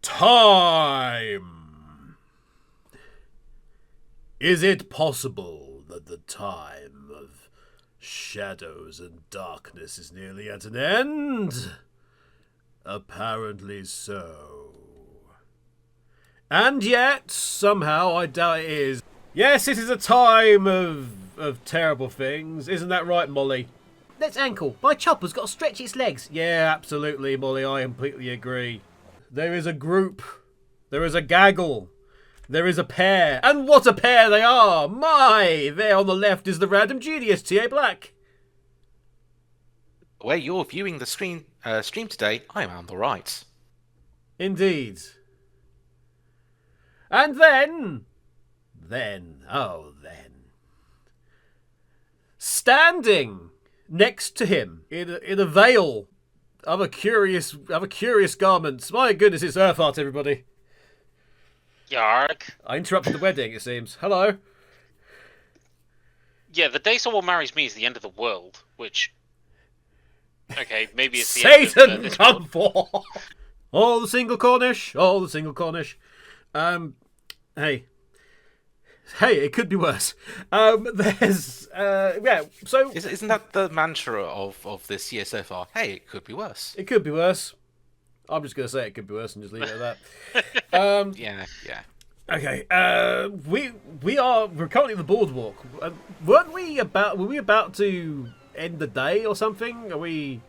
Time! Is it possible that the time of shadows and darkness is nearly at an end? Apparently so. And yet, somehow, I doubt it is. Yes, it is a time of terrible things. Isn't that right, Molly? Let's ankle. My chopper's got to stretch its legs. Yeah, absolutely, Molly. I completely agree. There is a group. There is a gaggle. There is a pair. And what a pair they are! My! There on the left is the random genius, T.A Black. Where you're viewing the stream today, I'm on the right. Indeed. And then... standing next to him in a veil of a curious garments. My goodness, it's Urtheart, everybody. Yarg. I interrupted the wedding, it seems. Hello. Yeah, the day someone marries me is the end of the world, which... Okay, maybe it's the Satan, end of come forth! All the single Cornish. All the single Cornish. Hey, it could be worse. There's, yeah, so... Isn't that the mantra of this year so far? Hey, it could be worse. It could be worse. I'm just going to say it could be worse and just leave it at that. Yeah. Okay, we're currently at the boardwalk. Were we about to end the day or something? Are we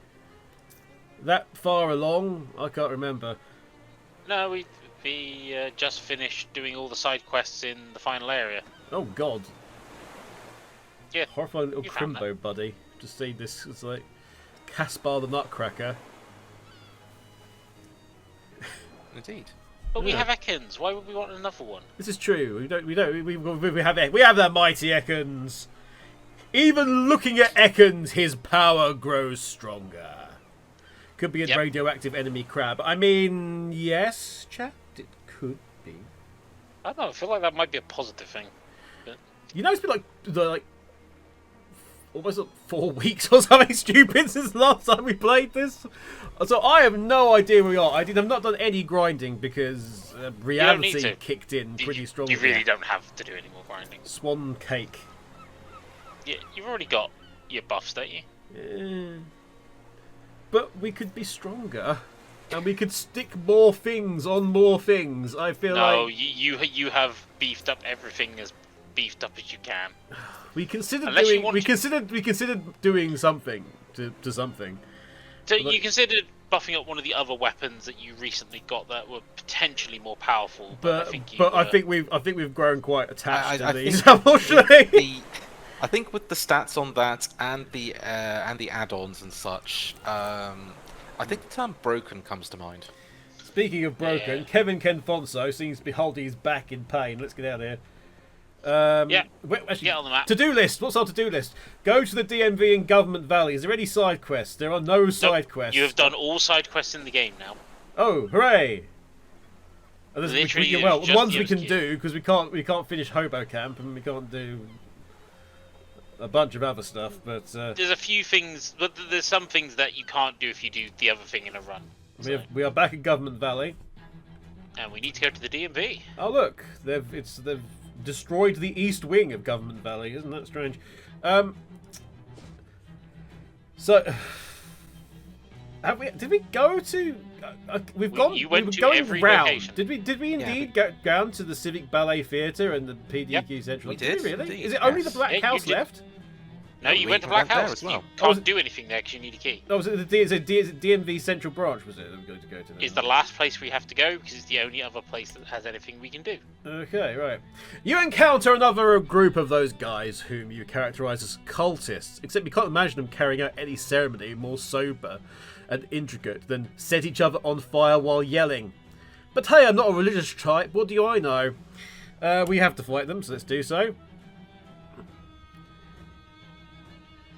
that far along? I can't remember. No, we just finished doing all the side quests in the final area. Oh God. Yeah. Horrifying little Crimbo buddy. Just see this, it's like Caspar the Nutcracker. Indeed. But we have Ekans. Why would we want another one? This is true. We have the mighty Ekans. Even looking at Ekans, his power grows stronger. Could be a radioactive enemy crab. I mean, yes, chat, it could be. I don't know. I feel like that might be a positive thing. But... You know, it's been like almost 4 weeks or something stupid since the last time we played this. So I have no idea where we are. I've not done any grinding because reality kicked in pretty strongly. You really don't have to do any more grinding. Swan cake. Yeah, you've already got your buffs, don't you? Yeah. But we could be stronger, and we could stick more things on more things. I feel like... No, you have beefed up everything as beefed up as you can. We considered Unless doing... you want We considered doing something to something. So you considered buffing up one of the other weapons that you recently got that were potentially more powerful. But I think we've grown quite attached to these, unfortunately. I think with the stats on that and the add-ons and such, I think the term broken comes to mind. Speaking of broken, Kevin Kenfonso seems to be holding his back in pain. Let's get out of here. Actually, get on the map. To-do list. What's our to-do list? Go to the D.M.V. in Government Valley. Is there any side quests? There are no side quests. You have done all side quests in the game now. Oh, hooray! Literally, well, the ones we can do, because we can't finish Hobo Camp and we can't do a bunch of other stuff. But there's a few things, but there's some things that you can't do if you do the other thing in a run. We are back in Government Valley, and we need to go to the D.M.V. Oh look, they've destroyed the east wing of Government Valley. Isn't that strange? So, did we go to? We've gone. You went we were to going every round. location. Did we indeed go down to the Civic Ballet Theatre and the PDQ Central? We did. Really? Indeed, Is it only the Black House left? No, you went to Black House as well. You can't do anything there because you need a key. Oh, was it the D.M.V. Central Branch? Was it? That we're going to go to? It's the last place we have to go because it's the only other place that has anything we can do. Okay, right. You encounter another group of those guys whom you characterise as cultists, except you can't imagine them carrying out any ceremony more sober and intricate than set each other on fire while yelling. But hey, I'm not a religious type. What do I know? We have to fight them, so let's do so.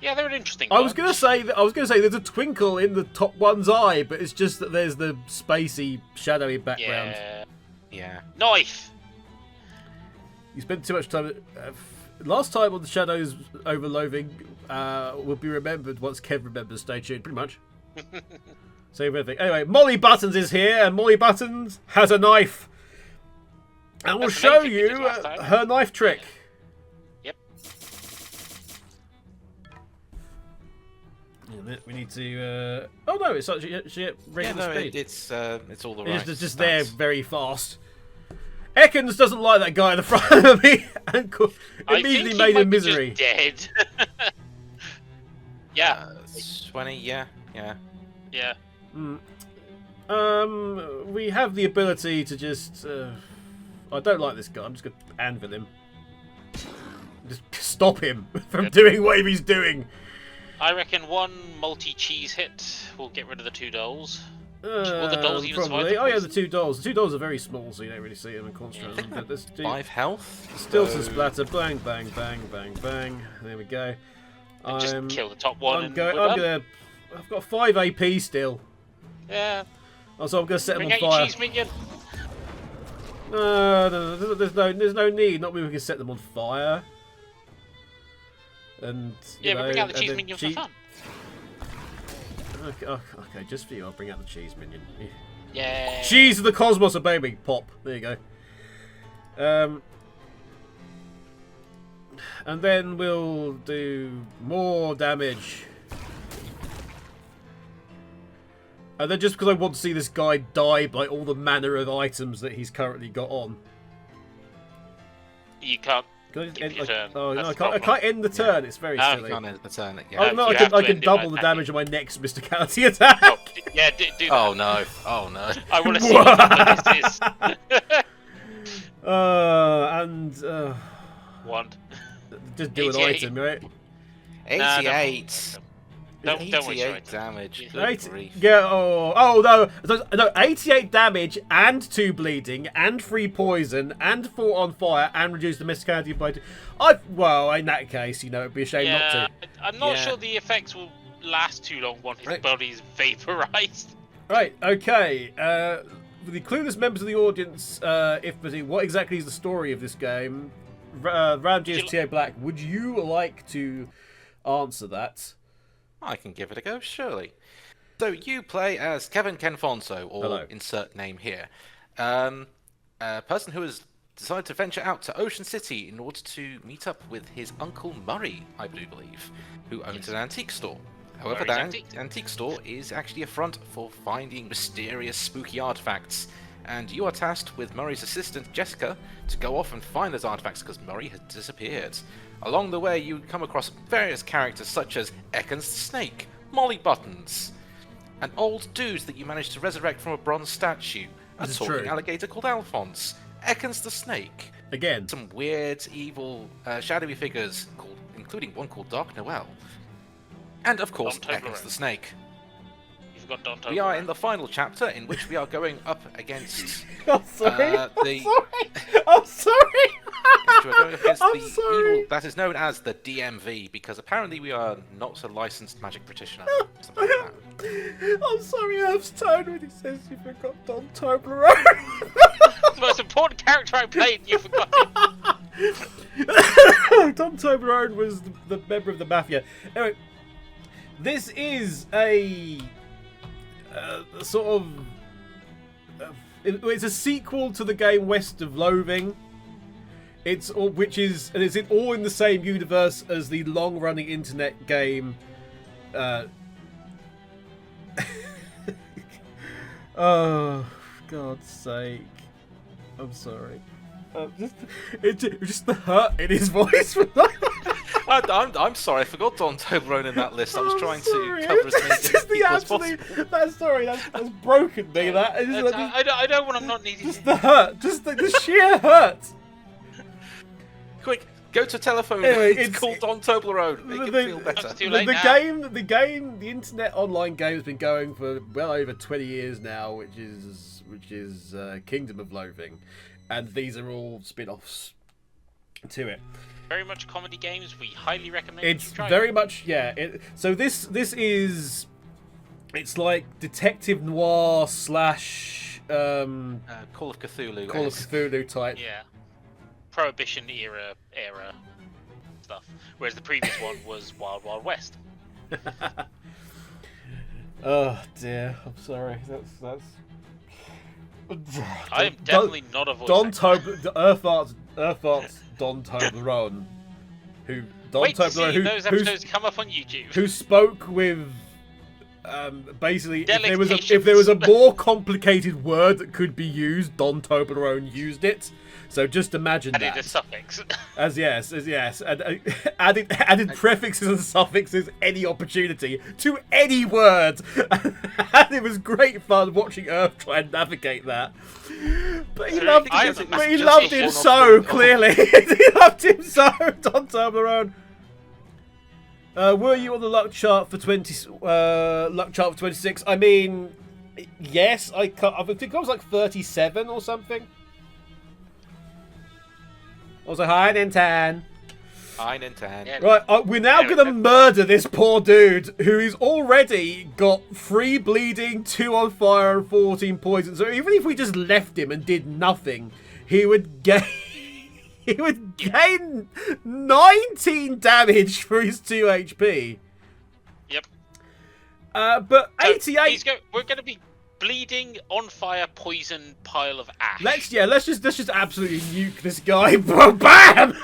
Yeah, they're an interesting. I was going to say there's a twinkle in the top one's eye, but it's just that there's the spacey, shadowy background. Yeah. Knife. You spent too much time. Last time on the Shadows Over Loathing will be remembered once Kev remembers. Stay tuned. Pretty much. Save everything. Anyway, Molly Buttons is here, and Molly Buttons has a knife. And we'll show you her knife trick. Yep. We need to... Oh no, it's actually regular speed. It's all the right. It's just there very fast. Ekans doesn't like that guy in the front of me and immediately made him misery. Dead. Yeah. 20, yeah. We have the ability to just... I don't like this guy. I'm just going to anvil him. Just stop him from doing what he's doing. I reckon one multi-cheese hit will get rid of the 2 dolls. Will the dolls even survive the Oh yeah, the 2 dolls. The 2 dolls are very small, so you don't really see them and concentrate on them. 5 health. Still some splatter. Bang, bang, bang, bang, bang. There we go. Just kill the top one. I've got 5 AP still. Yeah. Also, I'm going to set them on Bring out fire. your cheese minion. No, there's no need. Not when we can set them on fire. And but bring out the cheese minion for fun. Okay, just for you, I'll bring out the cheese minion. Yeah. Cheese of the cosmos, a baby. Pop. There you go. And then we'll do more damage. And then just because I want to see this guy die by all the manner of items that he's currently got on. You can't. Oh no, I can't end the turn. It's very silly. You can't end the turn. Oh no, I can double the damage of my next mysticality attack. Oh, yeah, do that. Oh no! Oh no! I want to see what this is. Wand. Just do an item, right? 88. Don't waste your 88 damage. Yeah. Oh no! 88 damage and 2 bleeding and 3 poison and 4 on fire and reduce the mysticality by 2. Well, in that case, it'd be a shame not to. I'm not sure the effects will last too long once his body's vaporized. Right. Okay. For the clueless members of the audience, what exactly is the story of this game? Ramji T.A Black, would you like to answer that? I can give it a go, surely. So you play as Kevin Kenfonso, or Hello. Insert name here. A person who has decided to venture out to Ocean City in order to meet up with his uncle Murray, I do believe, who owns an antique store. However, that antique store is actually a front for finding mysterious, spooky artifacts. And you are tasked with Murray's assistant, Jessica, to go off and find those artifacts because Murray has disappeared. Along the way, you come across various characters such as Ekans the Snake, Molly Buttons, an old dude that you managed to resurrect from a bronze statue, a talking alligator called Alphonse, Ekans the Snake. Again. Some weird, evil, shadowy figures, including one called Dark Noel. And, of course, Ekans the Snake. We are in the final chapter in which we are going up against I'm sorry. I'm sorry. We're going against evil that is known as the D.M.V because apparently we are not a licensed magic practitioner. Something like that. I'm sorry, Earth's tone when he says you forgot Don Toblerone. The most important character I played, and you forgot it. Don Toblerone was the member of the mafia. Anyway, this is a sort of it's a sequel to the game West of Loathing. It's all in the same universe as the long-running internet game. Oh, God's sake! I'm sorry. Just the hurt in his voice. I'm sorry, I forgot Don Toblerone in that list. I was trying to cover as many different people as possible. That's broken me. I don't want. I'm not needed. Just the hurt, just the sheer hurt. Quick, go to a telephone. Anyway, it's called Don Toblerone. Make it feel better. The internet online game has been going for well over 20 years now, which is Kingdom of Loathing, and these are all spin-offs to it. Very much comedy games. We highly recommend. It's very much so this is it's like detective noir / Call of Cthulhu. Call of Cthulhu type. Yeah. Prohibition era stuff, whereas the previous one was Wild Wild West. Oh dear, I'm sorry. That's. I am definitely not a voice Urtheart's Don Toblerone, who Wait to see those episodes come up on YouTube. Who spoke with basically if there was a more complicated word that could be used, Don Toblerone used it. So just imagine that. Added a suffix. As yes, and added prefixes and suffixes any opportunity to any word, and it was great fun watching Earth try and navigate that. But he loved him so clearly. He loved him so, Don Toblerone. Were you on the luck chart for 26? I mean, yes, I think I was like 37 or something. I was like, hi, Nintan. Hi, Nintan. Yeah. Right, we're now going to murder this poor dude who is already got 3 bleeding, 2 on fire, and 14 poison. So even if we just left him and did nothing, he would gain... He would gain 19 damage for his 2 HP. Yep. But 88... we're going to be bleeding, on fire, poison, pile of ash. Let's just absolutely nuke this guy. Bam!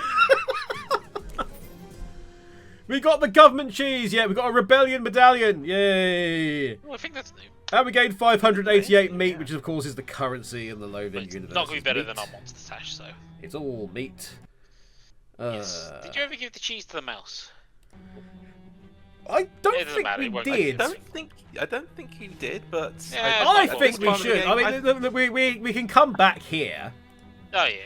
We got the government cheese. Yeah, we got a rebellion medallion. Yay! Oh, I think that's new. And we gained 588 meat, which of course is the currency in the Loathing universe. Not going to be better than our monster stash, so. It's all meat. Yes. Did you ever give the cheese to the mouse? I don't think we did. I don't think you did, but yeah, I think we should. I mean, we can come back here. Oh yeah.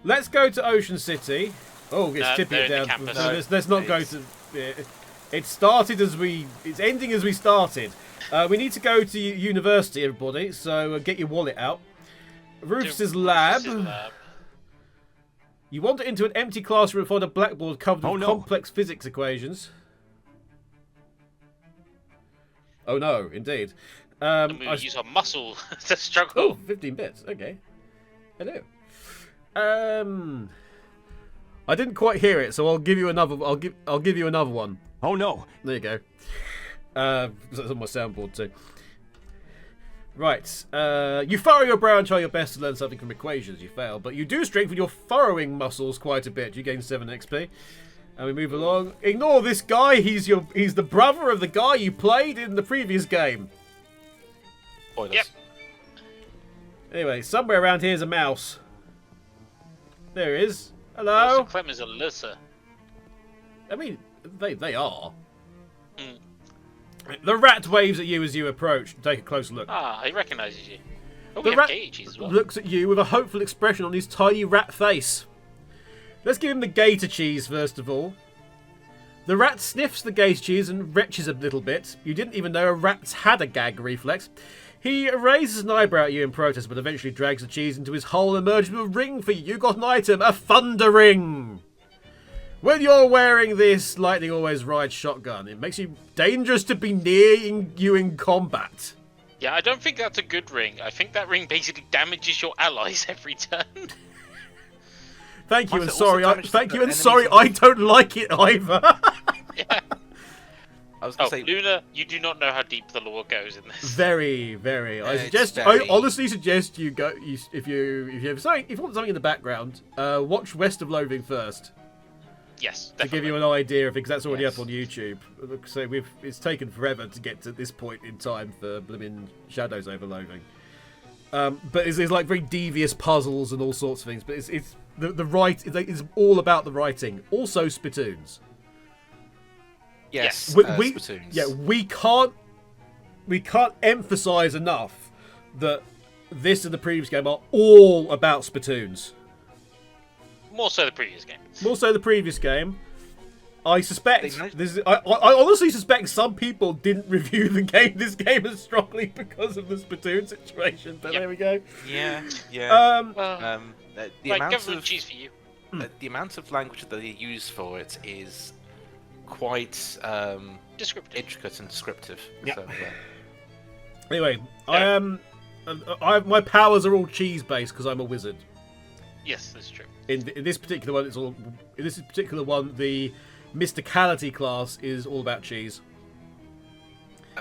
Let's go to Ocean City. Oh, it's tipping it down. No, let's not go to. It started as we. It's ending as we started. We need to go to university, everybody. So get your wallet out. Rufus's lab. You wander into an empty classroom and find a blackboard covered with complex physics equations. Oh no, indeed. And we use our muscle to struggle. Oh, 15 bits. Okay. Hello. I didn't quite hear it, so I'll give you another. I'll give you another one. Oh no! There you go. That's on my soundboard too. Right. You furrow your brow and try your best to learn something from equations. You fail, but you do strengthen your furrowing muscles quite a bit. You gain 7 XP. And we move along. Ignore this guy. He's the brother of the guy you played in the previous game. Spoilers. Yep. Anyway, somewhere around here is a mouse. There he is. Hello. Oh, Clem is a Alyssa. I mean, they are. Mm. The rat waves at you as you approach. Take a closer look. Ah, he recognises you. Oh, The we rat have gauges as well. looks at you with a hopeful expression on his tiny rat face. Let's give him the gator cheese first of all. The rat sniffs the gator cheese and retches a little bit. You didn't even know a rat had a gag reflex. He raises an eyebrow at you in protest, but eventually drags the cheese into his hole and emerges with a ring for you. You got an item, a thunder ring. When you're wearing this, lightning always rides shotgun. It makes you dangerous to be near you in combat. Yeah, I don't think that's a good ring. I think that ring basically damages your allies every turn. Thank you, and sorry. I don't like it either. Yeah. I was going to say, Luna, you do not know how deep the lore goes in this. Very, very. I honestly suggest you go. If you want something in the background, watch West of Loathing first. Yes, To definitely. give you an idea of, because that's already Yes. up on YouTube. So it's taken forever to get to this point in time for blimmin' Shadows Over Loathing. But it's like very devious puzzles and all sorts of things. But it's it's all about the writing. Also spittoons. Yes. Spittoons. We can't emphasize enough that this and the previous game are all about spittoons. More so the previous game. More so the previous game. I suspect I honestly suspect some people didn't review this game as strongly because of the spittoon situation. But there we go. yeah. The Right, amount government of cheese for you. the amount of language that they use for it is quite Descriptive. intricate and descriptive. Yep. So, Anyway, my powers are all cheese based because I'm a wizard. Yes, that's true. In this particular one, the mysticality class is all about cheese.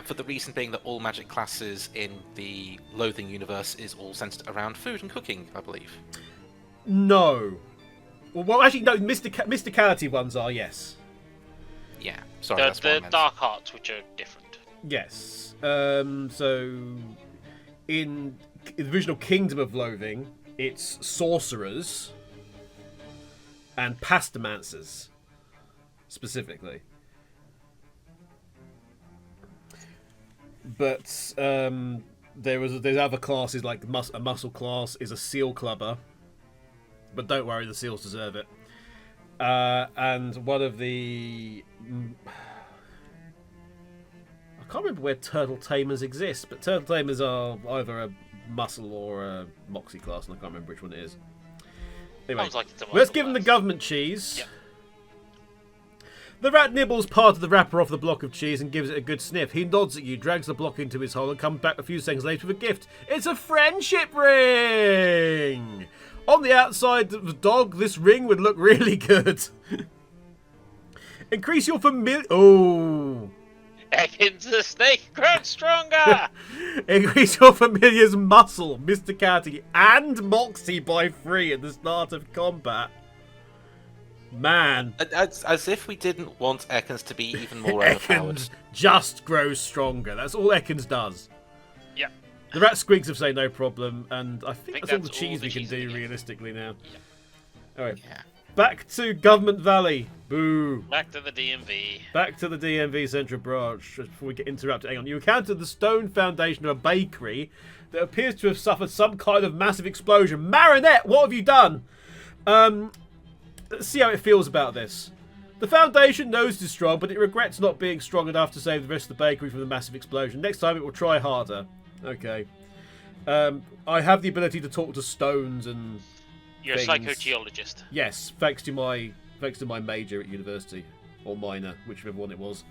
For the reason being that all magic classes in the Loathing universe is all centered around food and cooking, I believe. No. Well, actually, no. Mysticality ones are, yes. Yeah, sorry, that's what I the meant. dark arts, which are different. Yes. So, in the original Kingdom of Loathing, it's sorcerers and pastomancers, specifically. But there's other classes, like a muscle class is a seal clubber. But don't worry, the seals deserve it. And one of the... I can't remember where turtle tamers exist, but turtle tamers are either a muscle or a moxie class, and I can't remember which one it is. Anyway, Like let's give him the government cheese. Yep. The rat nibbles part of the wrapper off the block of cheese and gives it a good sniff. He nods at you, drags the block into his hole, and comes back a few seconds later with a gift. It's a friendship ring! On the outside of the dog, this ring would look really good. Increase your Oh. Ekans the snake grown stronger! Increase your familiar's muscle, mysticality, and moxie by 3 at the start of combat. Man. As if we didn't want Ekans to be even more overpowered. Ekans just grows stronger. That's all Ekans does. Yep. The rat squeaks of say no problem, and I think that's all the that's cheese all the we can cheese do we get. realistically now. Yep. Alright. Yeah. Back to Government Valley. Boo. Back to the D.M.V. Back to the D.M.V Central Branch. Just before we get interrupted, hang on. You encountered the stone foundation of a bakery that appears to have suffered some kind of massive explosion. Marinette, what have you done? Let's see how it feels about this. The foundation knows it is strong, but it regrets not being strong enough to save the rest of the bakery from the massive explosion. Next time it will try harder. Okay. I have the ability to talk to stones and You're things. a psychogeologist. Yes, thanks to my major at university. Or minor, whichever one it was.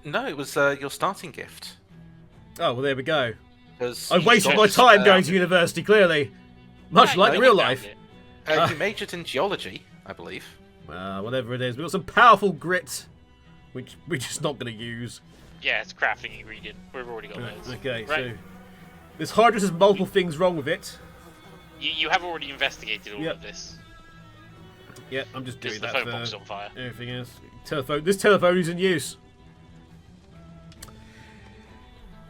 No, it was your starting gift. Oh, well, there we go. 'Cause I you wasted got, my time going to university, clearly. Much like no, real you life. found it. You majored in geology, I believe. Whatever it is. We've got some powerful grit, which we're just not going to use. Yeah, it's crafting ingredient. We've already got those. Okay, Right. so this Hydrus has multiple things wrong with it. You have already investigated all Yep. of this. Yeah, I'm just doing Because the that phone box is for on fire. everything else. This telephone is in use.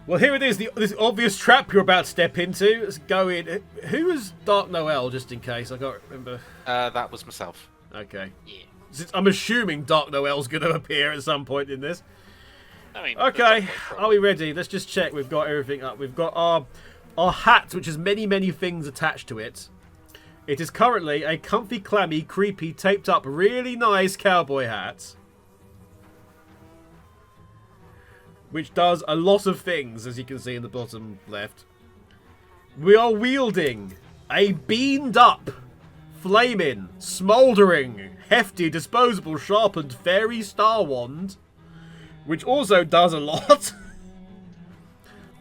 Well, here it is, this obvious trap you're about to step into. Let's go in. Who was Dark Noel, just in case? I can't remember. That was myself. Okay. Yeah. Since I'm assuming Dark Noel's going to appear at some point in this. I mean, Okay, are we ready? Let's just check. We've got everything up. We've got our hat, which has many, many things attached to it. It is currently a comfy, clammy, creepy, taped up, really nice cowboy hat. Which does a lot of things, as you can see in the bottom left. We are wielding a beamed up, flaming, smouldering, hefty, disposable, sharpened fairy star wand. Which also does a lot.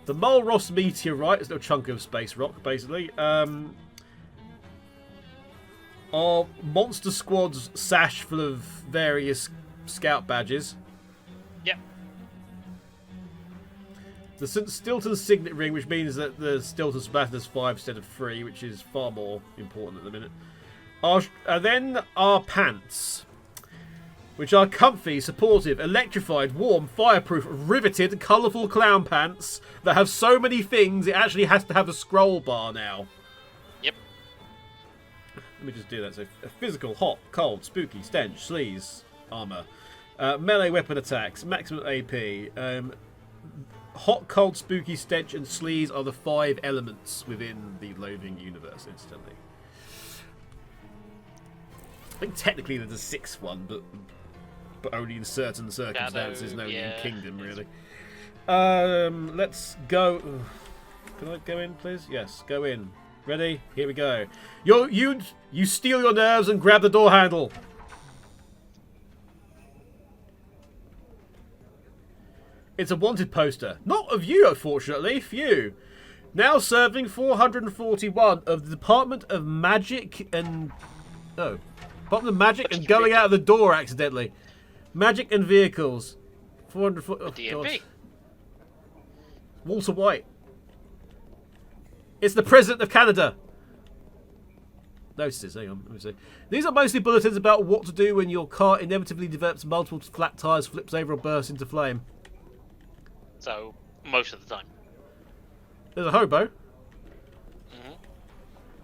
The Mulross meteorite is a little chunk of space rock, basically. Our Monster Squad's sash full of various scout badges. Yep. The Stilton Signet Ring, which means that the Stilton Splatter is 5 instead of 3, which is far more important at the minute. Then our pants, which are comfy, supportive, electrified, warm, fireproof, riveted, colourful clown pants that have so many things it actually has to have a scroll bar now. Yep. Let me just do that. So, physical, hot, cold, spooky, stench, sleaze, armour. Melee weapon attacks, maximum AP. Hot, cold, spooky, stench, and sleaze are the 5 elements within the Loathing universe, instantly. I think technically there's a 6th one, but only in certain circumstances, Shadow, only in yeah. Kingdom, really. Let's go. Can I go in, please? Yes, go in. Ready? Here we go. You steal your nerves and grab the door handle. It's a wanted poster. Not of you, unfortunately. Few. Now serving 441 of the Department of Magic and... Oh. Department of Magic and going out of the door accidentally. Magic and vehicles. 440... Oh, D.M.V. God. Walter White. It's the President of Canada. Notices, hang on, let me see. These are mostly bulletins about what to do when your car inevitably develops multiple flat tires, flips over, or bursts into flame. So, most of the time. There's a hobo.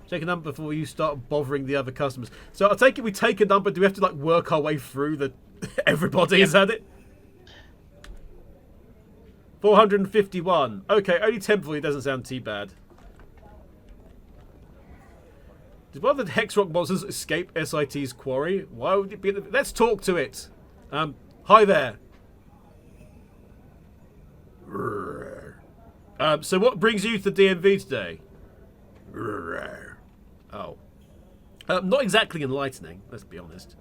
Take a number before you start bothering the other customers. So I take it we take a number. Do we have to like work our way through the? Everybody has had it. 451. Okay, only 10 for you. Doesn't sound too bad. Did one of the Hex Rock monsters escape S.I.T's quarry? Why would it be? Let's talk to it. Hi there. So what brings you to the D.M.V today? Oh. Not exactly enlightening, let's be honest.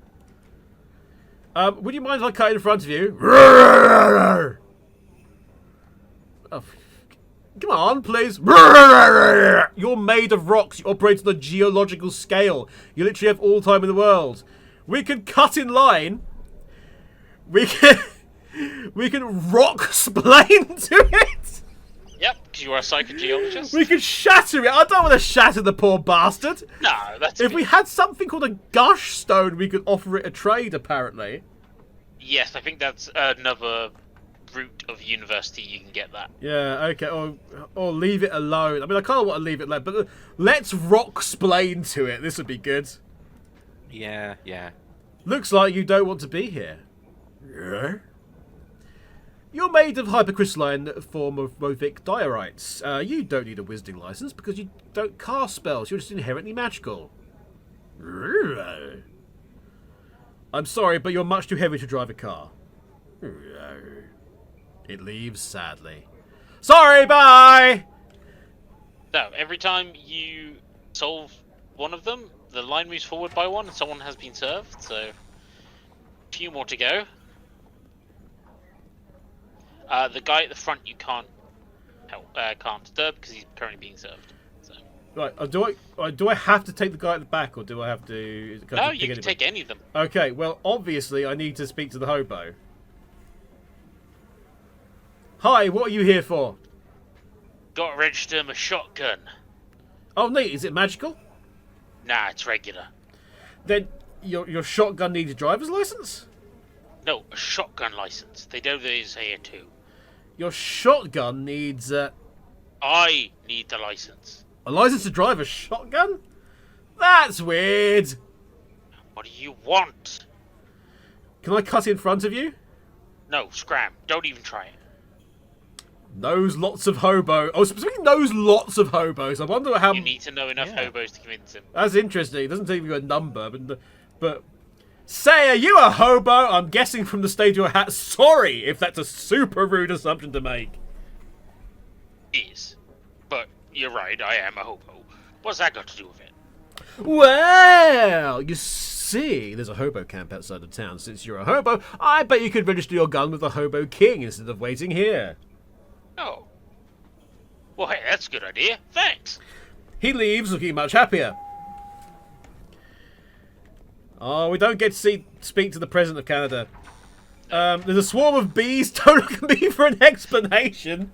Would you mind if I cut in front of you? Oh, come on, please. You're made of rocks. You operate on a geological scale. You literally have all the time in the world. We can cut in line. We can rock-splain to it. Yep, because you are a psychogeologist. We can shatter it. I don't want to shatter the poor bastard. No, that's... If we had something called a gush stone, we could offer it a trade, apparently. Yes, I think that's another route of university you can get that. Yeah, okay. Or leave it alone. I mean, I kind of want to leave it alone, but let's rock-splain to it. This would be good. Yeah. Looks like you don't want to be here. Yeah? You're made of hypercrystalline form of Rothic diorites. You don't need a wizarding license because you don't cast spells. You're just inherently magical. I'm sorry, but you're much too heavy to drive a car. It leaves sadly. Sorry, bye! No, every time you solve one of them, the line moves forward by one and someone has been served, so... a few more to go. The guy at the front you can't disturb because he's currently being served. So. Right, do I have to take the guy at the back, or do I have to? No, you can take any of them. Okay, well, obviously I need to speak to the hobo. Hi, what are you here for? Got to register my shotgun. Oh, neat. Is it magical? Nah, it's regular. Then your shotgun needs a driver's license? No, a shotgun license. They do these here too. Your shotgun needs I need the license. a license to drive a shotgun? That's weird. What do you want? Can I cut in front of you? No, scram. Don't even try it. Knows lots of hobo. Oh, specifically knows lots of hobos. I wonder how... You need to know enough hobos to convince him. That's interesting. It doesn't tell you a number, but... Say, are you a hobo? I'm guessing from the state of your hat. Sorry if that's a super rude assumption to make. Is. But you're right, I am a hobo. What's that got to do with it? Well, you see, there's a hobo camp outside of town. Since you're a hobo, I bet you could register your gun with the Hobo King instead of waiting here. Oh. Well, hey, that's a good idea. Thanks. He leaves looking much happier. Oh, we don't get to speak to the President of Canada. There's a swarm of bees. Don't look at me for an explanation.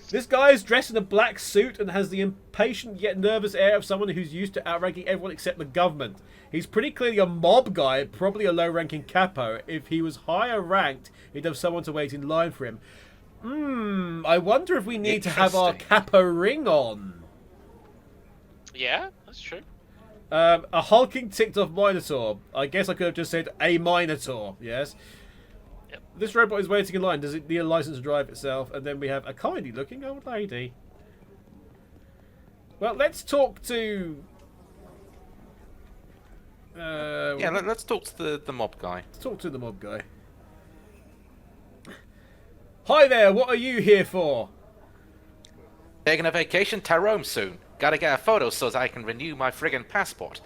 This guy is dressed in a black suit and has the impatient yet nervous air of someone who's used to outranking everyone except the government. He's pretty clearly a mob guy, probably a low-ranking capo. If he was higher ranked, he'd have someone to wait in line for him. I wonder if we need to have our capo ring on. Yeah, that's true. A hulking ticked off Minotaur. I guess I could have just said a Minotaur, yes. Yep. This robot is waiting in line. Does it need a license to drive itself? And then we have a kindly looking old lady. Well, let's talk to... let's talk to the mob guy. Let's talk to the mob guy. Hi there, what are you here for? Taking a vacation to Rome soon. Gotta get a photo so that I can renew my friggin' passport.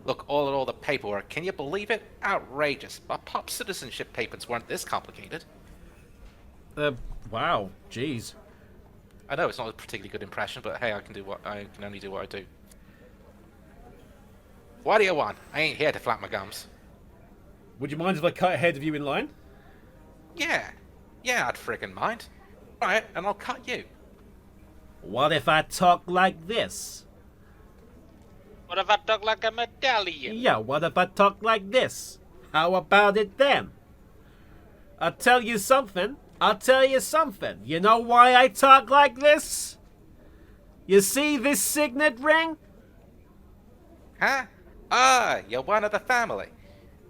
Look all at all the paperwork. Can you believe it? Outrageous. My pop citizenship papers weren't this complicated. Wow. Jeez. I know it's not a particularly good impression, but hey, I can only do what I do. What do you want? I ain't here to flap my gums. Would you mind if I cut ahead of you in line? Yeah, I'd friggin' mind. Right, and I'll cut you. What if I talk like this? What if I talk like a medallion? Yeah, what if I talk like this? How about it then? I'll tell you something. You know why I talk like this? You see this signet ring? Huh? Ah, you're one of the family.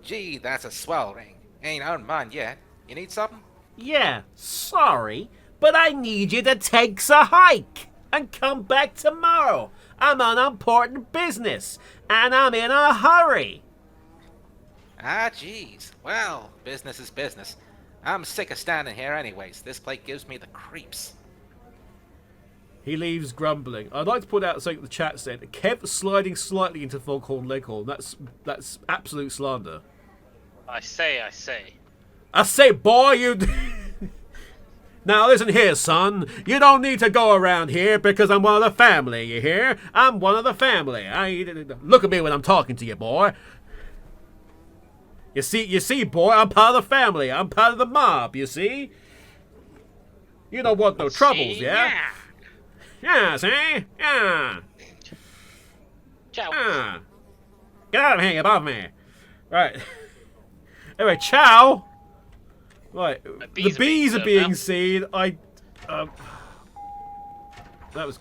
Gee, that's a swell ring. Ain't on mine yet. You need something? Yeah, sorry, but I need you to take a hike and come back tomorrow. I'm on important business, and I'm in a hurry. Ah, jeez. Well, business is business. I'm sick of standing here anyways. This place gives me the creeps. He leaves grumbling. I'd like to point out something the chat said. Kev sliding slightly into Foghorn Leghorn. That's absolute slander. I say. I say, boy, you... Now listen here, son. You don't need to go around here because I'm one of the family, you hear? I'm one of the family. Look at me when I'm talking to you, boy. You see, boy, I'm part of the family. I'm part of the mob, you see? You don't want no troubles, yeah? Yeah, see? Yeah. Ciao. Yeah. Get out of here, above me. Right. Anyway, ciao. Right. The bees are being seen. That was...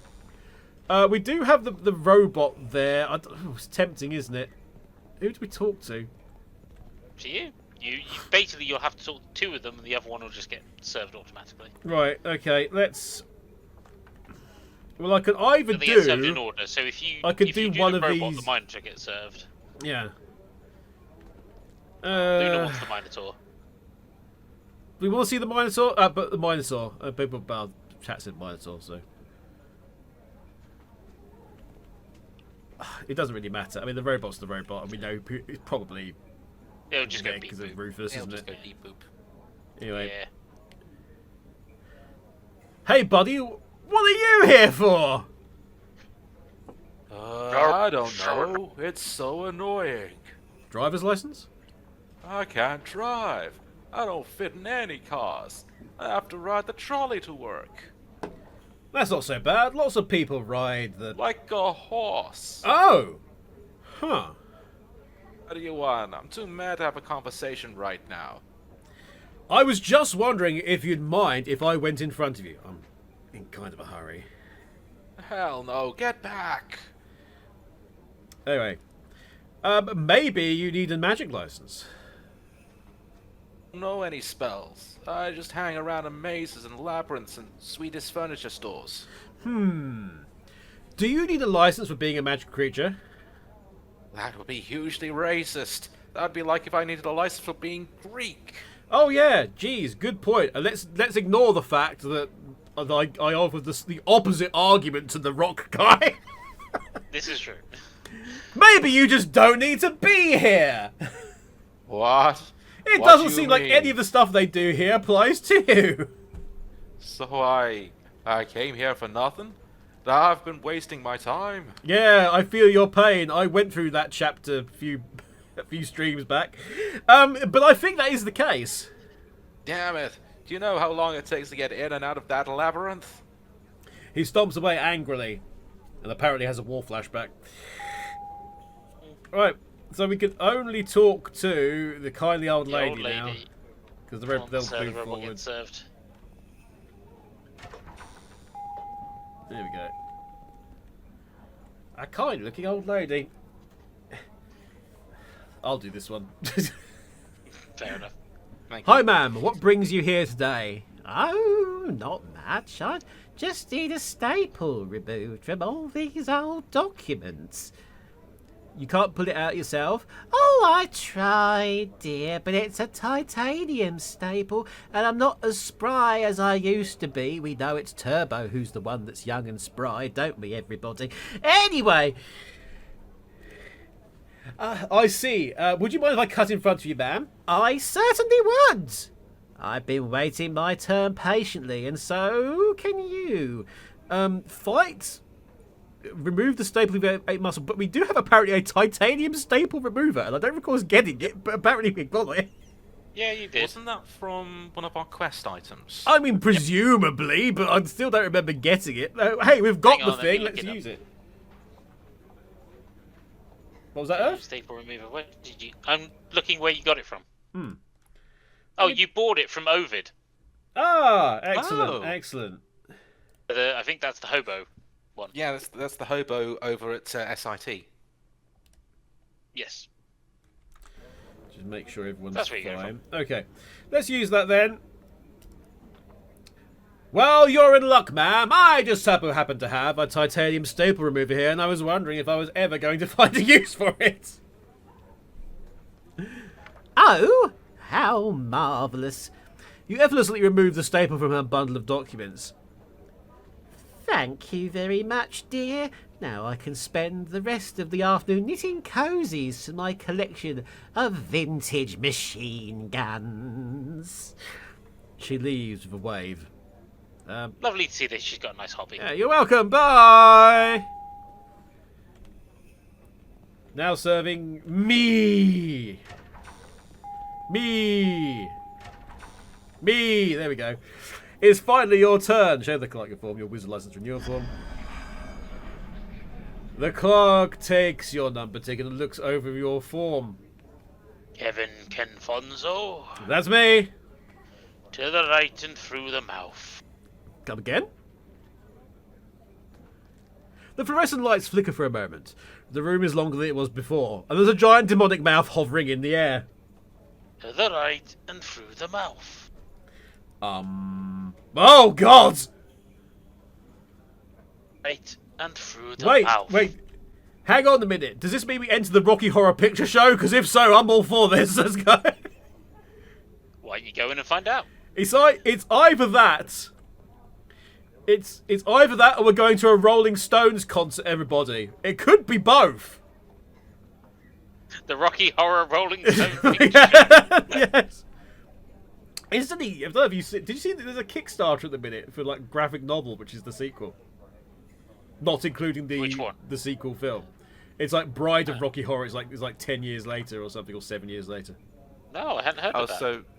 we do have the robot there. It's tempting, isn't it? Who do we talk to? To you. You basically you'll have to talk to two of them, and the other one will just get served automatically. Right. Okay. Let's. Well, I could either So they get served in order. So if you do one the of robot, these. the Minotaur gets served. Yeah. Luna wants the Minotaur. We want to see the Minotaur, but the Minotaur. People about chat said Minotaur, so it doesn't really matter. I mean, the robot's the robot, and we know it's probably. It'll just go beep because boop. of Rufus, It'll isn't just it? go beep boop. Anyway. Yeah. Hey, buddy, what are you here for? I don't know. It's so annoying. Driver's license? I can't drive. I don't fit in any cars. I have to ride the trolley to work. That's not so bad. Lots of people ride the. Like a horse. Oh! Huh. What do you want? I'm too mad to have a conversation right now. I was just wondering if you'd mind if I went in front of you. I'm in kind of a hurry. Hell no, get back. Anyway. Maybe you need a magic license. Don't know any spells. I just hang around in mazes and labyrinths and Swedish furniture stores. Do you need a license for being a magic creature? That would be hugely racist. That'd be like if I needed a license for being Greek. Oh yeah, geez, good point. Let's ignore the fact that I offered the opposite argument to the rock guy. This is true. Maybe you just don't need to be here. What? It What doesn't do you seem like mean? any of the stuff they do here applies to you. So I came here for nothing? I've been wasting my time. Yeah, I feel your pain. I went through that chapter a few streams back. But I think that is the case. Damn it. Do you know how long it takes to get in and out of that labyrinth? He stomps away angrily and apparently has a war flashback. Right, so we can only talk to the kindly old lady now. Because the red they'll move forward. Served. There we go. A kind looking old lady. I'll do this one. Fair enough. Hi ma'am, what brings you here today? Oh, not much. I just need a staple removed from all these old documents. You can't pull it out yourself? Oh, I tried, dear, but it's a titanium staple, and I'm not as spry as I used to be. We know it's Turbo who's the one that's young and spry, don't we, everybody? Anyway, I see. Would you mind if I cut in front of you, ma'am? I certainly would. I've been waiting my turn patiently, and so can you. Fight... Remove the staple of 8 muscle, but we do have apparently a titanium staple remover, and I don't recall us getting it, but apparently we got it. Yeah, you did. Wasn't that from one of our quest items? I mean, presumably, but I still don't remember getting it. Hey, we've got Hang the on, let me thing. look Let's it up. use it. What was that, Earth? Staple remover. Where did you? I'm looking where you got it from. Hmm. Oh, you bought it from Ovid. Ah, excellent, Oh. excellent. I think that's the hobo one. Yeah, that's the hobo over at S.I.T. Yes. Just make sure everyone's That's where you get it fine. Okay, let's use that then. Well, you're in luck, ma'am. I just happen to have a titanium staple remover here, and I was wondering if I was ever going to find a use for it. Oh, how marvellous. You effortlessly removed the staple from her bundle of documents. Thank you very much, dear. Now I can spend the rest of the afternoon knitting cozies to my collection of vintage machine guns. She leaves with a wave. Lovely to see that she's got a nice hobby. Yeah, you're welcome. Bye. Now serving me. Me. There we go. It's finally your turn. Show the clerk your form, your wizard license renewal form. The clerk takes your number ticket and looks over your form. Kevin Kenfonso. That's me. To the right and through the mouth. Come again? The fluorescent lights flicker for a moment. The room is longer than it was before, and there's a giant demonic mouth hovering in the air. To the right and through the mouth. Oh, God! Right and through the Wait, mouth. wait. Hang on a minute. Does this mean we enter the Rocky Horror Picture Show? Because if so, I'm all for this. Let's go. Why don't you go in and find out? It's either that. It's either that or we're going to a Rolling Stones concert, everybody. It could be both. The Rocky Horror Rolling Stone picture. Yes. Instantly, I don't know if you see, did you see that there's a Kickstarter at the minute for like graphic novel, which is the sequel, not including the Which one? the sequel film. It's like Bride of Rocky Horror. It's like 10 years later or something, or 7 years later. No, I hadn't heard of that.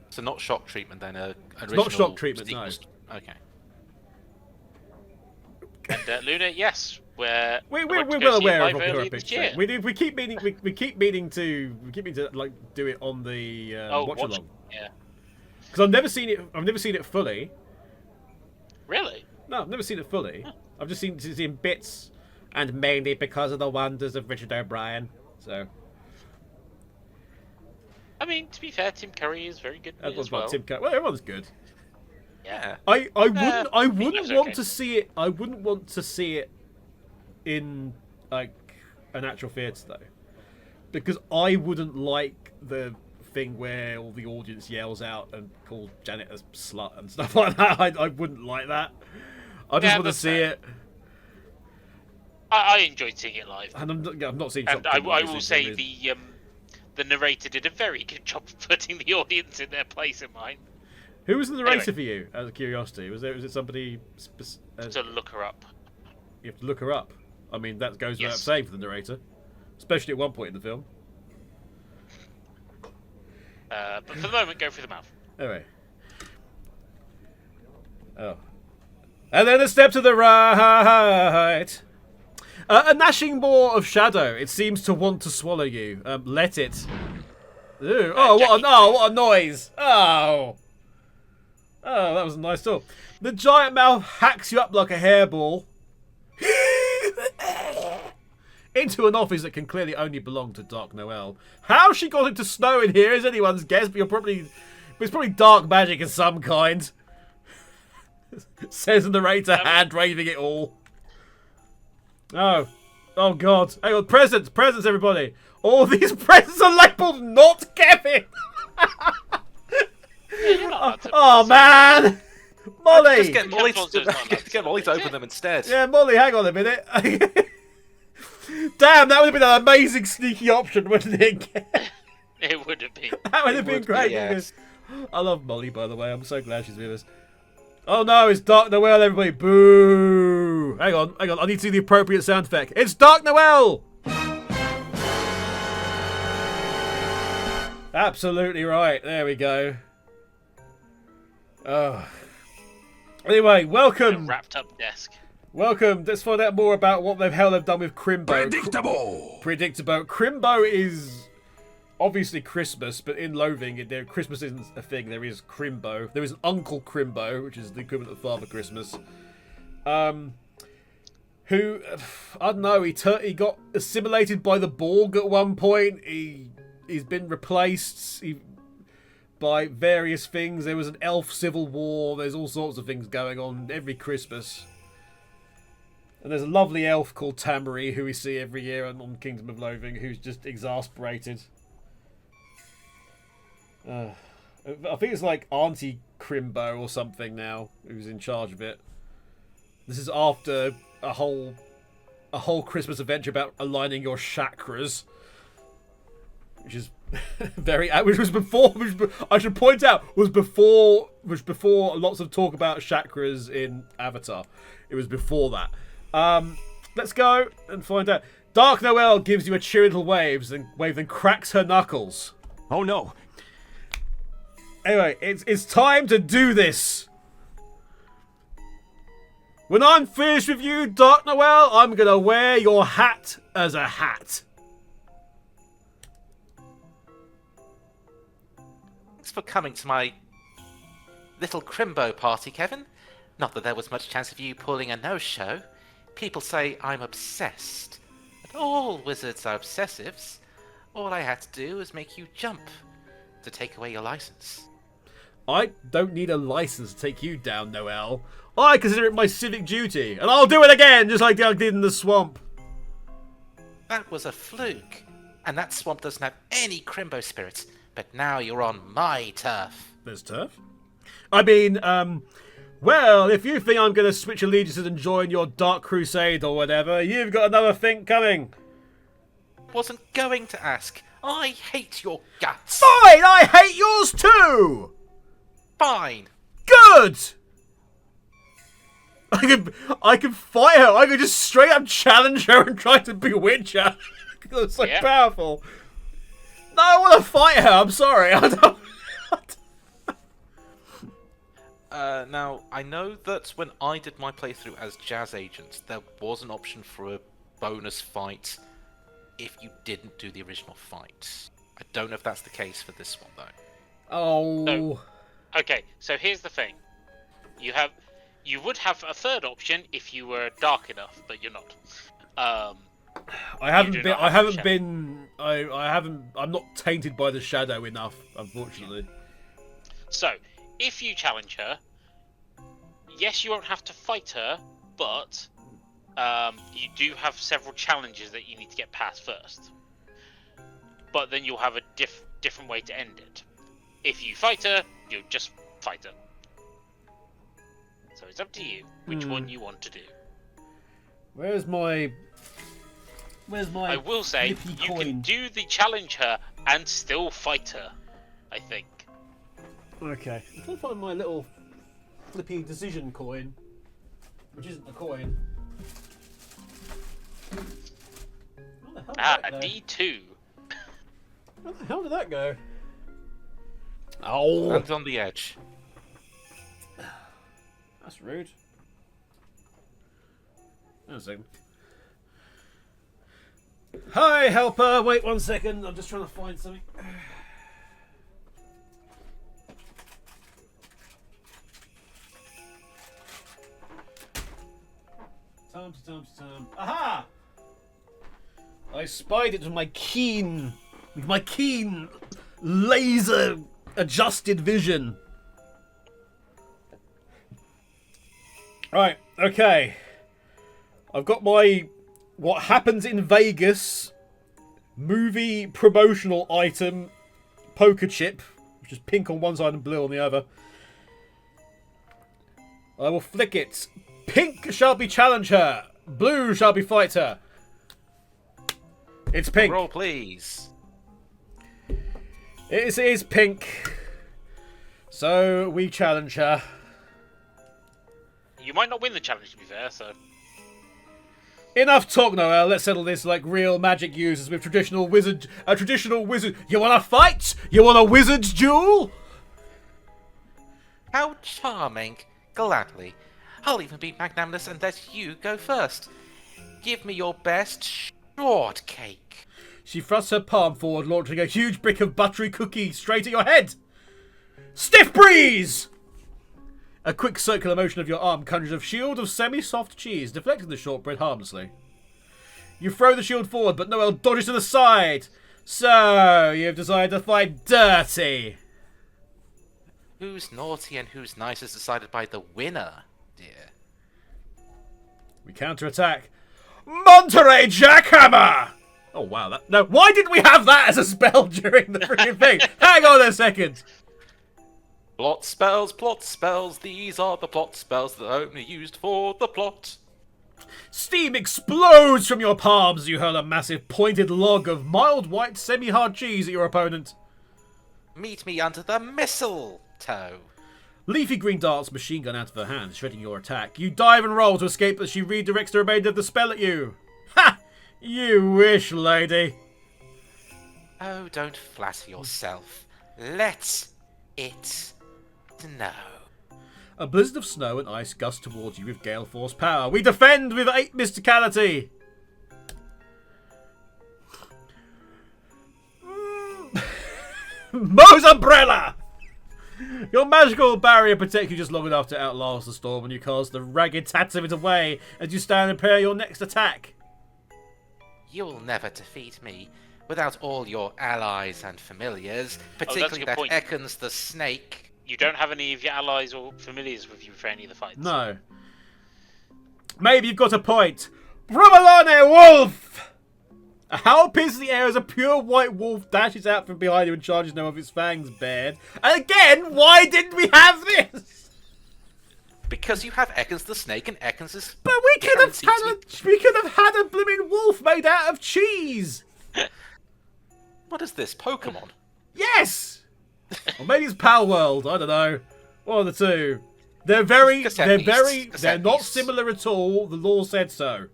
So not shock treatment then. Original Not shock treatment, no. Okay. And Luna, yes, we're We're went to well go see aware it of live Rocky Horror earlier this Picture year. Show. We keep meaning to like do it on the watch along. Yeah. Because I've never seen it fully. Really? No, I've never seen it fully. I've just seen bits, and mainly because of the wonders of Richard O'Brien. So. I mean, to be fair, Tim Curry is very good in it as well. Tim Curry. Well, everyone's good. Yeah. I wouldn't was want okay. to see it. I wouldn't want to see it in like an actual theatre though, because I wouldn't like the thing where all the audience yells out and calls Janet a slut and stuff like that. I wouldn't like that. I just want to that's see fair. it. I enjoyed seeing it live. And I'm not seeing. And Shop I King, will obviously, say so the narrator did a very good job of putting the audience in their place in mind. who was the narrator Anyway. for you? Out of curiosity, was it somebody? To look her up. You have to look her up. I mean, that goes without Yes. saying for the narrator, especially at one point in the film. But for the moment, go through the mouth. Anyway. Oh. And then a step to the right. A gnashing maw of shadow. It seems to want to swallow you. Let it. Ooh. Oh, what a noise. Oh. Oh, that was a nice talk. The giant mouth hacks you up like a hairball. Into an office that can clearly only belong to Dark Noel. How she got into snow in here is anyone's guess, but it's probably dark magic of some kind. Says the narrator, hand waving it all. Oh God! Hang on, presents, everybody. All these presents are labelled not Kevin. You're not allowed to Oh say man, Molly. Just get Molly Kenfonso's not allowed to get Molly to say open it. them instead. Yeah, Molly, hang on a minute. Damn, that would have been an amazing sneaky option, wouldn't it? It would have been. That would have been great. Yes. I love Molly, by the way. I'm so glad she's with us. Oh no, it's Dark Noel, everybody. Boo! Hang on. I need to see the appropriate sound effect. It's Dark Noel! Absolutely right. There we go. Oh. Anyway, welcome. A wrapped up desk. Welcome. Let's find out more about what the hell they've done with Crimbo. Predictable. Predictable. Crimbo is obviously Christmas, but in Loathing, Christmas isn't a thing. There is Crimbo. There is an Uncle Crimbo, which is the equivalent of Father Christmas. Who, I don't know, he got assimilated by the Borg at one point. He's been replaced by various things. There was an elf civil war. There's all sorts of things going on every Christmas. And there's a lovely elf called Tamari who we see every year on Kingdom of Loathing, who's just exasperated. I think it's like Auntie Crimbo or something now who's in charge of it. This is after a whole Christmas adventure about aligning your chakras, which is which was before. I should point out was before lots of talk about chakras in Avatar. It was before that. Let's go and find out. Dark Noel gives you a cheery little wave, then cracks her knuckles. Oh no. Anyway, it's time to do this. When I'm finished with you, Dark Noel, I'm gonna wear your hat as a hat. Thanks for coming to my little Crimbo party, Kevin. Not that there was much chance of you pulling a no-show. People say I'm obsessed. But all wizards are obsessives. All I had to do was make you jump to take away your license. I don't need a license to take you down, Noel. I consider it my civic duty, and I'll do it again, just like I did in the swamp. That was a fluke. And that swamp doesn't have any Crimbo spirits. But now you're on my turf. There's turf? I mean, well, if you think I'm going to switch allegiances and join your Dark Crusade or whatever, you've got another thing coming. Wasn't going to ask. I hate your guts. Fine, I hate yours too! Fine. Good! I can fight her. I can just straight up challenge her and try to bewitch her. That's so powerful. No, I want to fight her. I'm sorry. I don't. Now, I know that when I did my playthrough as Jazz Agent, there was an option for a bonus fight if you didn't do the original fight. I don't know if that's the case for this one, though. Oh. No. Okay, so here's the thing. You would have a third option if you were dark enough, but you're not. I'm not tainted by the shadow enough, unfortunately. So, if you challenge her, yes, you won't have to fight her, but you do have several challenges that you need to get past first. But then you'll have a different way to end it. If you fight her, you'll just fight her. So it's up to you which one you want to do. Where's my I will say, you can do the challenge her and still fight her, I think. Okay. I'm trying to find my little flippy decision coin, which isn't a coin. Where the hell did that go? D2. Where the hell did that go? Oh! Hands on the edge. That's rude. Hang on a second. Hi, helper! Wait 1 second, I'm just trying to find something. Time. Aha! I spied it with my keen laser adjusted vision. Right, okay. I've got my What Happens in Vegas movie promotional item poker chip, which is pink on one side and blue on the other. I will flick it. Pink shall be challenge her. Blue shall be fight her. It's pink. Roll, please. It is pink. So we challenge her. You might not win the challenge, to be fair, so... Enough talk, Noel. Let's settle this like real magic users with traditional wizard. A traditional wizard. You want to fight? You want a wizard's duel? How charming. Gladly. I'll even be magnanimous and let you go first. Give me your best shortcake. She thrusts her palm forward, launching a huge brick of buttery cookie straight at your head. Stiff breeze! A quick circular motion of your arm conjures a shield of semi-soft cheese, deflecting the shortbread harmlessly. You throw the shield forward, but Noel dodges to the side. So, you've decided to fight dirty. Who's naughty and who's nice is decided by the winner, dear. We counterattack. Monterey Jackhammer! Oh, wow. No, why didn't we have that as a spell during the freaking thing? Hang on a second. Plot spells, these are the plot spells that are only used for the plot. Steam explodes from your palms as you hurl a massive pointed log of mild white semi-hard cheese at your opponent. Meet me under the mistletoe. Leafy green darts machine gun out of her hand, shredding your attack. You dive and roll to escape as she redirects the remainder of the spell at you. Ha! You wish, lady. Oh, don't flatter yourself. Let it snow. A blizzard of snow and ice gusts towards you with gale force power. We defend with 8 mysticality. Moe's umbrella! Your magical barrier protects you just long enough to outlast the storm when you cast the ragged tats of it away as you stand and prepare your next attack. You'll never defeat me without all your allies and familiars, particularly that point. Ekans the snake. You don't have any of your allies or familiars with you for any of the fights. No. Maybe you've got a point. Brumalone Wolf! A howl pierces the air as a pure white wolf dashes out from behind you and charges now of its fangs bared. And again, why didn't we have this? Because you have Ekans the snake and Ekans is... But we could have had a blooming wolf made out of cheese. What is this, Pokemon? Yes! Or maybe it's Pal World, I don't know. One of the two. They're not similar at all. The law said so.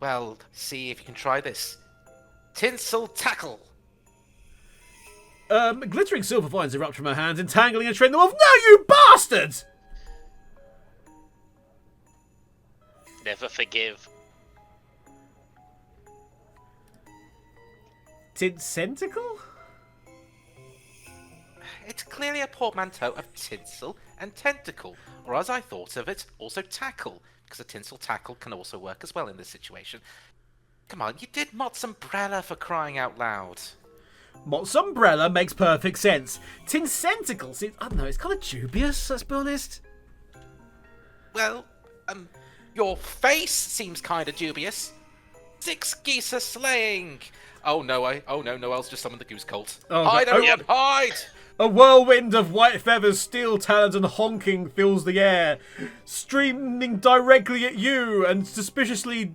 Well, see if you can try this. Tinsel tackle. Glittering silver vines erupt from her hands, entangling and shredding the wolf. No, you bastard! Never forgive. Tentacle? It's clearly a portmanteau of tinsel and tentacle, or as I thought of it, also tackle, because a tinsel tackle can also work as well in this situation. Come on, you did Mott's umbrella for crying out loud. Mott's umbrella makes perfect sense. Tinsentacle seems, I don't know, it's kind of dubious, let's be honest. Well, your face seems kind of dubious. 6 geese are slaying. Oh no, Noel's just summoned the goose cult. Oh, hide, God. everyone, hide! A whirlwind of white feathers, steel talons, and honking fills the air, streaming directly at you and suspiciously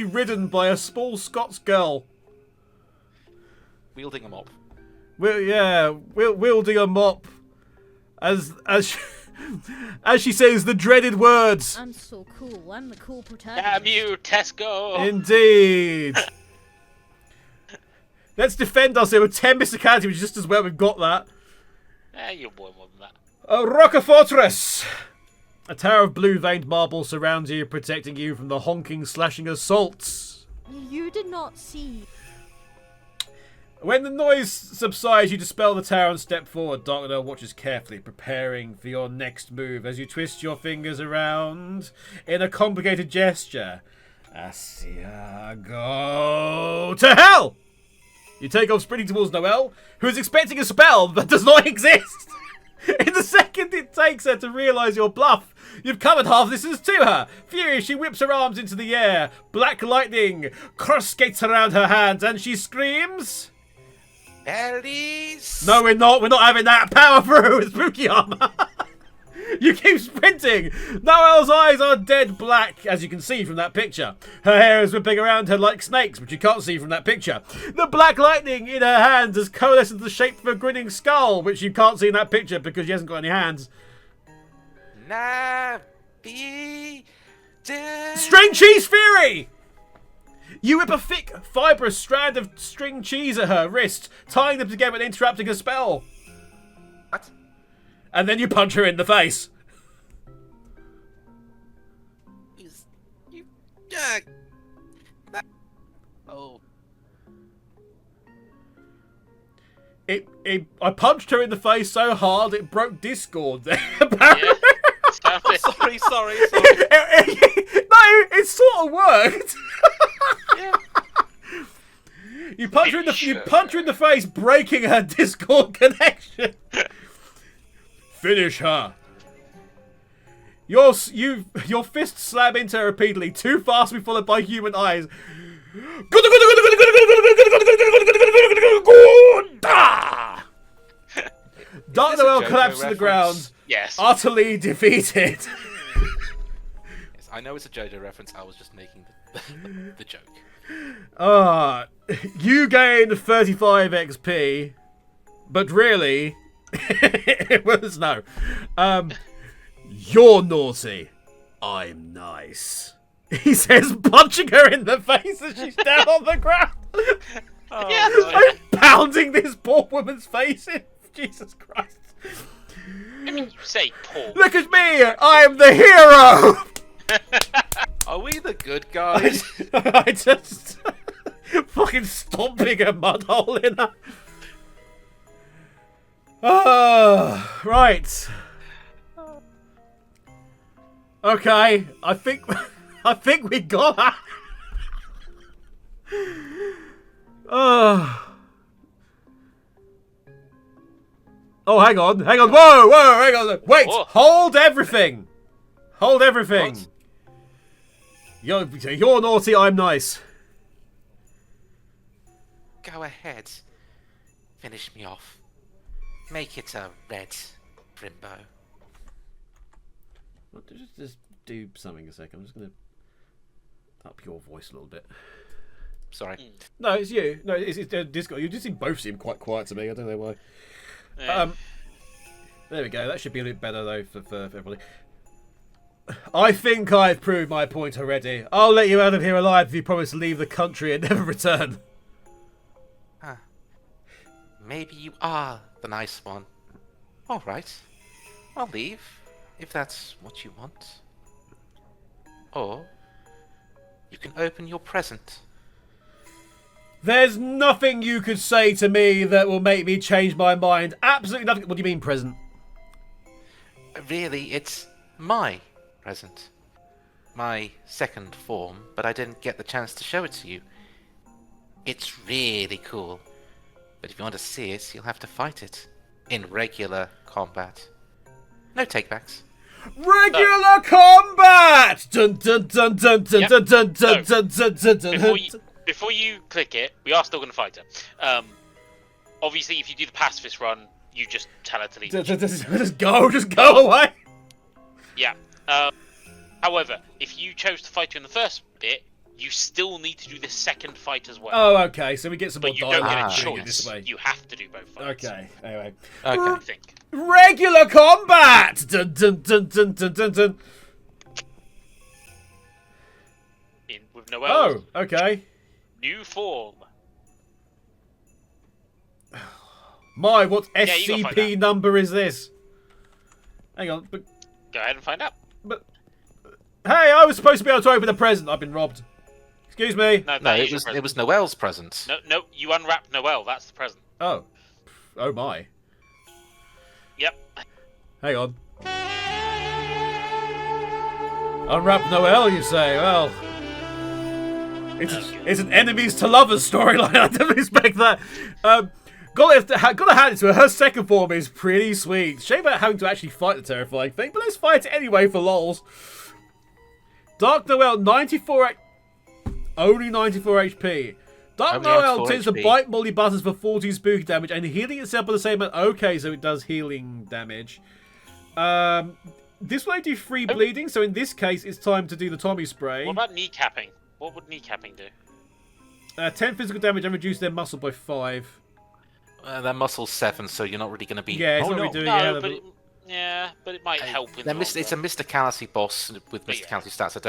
ridden by a small Scots girl. Wielding a mop. Wielding a mop, as she says the dreaded words. I'm so cool. I'm the cool protagonist. Damn you, Tesco! Indeed. Let's defend ourselves with 10 mysticality, which is just as well we've got that. You're more than that. A rock fortress! A tower of blue-veined marble surrounds you, protecting you from the honking, slashing assaults. You did not see. When the noise subsides, you dispel the tower and step forward. Dark Noel watches carefully, preparing for your next move as you twist your fingers around in a complicated gesture. Asia, go to hell! You take off sprinting towards Noel, who is expecting a spell that does not exist. In the second it takes her to realise your bluff, you've covered half the distance to her. Furious, she whips her arms into the air. Black lightning coruscates around her hands, and she screams... Berries! No, we're not. We're not having that. Power through. Spooky armor. You keep sprinting. Noel's eyes are dead black, as you can see from that picture. Her hair is whipping around her like snakes, which you can't see from that picture. The black lightning in her hands has coalesced into the shape of a grinning skull, which you can't see in that picture because she hasn't got any hands. Nah, be dead. String cheese fury! You whip a thick, fibrous strand of string cheese at her wrist, tying them together and interrupting her spell. What? And then you punch her in the face. Oh. I punched her in the face so hard it broke Discord. Yeah. Sorry. No, it sort of worked. Yeah. You punch her in the face, breaking her Discord connection. Finish her. Your fists slam into her repeatedly, too fast to be followed by human eyes. Dark Noel collapses to the ground, Yes. utterly defeated. Yes, I know it's a JoJo reference. I was just making the joke. You gain 35 XP, but really, it was no. You're naughty. I'm nice. He says, punching her in the face as she's down on the ground. Yeah. I'm pounding this poor woman's face in. Jesus Christ. I mean, you say Paul. Look at me. I am the hero. Are we the good guys? I just fucking stomping a mud hole in her. Right. Okay, I think we got her. Oh, hang on. Whoa, hang on. Wait, Whoa. hold everything. What? You're naughty, I'm nice. Go ahead. Finish me off. Make it a red Crimbo. Just do something a second. I'm just going to up your voice a little bit. Sorry. No, it's you. No, it's Discord. You just both seem quite quiet to me. I don't know why. Yeah. There we go. That should be a little better though for everybody. I think I've proved my point already. I'll let you out of here alive if you promise to leave the country and never return. Maybe you are the nice one. All right. I'll leave if that's what you want. Or you can open your present. There's nothing you could say to me that will make me change my mind. Absolutely nothing. What do you mean, present? Really, it's my present. My second form, but I didn't get the chance to show it to you. It's really cool. But if you want to see it, you'll have to fight it. In regular combat. No takebacks. Regular combat! Dun dun dun dun dun Yep. dun dun dun So, dun dun dun. Before you click it, we are still going to fight her. Obviously, if you do the pacifist run, you just tell her to leave. Just go away. Yeah. However, if you chose to fight her in the first bit, you still need to do the second fight as well. Oh, okay. So we get some more but you don't dialogue get a doing it this choice. way. You have to do both fights. Okay. Anyway. Okay. I think. Regular combat. Dun dun dun dun dun dun dun. With Noel. Oh, okay. New form. My, what you gotta find SCP out. number is this? Hang on, but Go ahead and find out. hey, I was supposed to be able to open the present. I've been robbed. Excuse me. No, No, that it is your was present. Noel's present. No, you unwrapped Noel. That's the present. Oh. Oh my. Yep. Hang on. Unwrap Noel, you say? Well, it's an enemies to lovers storyline. I didn't expect that. Gotta hand it to her. Her second form is pretty sweet. Shame about having to actually fight the terrifying thing, but let's fight it anyway for lols. Dark Noel, 94. Only 94 HP. Dark Only Noel 94 tends to HP. bite Molly buttons for 14 spooky damage and healing itself by the same amount. Okay, so it does healing damage. This will only do 3 bleeding, so in this case, it's time to do the Tommy spray. What about kneecapping? What would kneecapping do? 10 physical damage and reduce their muscle by 5. Their muscle's 7, so you're not really going to be. Yeah, it's oh, not no. really doing No, it. but Yeah, but it might help in the long It's a run. mysticality boss with Yeah. mysticality stats. I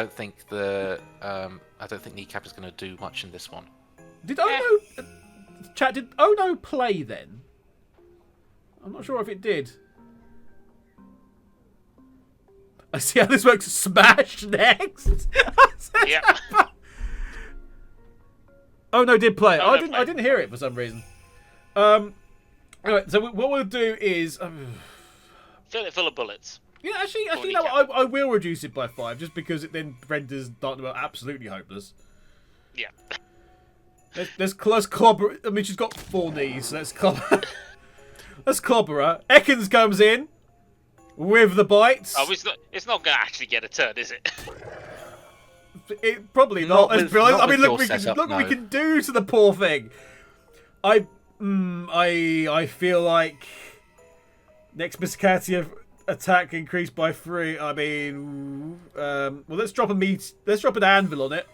don't think Kneecap is going to do much in this one. Did Ono... Chat, did Ono play then? I'm not sure if it did. I see how this works. Smash next. Yep. Oh no, did play. Oh, I no, didn't. play. I didn't hear it for some reason. Anyway, so what we'll do is, Fill it full of bullets. yeah, actually, Corny no, cap. I will reduce it by 5, just because it then renders Dark Noel absolutely hopeless. Yeah. Let's clobber. I mean, she's got 4 knees. So let's clobber. Let's clobber her. Ekans comes in with the bites. Oh, it's not going to actually get a turn, is it? It probably Not not. Let's with- be honest. not I mean, with look, your setup, look what we no. can do to the poor thing. I feel like next Mysticality of attack increased by 3. I mean, well, let's drop an anvil on it.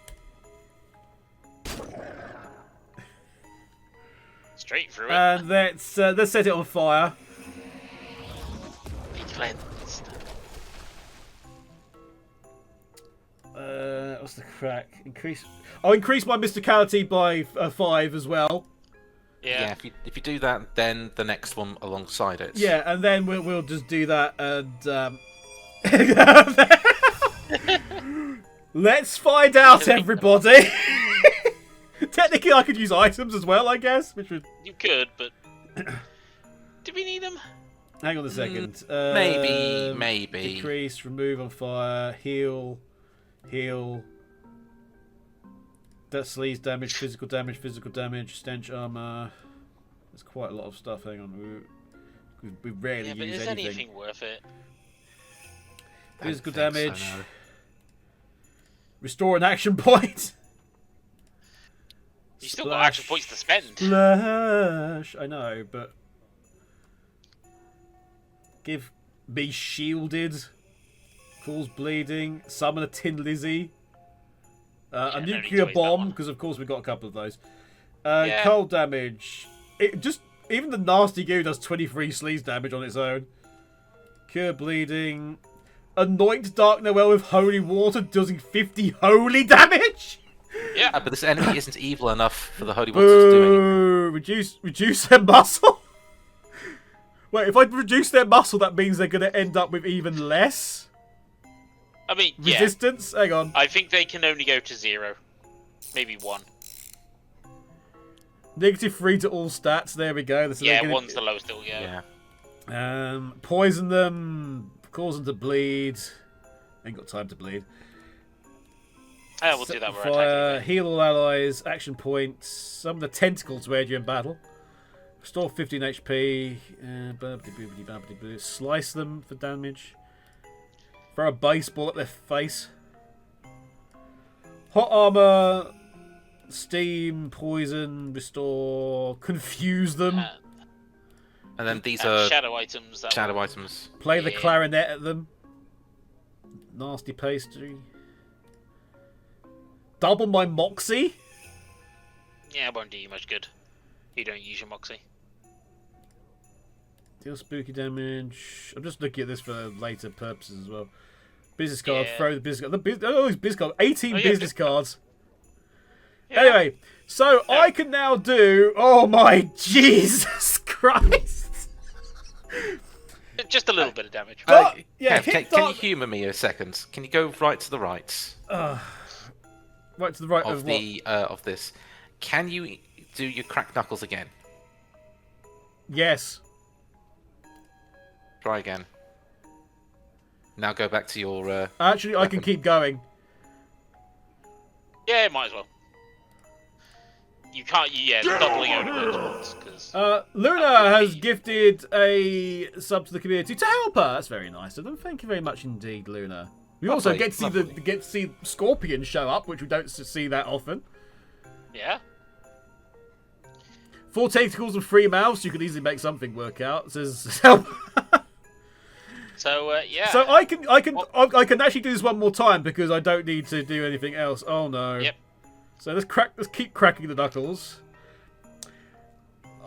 Straight through it. And let's set it on fire. Be cleansed. What's the crack? I'll increase my Mysticality by 5 as well. Yeah. If you do that, then the next one alongside it. Yeah, and then we'll just do that and let's find out, everybody. Technically, I could use items as well, I guess, which would... You could, but do we need them? Hang on a second. Maybe. Decrease, remove on fire, heal. That sleaze damage, physical damage, stench armor. There's quite a lot of stuff. Hang on. We rarely Yeah, but use is anything. anything worth it? Physical Don't think damage. so, no. Restore an action point. You still got action points to spend. Splash. I know, but give me shielded. Cause bleeding. Summon a Tin Lizzie. Yeah, A no need to nuclear waste that bomb, one. because of course we got a couple of those. Yeah. Cold damage. It just even the nasty goo does 23 sleaze damage on its own. Cure bleeding. Anoint Dark Noel with holy water, doing 50 holy damage. Yeah. But this enemy isn't evil enough for the holy water to do anything. Boo! Reduce their muscle. Wait, if I reduce their muscle, that means they're going to end up with even less I mean, yeah. resistance. Hang on. I think they can only go to 0. Maybe 1. -3 to all stats. There we go. So Yeah, they're gonna- 1's the lowest it'll go. Yeah. Poison them, cause them to bleed. Ain't got time to bleed. Oh, we'll do that where I Fire, attack heal all allies, action points, summon the tentacles where you're in battle. Restore 15 HP. Slice them for damage. Throw a baseball at their face. Hot armor, steam, poison, restore, confuse them. And then these and are shadow items. That shadow one. items. Play the Yeah. clarinet at them. Nasty pastry. Double my moxie. Yeah, it won't do you much good. You don't use your moxie. Deal spooky damage. I'm just looking at this for later purposes as well. Business card. Yeah. Throw the business card. Oh, these business cards. 18 Oh, yeah, business business card. cards. Yeah. Anyway, so Yeah. I can now do. Oh my Jesus Christ! Just a little bit of damage. Yeah, Kev, hit can you Dark- humour me a second? Can you go right to the right Right to the right of of the of this? Can you do your crack knuckles again? what? Yes. Try again. Now go back to your. Actually, I can Weapon. keep going. Yeah, might as well. You can't. Yeah, the doubling only works once because. Luna has gifted a sub to the community to help her. That's very nice of them. Thank you very much indeed, Luna. We also Lovely, get to see lovely. get to see Scorpion show up, which we don't see that often. Yeah. 4 tentacles and 3 mouths. You could easily make something work out. Says help. So yeah. So I can actually do this one more time because I don't need to do anything else. Oh no. Yep. So let's keep cracking the knuckles.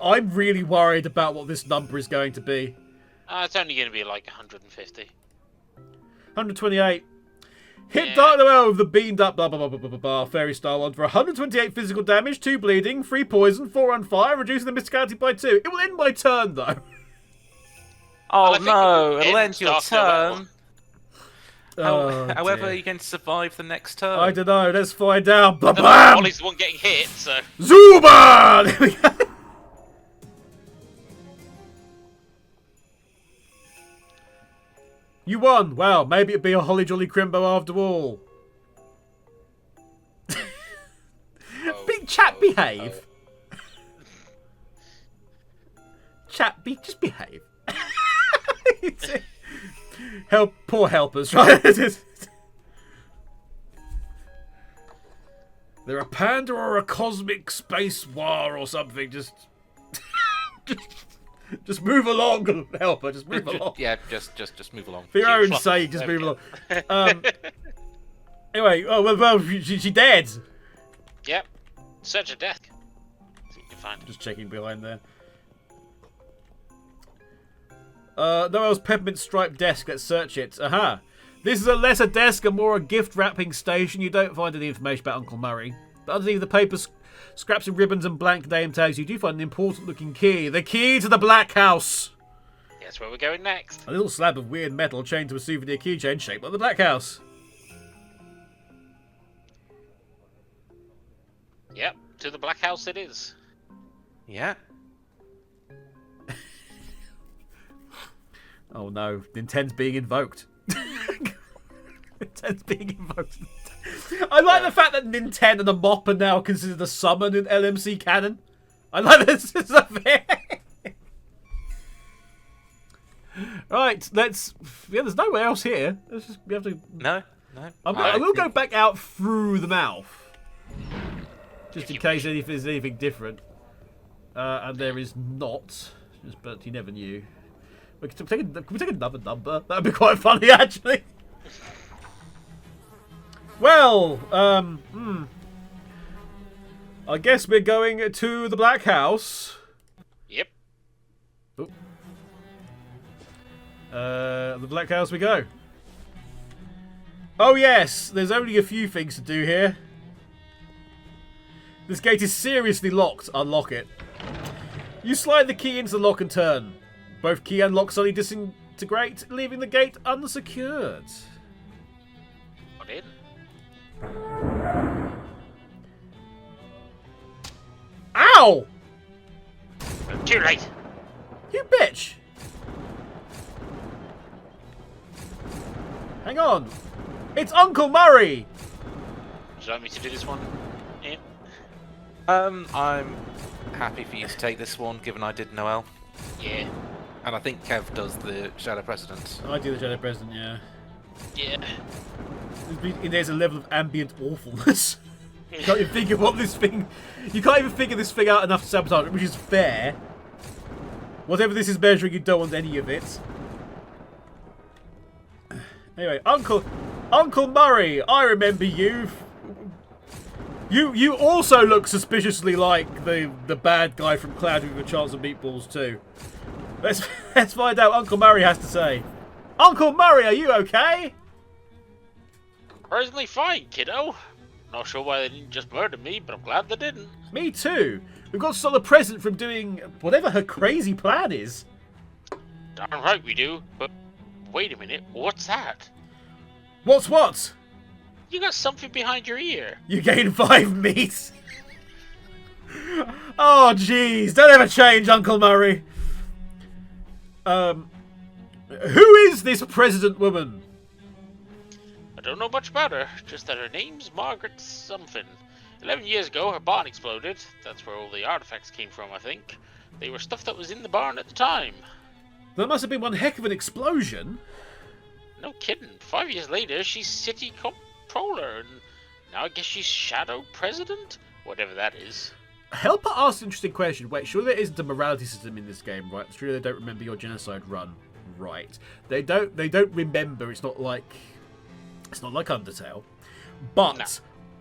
I'm really worried about what this number is going to be. It's only going to be like 150. 128. Hit Yeah. Dark Noel with the beamed up blah blah blah blah blah blah fairy style one for 128 physical damage, 2 bleeding, 3 poison, 4 on fire, reducing the mysticality by 2. It will end my turn though. Oh I think no, it it'll end ends your Dark Noel. turn. Oh, However, dear. you can survive the next turn. I don't know. Let's find out. Blah, No, blah. Molly's the one getting hit, so... Zuba! There we go. You won. Wow, maybe it'd be a holly jolly crimbo after all. Big chat, behave. Chat, just behave. Help, poor helpers, right? They're a panda or a cosmic space war or something. Just move along, helper. Just move along. Yeah, just move along. For your own Fuck. sake, just There move we along. Anyway, well, she dead. Yep. Search a desk. See what you can find. Just checking behind there. Noel's peppermint striped desk. Let's search it. Aha. This is a lesser desk and more a gift wrapping station. You don't find any information about Uncle Murray. But underneath the paper scraps of ribbons and blank name tags, you do find an important looking key. The key to the Black House. That's where we're going next. A little slab of weird metal chained to a souvenir keychain shaped like the Black House. Yep. To the Black House it is. Yeah. Oh no, Nintendo's being invoked. Nintendo's being invoked. I like the fact that Nintendo and the mop are now considered a summon in LMC canon. I like this. It's a thing. Right, let's. Yeah, there's nowhere else here. Let's just, we have to. No. I will go back out through the mouth, just in case there's anything different. And there is not. But you never knew. Can we take another number? That'd be quite funny, actually. Well, I guess we're going to the Black House. Yep. Oop. The Black House we go. Oh yes, there's only a few things to do here. This gate is seriously locked. Unlock it. You slide the key into the lock and turn. Both key and lock suddenly disintegrate, leaving the gate unsecured. Got in. Ow! Too late. You bitch! Hang on. It's Uncle Murray! Would you like me to do this one? Yeah. I'm happy for you to take this one, given I did Noel. Yeah. And I think Kev does the Shadow President. I do the Shadow President, yeah. Yeah. There's a level of ambient awfulness. You can't even figure what this thing... You can't even figure this thing out enough to sabotage it, which is fair. Whatever this is measuring, you don't want any of it. Anyway, Uncle Murray, I remember you. You also look suspiciously like the bad guy from Cloudy with a Chance of Meatballs too. Let's find out what Uncle Murray has to say. Uncle Murray, are you okay? Surprisingly fine, kiddo. Not sure why they didn't just murder me, but I'm glad they didn't. Me too. We've got to stop the president from doing whatever her crazy plan is. Darn right we do, but wait a minute, what's that? What's what? You got something behind your ear. You gain 5 meat. Oh, jeez. Don't ever change, Uncle Murray. Who is this president woman? I don't know much about her, just that her name's Margaret something. 11 years ago, her barn exploded. That's where all the artifacts came from, I think. They were stuff that was in the barn at the time. That must have been one heck of an explosion. No kidding. 5 years later, she's city comptroller, and now I guess she's shadow president? Whatever that is. Helper asked an interesting question. Wait, surely there isn't a morality system in this game, right? Surely they don't remember your genocide run, right? They don't remember. It's not like Undertale. But No.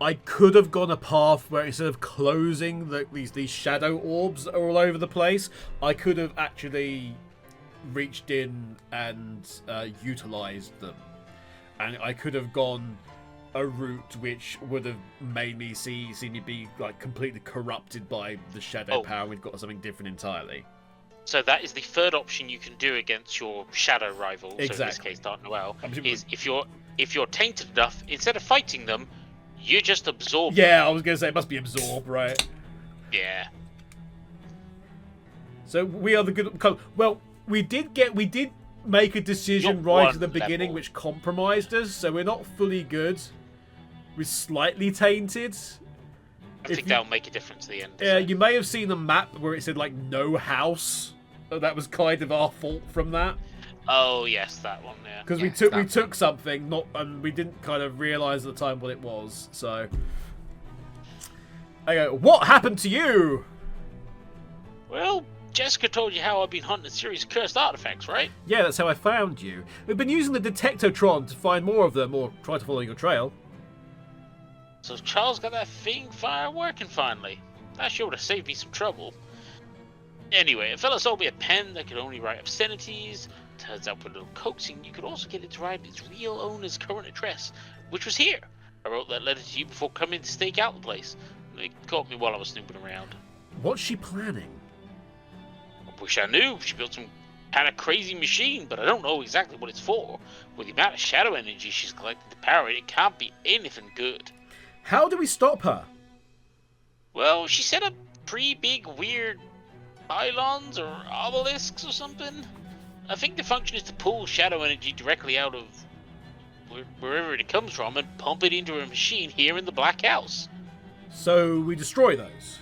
I could have gone a path where instead of closing these shadow orbs that are all over the place, I could have actually reached in and utilised them. And I could have gone a route which would have made me see me be like completely corrupted by the shadow power. We've got something different entirely. So that is the third option you can do against your shadow rival. Exactly. So in this case, Dark Noel, is if you're tainted enough, instead of fighting them, you just absorb. Yeah, I was gonna say it must be absorb, right? Yeah. So we are the good. Well, we did make a decision right at the beginning which compromised us. So we're not fully good. We're slightly tainted. I think that'll make a difference at the end. Yeah, you may have seen the map where it said like no house. That was kind of our fault from that. Oh yes, that one. Yeah. Because we took something, and we didn't kind of realise at the time what it was. So, I go, what happened to you? Well, Jessica told you how I've been hunting a series of cursed artifacts, right? Yeah, that's how I found you. We've been using the detectotron to find more of them, or try to follow your trail. So Charles got that thing working finally. That sure would have saved me some trouble. Anyway, a fella sold me a pen that could only write obscenities. Turns out with a little coaxing, you could also get it to write its real owner's current address, which was here. I wrote that letter to you before coming to stake out the place. It caught me while I was snooping around. What's she planning? I wish I knew. She built some kind of crazy machine, but I don't know exactly what it's for. With the amount of shadow energy she's collected to power it, it can't be anything good. How do we stop her? Well, she set up pretty big, weird pylons or obelisks or something. I think the function is to pull shadow energy directly out of wherever it comes from and pump it into a machine here in the Black House. So we destroy those?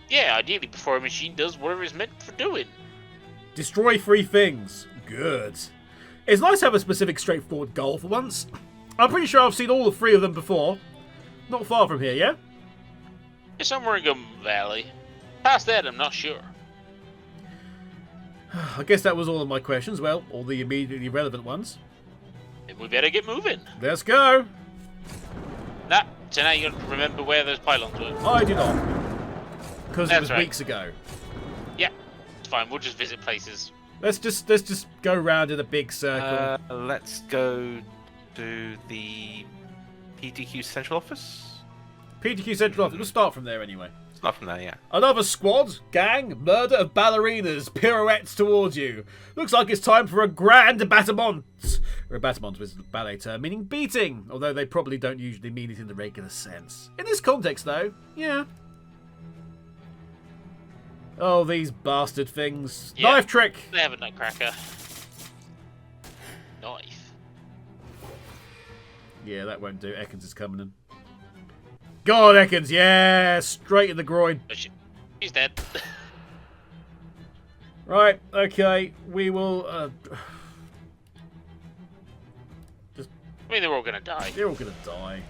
Yeah, ideally before a machine does whatever it's meant for doing. Destroy 3 things. Good. It's nice to have a specific, straightforward goal for once. I'm pretty sure I've seen all the 3 of them before. Not far from here, yeah? It's somewhere in Gum Valley. Past that, I'm not sure. I guess that was all of my questions. Well, all the immediately relevant ones. Then we better get moving. Let's go. So now you gotta remember where those pylons were. I do not. Because it was right. weeks ago. Yeah, it's fine. We'll just visit places. Let's just go round in a big circle. Let's go to the PTQ Central Office. PTQ Central Office. We'll start from there anyway. Not from there, yeah. Another squad, gang, murder of ballerinas, pirouettes towards you. Looks like it's time for a grand abattement. Or abattement was a ballet term meaning beating, although they probably don't usually mean it in the regular sense. In this context, though, yeah. Oh, these bastard things. Yeah, Knife trick! They have a nutcracker. Knife. Yeah, that won't do. Ekans is coming in. God, Ekans, yeah! Straight in the groin. Oh, he's dead. Right, okay, we will... I mean, they're all gonna die. They're all gonna die.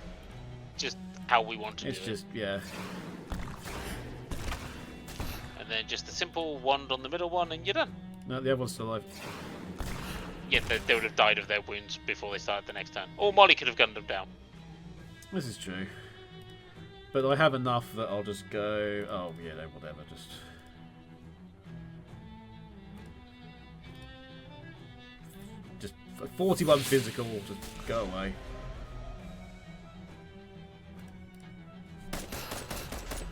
Just how we want to It's do just, it. yeah. And then just a simple wand on the middle one and you're done. No, the other one's still alive. Yeah, they would have died of their wounds before they started the next turn. Or Molly could have gunned them down. This is true. But I have enough that I'll just go... Oh, yeah, no, whatever, just... Just 41 physical, just go away.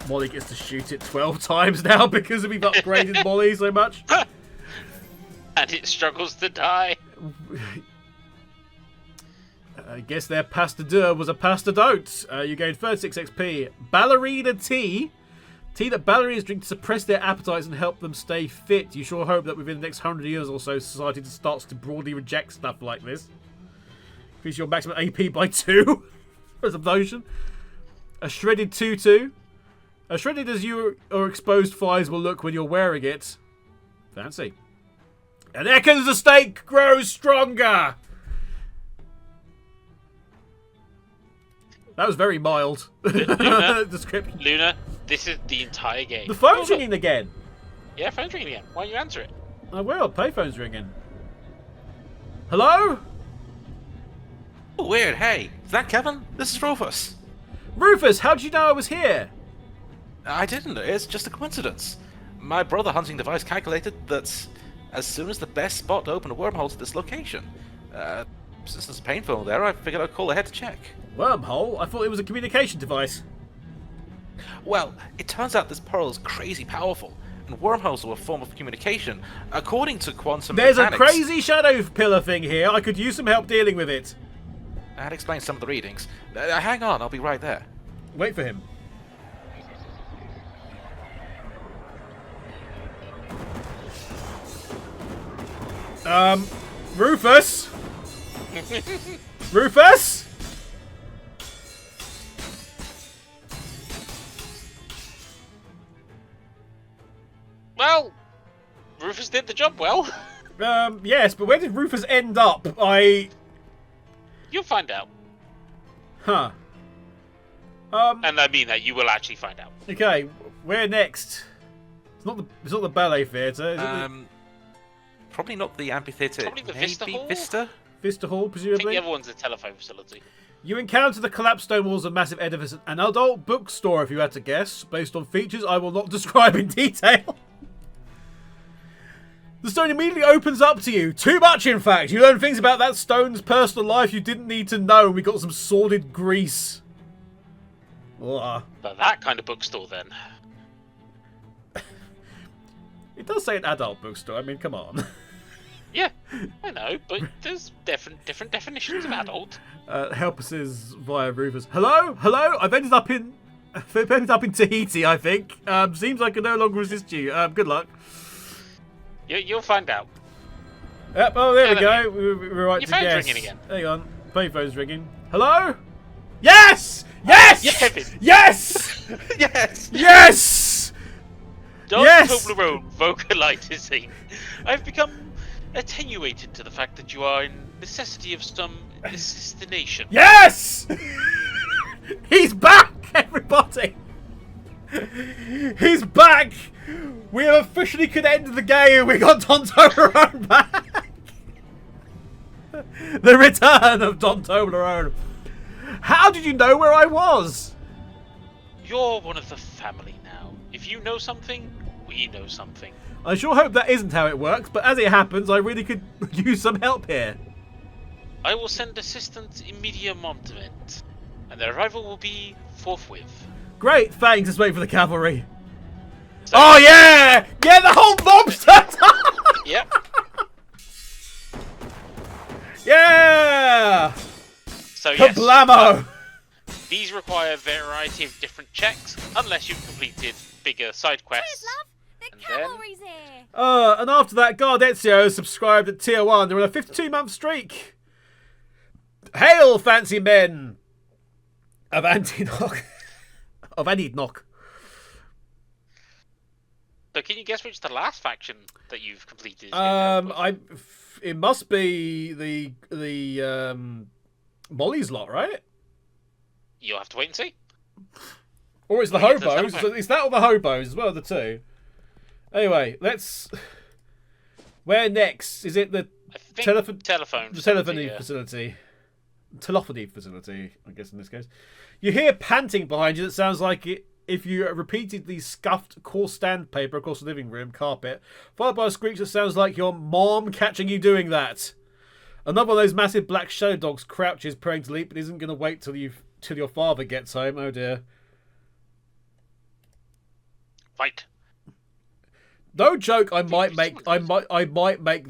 Molly gets to shoot it 12 times now because we've upgraded Molly so much. And it struggles to die. I guess their pasta deux was a pasta don't. You gained 36 XP. Ballerina tea. Tea that ballerinas drink to suppress their appetites and help them stay fit. You sure hope that within the next 100 years or so, society just starts to broadly reject stuff like this. Increase your maximum AP by 2 as a potion. A shredded tutu. As shredded as you or exposed thighs will look when you're wearing it. Fancy. And Ekans the steak grows stronger. That was very mild. Luna, description. Luna, this is the entire game. The phone's ringing again. Yeah, phone's ringing again. Why don't you answer it? I will. Payphone's ringing. Hello? Oh, weird. Hey, is that Kevin? This is Rufus. Rufus, how did you know I was here? I didn't. It's just a coincidence. My brother hunting device calculated that as soon as the best spot to open a wormhole to this location. Since it's painful there, I figured I'd call ahead to check. Wormhole? I thought it was a communication device. Well, it turns out this pearl is crazy powerful, and wormholes are a form of communication, according to quantum There's mechanics. a crazy shadow pillar thing here. I could use some help dealing with it. That explains some of the readings. Hang on, I'll be right there. Wait for him. Rufus? Rufus? Well, Rufus did the job well. Yes, but where did Rufus end up? You'll find out. Huh. And I mean that you will actually find out. Okay, where next? It's not the ballet theatre, is it? Probably not the amphitheatre. Probably the Maybe Vista Hall? Vista Hall, I think presumably? the other one's a telephone facility. You encounter the collapsed stone walls of massive edifice, an adult bookstore, if you had to guess, based on features I will not describe in detail. The stone immediately opens up to you. Too much, in fact. You learn things about that stone's personal life you didn't need to know, and we got some sordid grease. Ugh. But that kind of bookstore, then. It does say an adult bookstore. I mean, come on. Yeah, I know, but there's different definitions of adult. Help us is via Rufus. Hello? Hello? I've ended up in Tahiti, I think. Seems I can no longer resist you. Good luck. You'll find out. Yep, oh, there we go. We're right Your to phone's guess. ringing again. Hang on. Payphone's ringing. Hello? Yes! Yes! Yes! Yes! Yes! Yes! Dark Yes! Toblerone vocalizing. I've become attenuated to the fact that you are in necessity of some assassination. Yes! He's back, everybody! He's back! We have officially could end the game. We got Don Toblerone back. The return of Don Toblerone. How did you know where I was? You're one of the family now. If you know something, we know something. I sure hope that isn't how it works, but as it happens, I really could use some help here. I will send assistance in media movement, and their arrival will be forthwith. Great, thanks. Let's wait for the cavalry. So, Oh yeah! Yeah, the whole mob's turned up! Yep. Yeah! So yes, Kablamo! these require a variety of different checks, unless you've completed bigger side quests. The And then- cavalry's here. And after that, Guard Ezio subscribed at tier 1. They're on a 52-month streak. Hail, fancy men of Antinoch. Of Anidnock. So can you guess which the last faction that you've completed? It must be the Molly's lot, right? You'll have to wait and see. Or it's the I think it's the hobos. telephone. It's that or the hobos as well, the two. Anyway, let's. Where next? Is it the I think telephone facility, yeah. facility? Telephony facility, I guess in this case. You hear panting behind you that sounds like it if you repeatedly scuffed coarse sandpaper across the living room carpet, followed by a screech that sounds like your mom catching you doing that. Another one of those massive black shadow dogs crouches, praying to leap, but isn't going to wait till your father gets home. Oh dear. Fight. No joke. I might make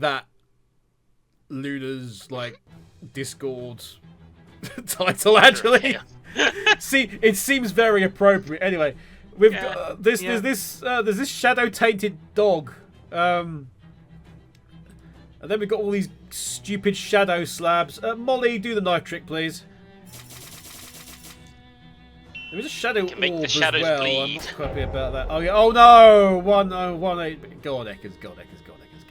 that Luna's like Discord title actually. See, it seems very appropriate. Anyway, we've got there's this shadow tainted dog, and then we've got all these stupid shadow slabs. Molly, do the knife trick, please. There is a shadow orb make the as shadows well. I'm bleed. not quite happy about that. Oh yeah. Oh no! 1018. Go on, Ekans. Go on, Ekans. Go on, Ekans.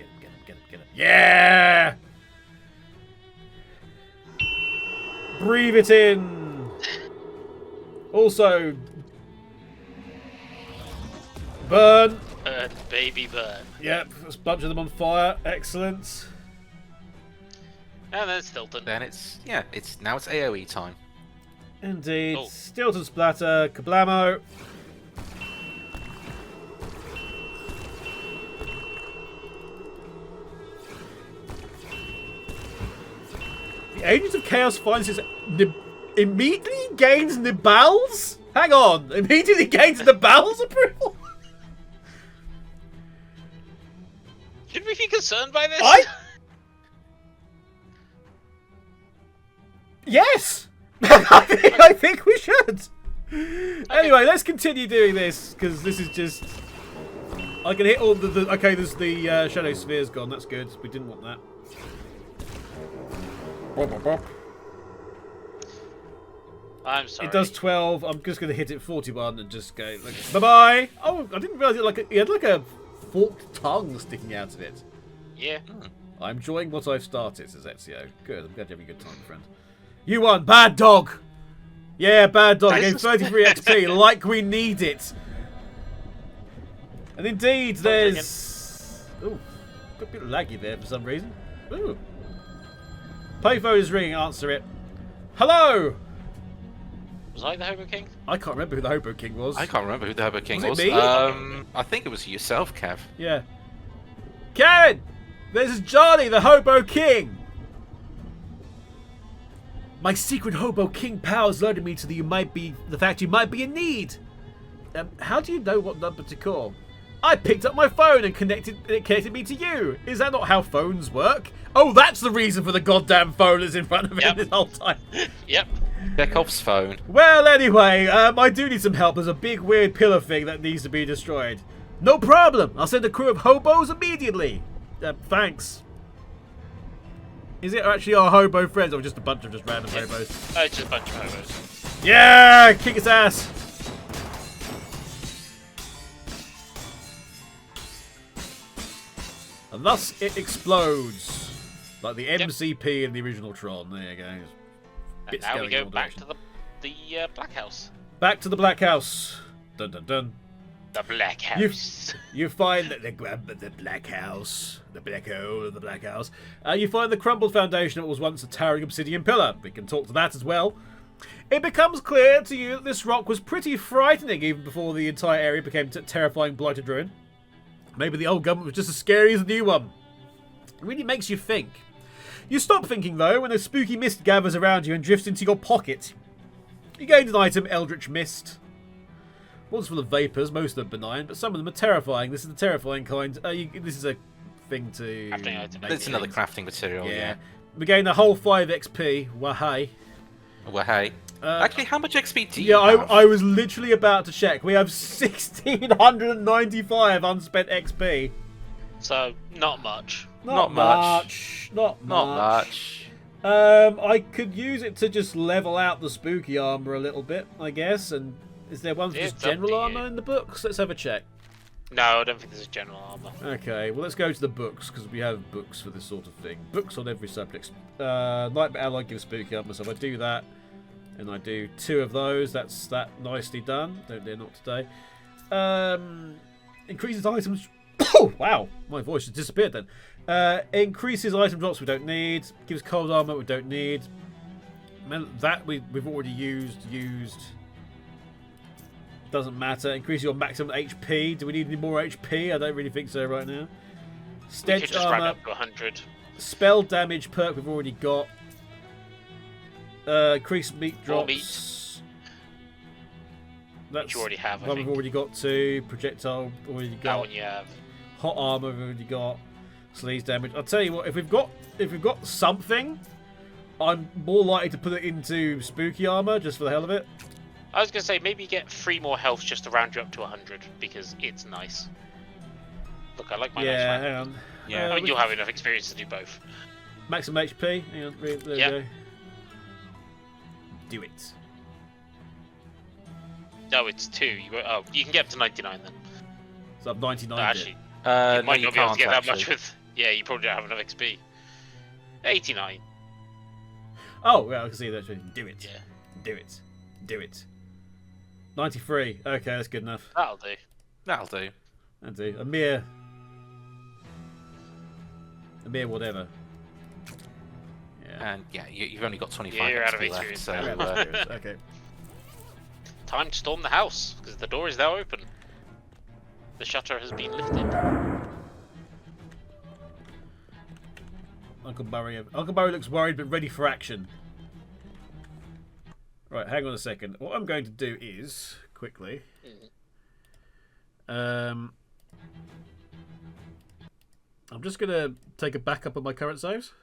Get him. Yeah! Breathe it in. Also, burn. Burn, baby, burn. Yep, there's a bunch of them on fire. Excellent. And then Stilton. Then it's AoE time. Indeed. Oh. Stilton splatter. Kablamo. The Agent of Chaos finds his... immediately gains Nibal's? Hang on. Immediately gains Nibal's approval? Should we be concerned by this? Yes! I think we should. Anyway, let's continue doing this, because this is just... I can hit all the okay, there's the Shadow Sphere's gone. That's good. We didn't want that. I'm sorry. It does 12. I'm just going to hit it 41 and just go, like, bye-bye. Oh, I didn't realise it had like a forked tongue sticking out of it. Yeah. I'm enjoying what I've started, says Ezio. Good, I'm glad you're having a good time, friend. You won, bad dog! Yeah, bad dog. Gave 33 XP, like we need it. And indeed, there's... Ooh, a bit laggy there for some reason. Ooh. Payphone is ringing, answer it. Hello! Was I the Hobo King? I can't remember who the Hobo King was. I can't remember who the Hobo King was. Was it me? I think it was yourself, Kev. Yeah. Karen! This is Johnny, the Hobo King! My secret Hobo King powers alerted me to the fact you might be in need. How do you know what number to call? I picked up my phone and it connected me to you. Is that not how phones work? Oh, that's the reason for the goddamn phone that's in front of him this whole time. Yep. Chekhov's phone. Well, anyway, I do need some help. There's a big weird pillar thing that needs to be destroyed. No problem. I'll send a crew of hobos immediately. Thanks. Is it actually our hobo friends or just a bunch of just random hobos? It's just a bunch of hobos. Yeah! Kick its ass! And thus it explodes. Like the MCP in the original Tron. There you go. And now we go back to the Black House. Back to the Black House. Dun dun dun. The Black House. You find that the Black House, the black hole of the Black House. You find the crumbled foundation that was once a towering obsidian pillar. We can talk to that as well. It becomes clear to you that this rock was pretty frightening even before the entire area became terrifying blighted ruin. Maybe the old government was just as scary as the new one. It really makes you think. You stop thinking though when a spooky mist gathers around you and drifts into your pocket. You gained an item, Eldritch Mist. One's full of vapours, most of them benign, but some of them are terrifying. This is the terrifying kind. This is a thing to... Crafting item. It's another crafting material, yeah. We gain a whole 5 XP. Wahey. Well, hey. Actually, how much XP do you Yeah, have? I was literally about to check. We have 1,695 unspent XP. So, not much. Not much. Not much. I could use it to just level out the spooky armor a little bit, I guess. And is there one for just It's up general to armor you. in the books? Let's have a check. No, I don't think there's a general armor. Okay, well let's go to the books because we have books for this sort of thing. Books on every subject. Nightmare Ally gives spooky armor, so if I do that, and I do 2 of those, that's that nicely done. Don't dare not today. Increases items. Oh wow, my voice has disappeared then. Increases item drops we don't need. Gives cold armor we don't need. That we've already used. Doesn't matter. Increase your maximum HP. Do we need any more HP? I don't really think so right now. We could Stench just round armor. up to 100. Spell damage perk we've already got. Increased meat More drops. Which you already have, I one think. we've already got 2. Projectile already That got. one you have. Hot armor we've already got. Sleaze damage. I'll tell you what. If we've got something, I'm more likely to put it into spooky armor just for the hell of it. I was going to say, maybe get 3 more health just to round you up to 100, because it's nice. Look, I like my nice Yeah, round. hang on. Yeah. I mean, you'll have enough experience to do both. Maximum HP. Hang on. There we Yep. go. Do it. No, it's 2. You can get up to 99 then. So I've 99. No, actually, No, you might you not be able to can't, get that actually. much with... Yeah, you probably don't have enough XP. 89. Oh, well, I can see that. Do it. Yeah. Do it. Do it. 93. Okay, that's good enough. That'll do. That'll do. That'll do. A mere whatever. Yeah. And yeah, you've only got 25 Yeah, you're out of XP left, experience so now. Okay. Time to storm the house, because the door is now open. The shutter has been lifted. Uncle Murray. Uncle Murray looks worried but ready for action. Right, hang on a second. What I'm going to do is quickly. I'm just going to take a backup of my current saves.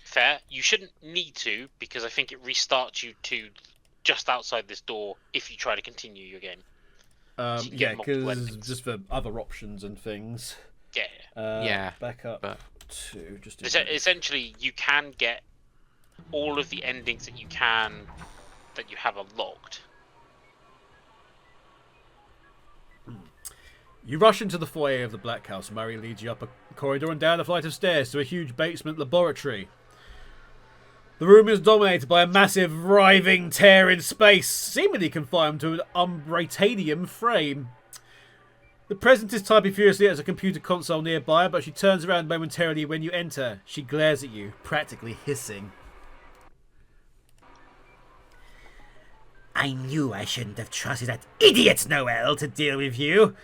Fair. You shouldn't need to, because I think it restarts you to just outside this door if you try to continue your game. So yeah, because just for other options and things. Yeah. Backup but... to just. Essentially, you can get all of the endings that you have unlocked. You rush into the foyer of the Black House. Murray leads you up a corridor and down a flight of stairs to a huge basement laboratory. The room is dominated by a massive, writhing tear in space, seemingly confined to an unbritanium frame. The present is typing furiously at a computer console nearby, but she turns around momentarily when you enter. She glares at you, practically hissing. I knew I shouldn't have trusted that idiot Noel to deal with you.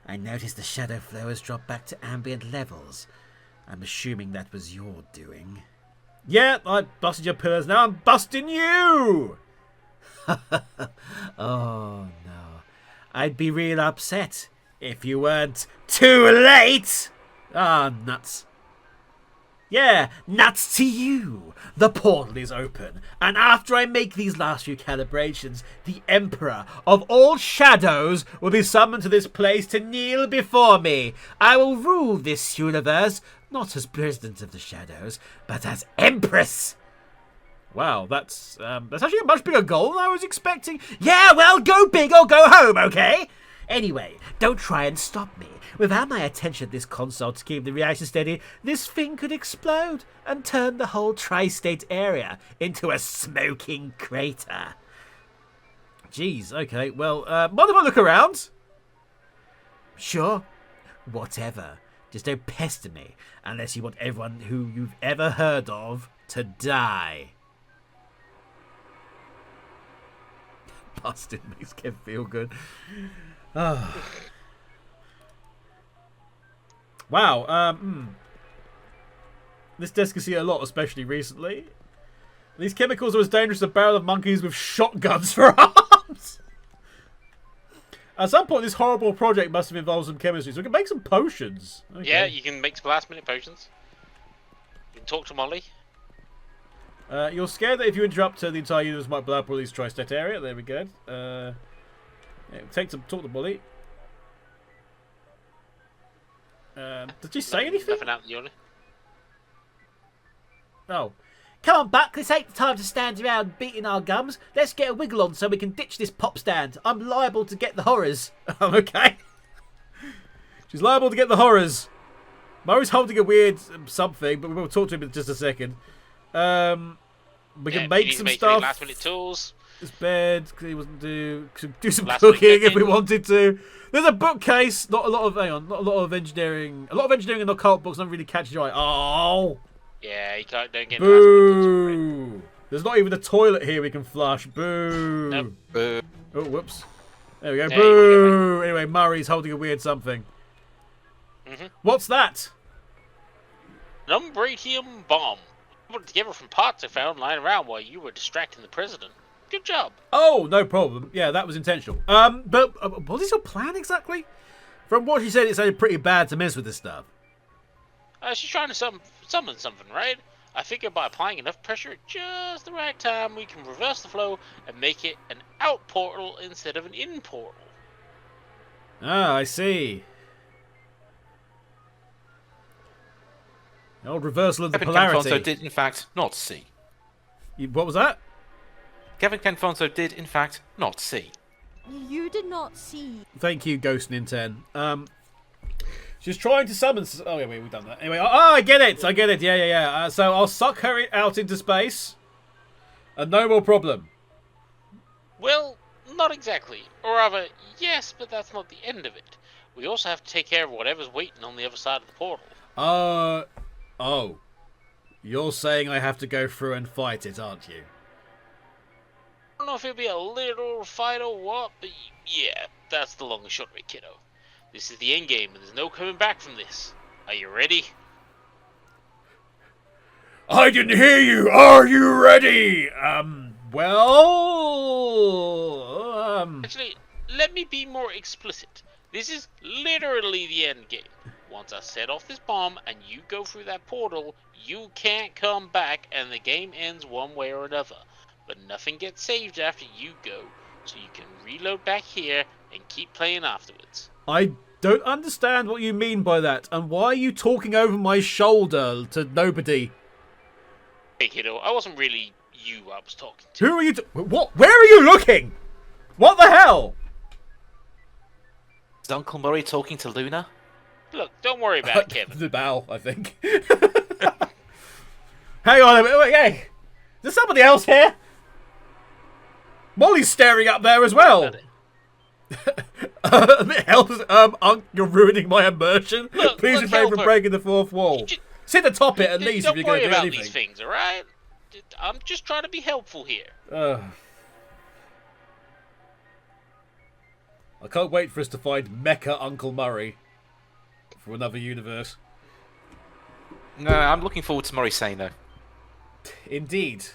I noticed the shadow flow has dropped back to ambient levels. I'm assuming that was your doing. Yeah, I busted your pillars, now I'm busting you! Oh, no. I'd be real upset if you weren't too late! Ah, nuts. Yeah, nuts to you! The portal is open, and after I make these last few calibrations, the Emperor of all shadows will be summoned to this place to kneel before me. I will rule this universe, not as President of the Shadows, but as Empress! Wow, that's actually a much bigger goal than I was expecting. Yeah, well, go big or go home, okay? Anyway, don't try and stop me. Without my attention at this console to keep the reaction steady, this thing could explode and turn the whole tri-state area into a smoking crater. Jeez, okay, well, mind if I look around? Sure, whatever. Just don't pester me, unless you want everyone who you've ever heard of to die. Busted makes Kev feel good. Oh. Wow, this desk can see a lot, especially recently. These chemicals are as dangerous as a barrel of monkeys with shotguns for arms. At some point, this horrible project must have involved some chemistry, so we can make some potions. Okay. Yeah, you can make some last-minute potions. You can talk to Molly. You're scared that if you interrupt her, the entire universe might blow up all these tri-state area. There we go. Yeah, talk to Molly. Did she say anything? Nothing out in the order. Oh. Come on, Buck, this ain't the time to stand around beating our gums. Let's get a wiggle on so we can ditch this pop stand. I'm liable to get the horrors. Okay. She's liable to get the horrors. Murray's holding a weird something, but we'll talk to him in just a second. We can make some stuff. Last minute tools. This bed. He wasn't do some Last cooking minute if we cooking. wanted to. There's a bookcase. Not a lot of engineering. A lot of engineering and occult books don't really catch your eye. Oh. Yeah, you don't get last minute tools. Boo! There's not even a toilet here we can flush. Boo! Nope. Boo. Oh, whoops. There we go. Yeah, Boo! Anyway, Murray's holding a weird something. Mhm. What's that? An umbratium bomb. Put it together from parts I found lying around while you were distracting the president. Good job. Oh, no problem. Yeah, that was intentional. But what is your plan exactly? From what she said, it sounded pretty bad to mess with this stuff. She's trying to summon something, right? I figure by applying enough pressure at just the right time, we can reverse the flow and make it an out portal instead of an in portal. Ah, I see. The old reversal of the Kevin polarity. Kenfonso did, in fact, not see. What was that? Kevin Kenfonso did, in fact, not see. You did not see. Thank you, Ghost Ninten. She's trying to summon. Oh yeah, we've done that. Anyway, I get it. Yeah. So I'll suck her out into space, and no more problem. Well, not exactly. Or rather, yes, but that's not the end of it. We also have to take care of whatever's waiting on the other side of the portal. Oh. You're saying I have to go through and fight it, aren't you? I don't know if it'll be a literal fight or what, but yeah, that's the long and short of it, kiddo. This is the end game, and there's no coming back from this. Are you ready? I didn't hear you. Are you ready? Actually, let me be more explicit. This is literally the end game. Once I set off this bomb and you go through that portal, you can't come back and the game ends one way or another. But nothing gets saved after you go, so you can reload back here and keep playing afterwards. I don't understand what you mean by that, and why are you talking over my shoulder to nobody? Hey kiddo, I wasn't really you I was talking to. Who are you? What? Where are you looking? What the hell? Is Uncle Murray talking to Luna? Look, don't worry about it, Kevin. The bow, I think. Hang on a minute. Wait, hey, is there somebody else here? Molly's staring up there as well. Help! You're ruining my immersion. Look, Please refrain from breaking the fourth wall. Sit atop it at least if you're going to do Don't worry about anything. these things, all right? I'm just trying to be helpful here. I can't wait for us to find Mecha Uncle Murray for another universe. No, I'm looking forward to Murray saying though. Indeed.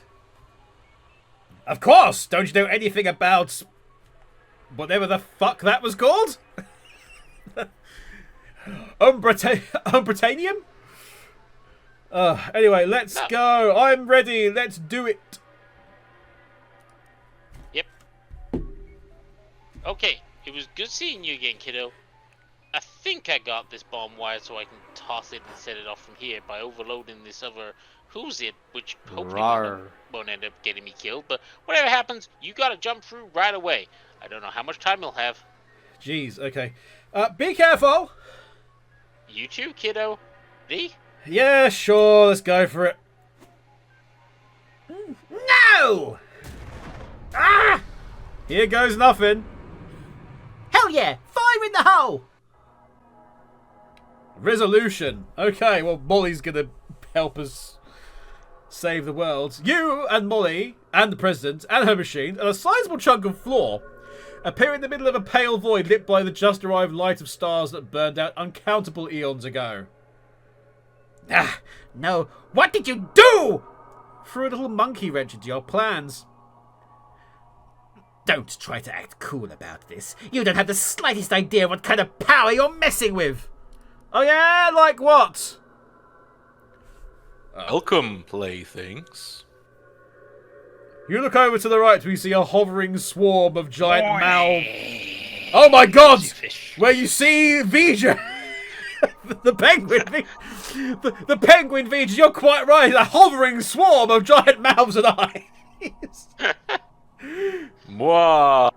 Of course! Don't you know anything about whatever the fuck that was called? Umbratanium? Anyway, let's go. I'm ready. Let's do it. Yep. Okay, it was good seeing you again, kiddo. I think I got this bomb wired so I can toss it and set it off from here by overloading this other who's it, which hopefully won't end up getting me killed. But whatever happens, you gotta jump through right away. I don't know how much time you'll have. Jeez, okay. Be careful. You too, kiddo. V? Yeah, sure. Let's go for it. No! Ah! Here goes nothing. Hell yeah! Fire in the hole! Resolution. Okay, well, Molly's gonna help us save the world. You and Molly and the president and her machine and a sizable chunk of floor appear in the middle of a pale void lit by the just arrived light of stars that burned out uncountable eons ago. Ah, no. What did you do? Threw a little monkey wrench into your plans. Don't try to act cool about this. You don't have the slightest idea what kind of power you're messing with. Oh yeah, like what? Welcome, playthings. You look over to the right, we see a hovering swarm of giant mouths. Oh my god! Where you see Vija! the penguin! The penguin Vija, you're quite right! A hovering swarm of giant mouths and eyes! Mwah!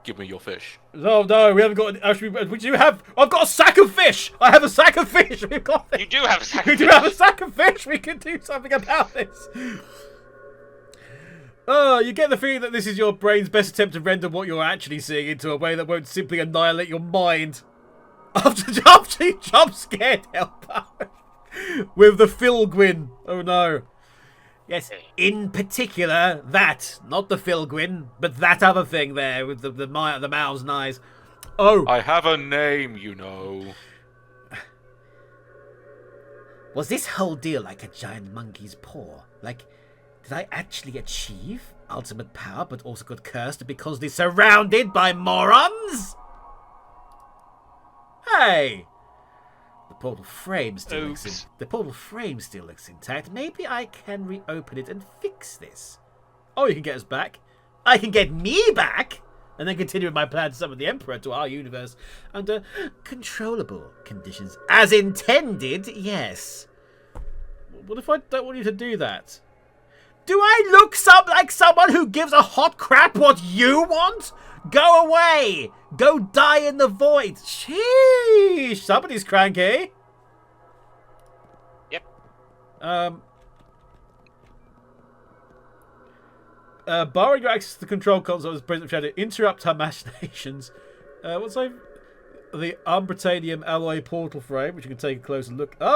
Give me your fish. Oh no, we haven't got... Actually, we do have... I've got a sack of fish! I have a sack of fish! We've got this. You do have a sack We of do fish. have a sack of fish! We can do something about this! You get the feeling that this is your brain's best attempt to render what you're actually seeing into a way that won't simply annihilate your mind. After jump scared helper. With the Filgwin. Oh no. Yes, in particular, that. Not the Filgwin, but that other thing there with the mouths and eyes. Oh. I have a name, you know. Was this whole deal like a giant monkey's paw? Like, did I actually achieve ultimate power, but also got cursed because they're surrounded by morons? Hey! The portal frame still looks intact. Maybe I can reopen it and fix this. Oh, you can get us back. I can get me back! And then continue with my plan to summon the Emperor to our universe under controllable conditions. As intended, yes. What if I don't want you to do that? Do I look like someone who gives a hot crap what you want? Go away! Go die in the void! Sheesh! Somebody's cranky. Yep. Barring your access to the control console as President of Shadow, interrupt her machinations. What's over? The Umbratanium alloy portal frame, which you can take a closer look. Let's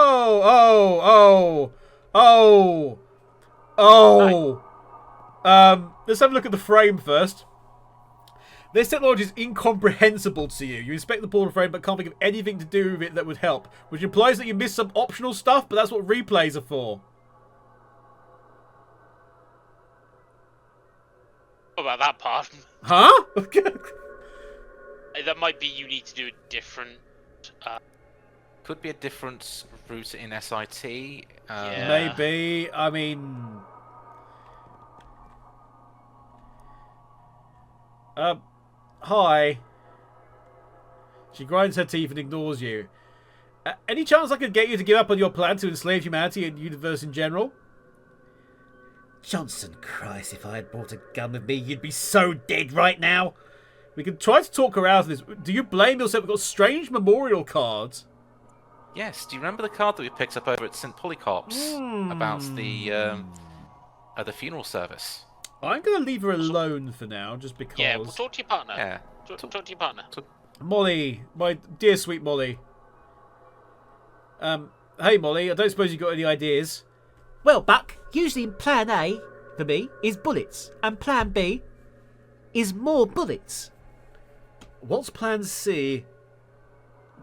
have a look at the frame first. This technology is incomprehensible to you. You inspect the portal frame but can't think of anything to do with it that would help, which implies that you missed some optional stuff, but that's what replays are for. about that part. Huh? That might be you need to do a different. Could be a different route in S.I.T. Yeah. Maybe. I mean... Hi. She grinds her teeth and ignores you. Any chance I could get you to give up on your plan to enslave humanity and the universe in general? Johnson Christ, if I had brought a gun with me, you'd be so dead right now. We can try to talk her out of this. Do you blame yourself? We've got strange memorial cards. Yes, do you remember the card that we picked up over at St. Polycarp's about the funeral service? I'm going to leave her alone for now, just because... Yeah, we'll talk to your partner. Yeah. Talk to your partner. Molly, my dear sweet Molly. Hey Molly, I don't suppose you got any ideas? Well, Buck, usually plan A for me is bullets, and plan B is more bullets. What's plan C?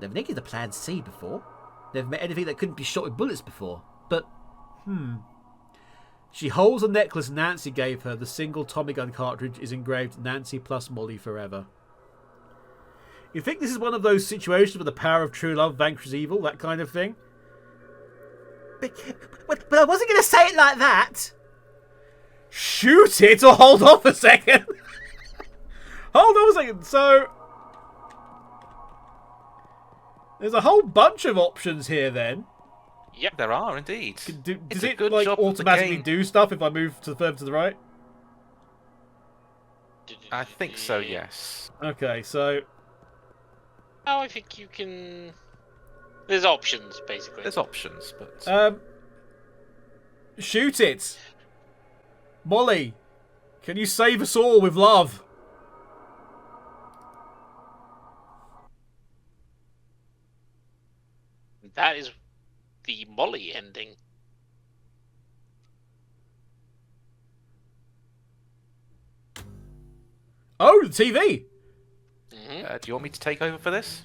Never needed a plan C before. Never met anything that couldn't be shot with bullets before. But, She holds a necklace Nancy gave her. The single Tommy gun cartridge is engraved Nancy plus Molly forever. You think this is one of those situations where the power of true love vanquishes evil? That kind of thing? but I wasn't going to say it like that. Shoot it or hold off a second. Hold on a second. So... there's a whole bunch of options here then. Yep. There are indeed. Does it like automatically do stuff if I move to the further to the right? I think so, yes. Okay, so... Oh, I think you can... There's options, basically. There's options, but... shoot it! Molly, can you save us all with love? That is the Molly ending. Oh, the TV! do you want me to take over for this?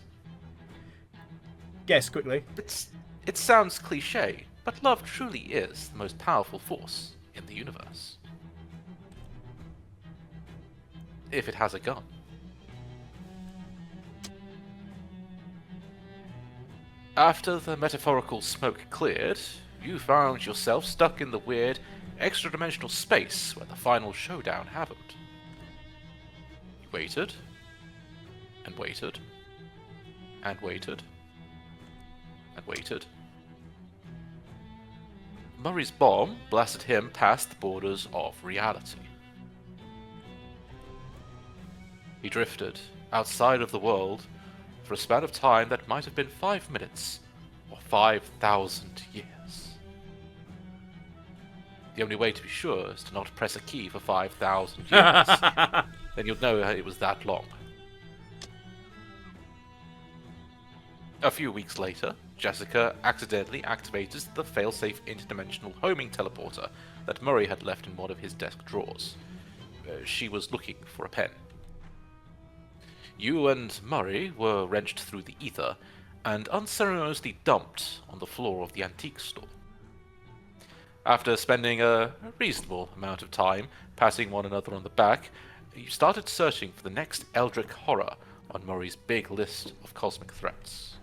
Guess quickly. It sounds cliche, but love truly is the most powerful force in the universe. If it has a gun. After the metaphorical smoke cleared, you found yourself stuck in the weird, extra-dimensional space where the final showdown happened. You waited, and waited, and waited, and waited. Murray's bomb blasted him past the borders of reality. He drifted outside of the world for a span of time that might have been 5 minutes or 5,000 years. The only way to be sure is to not press a key for 5,000 years. Then you'll know it was that long. A few weeks later, Jessica accidentally activated the failsafe interdimensional homing teleporter that Murray had left in one of his desk drawers. She was looking for a pen. You and Murray were wrenched through the ether and unceremoniously dumped on the floor of the antique store. After spending a reasonable amount of time patting one another on the back, you started searching for the next eldritch horror on Murray's big list of cosmic threats.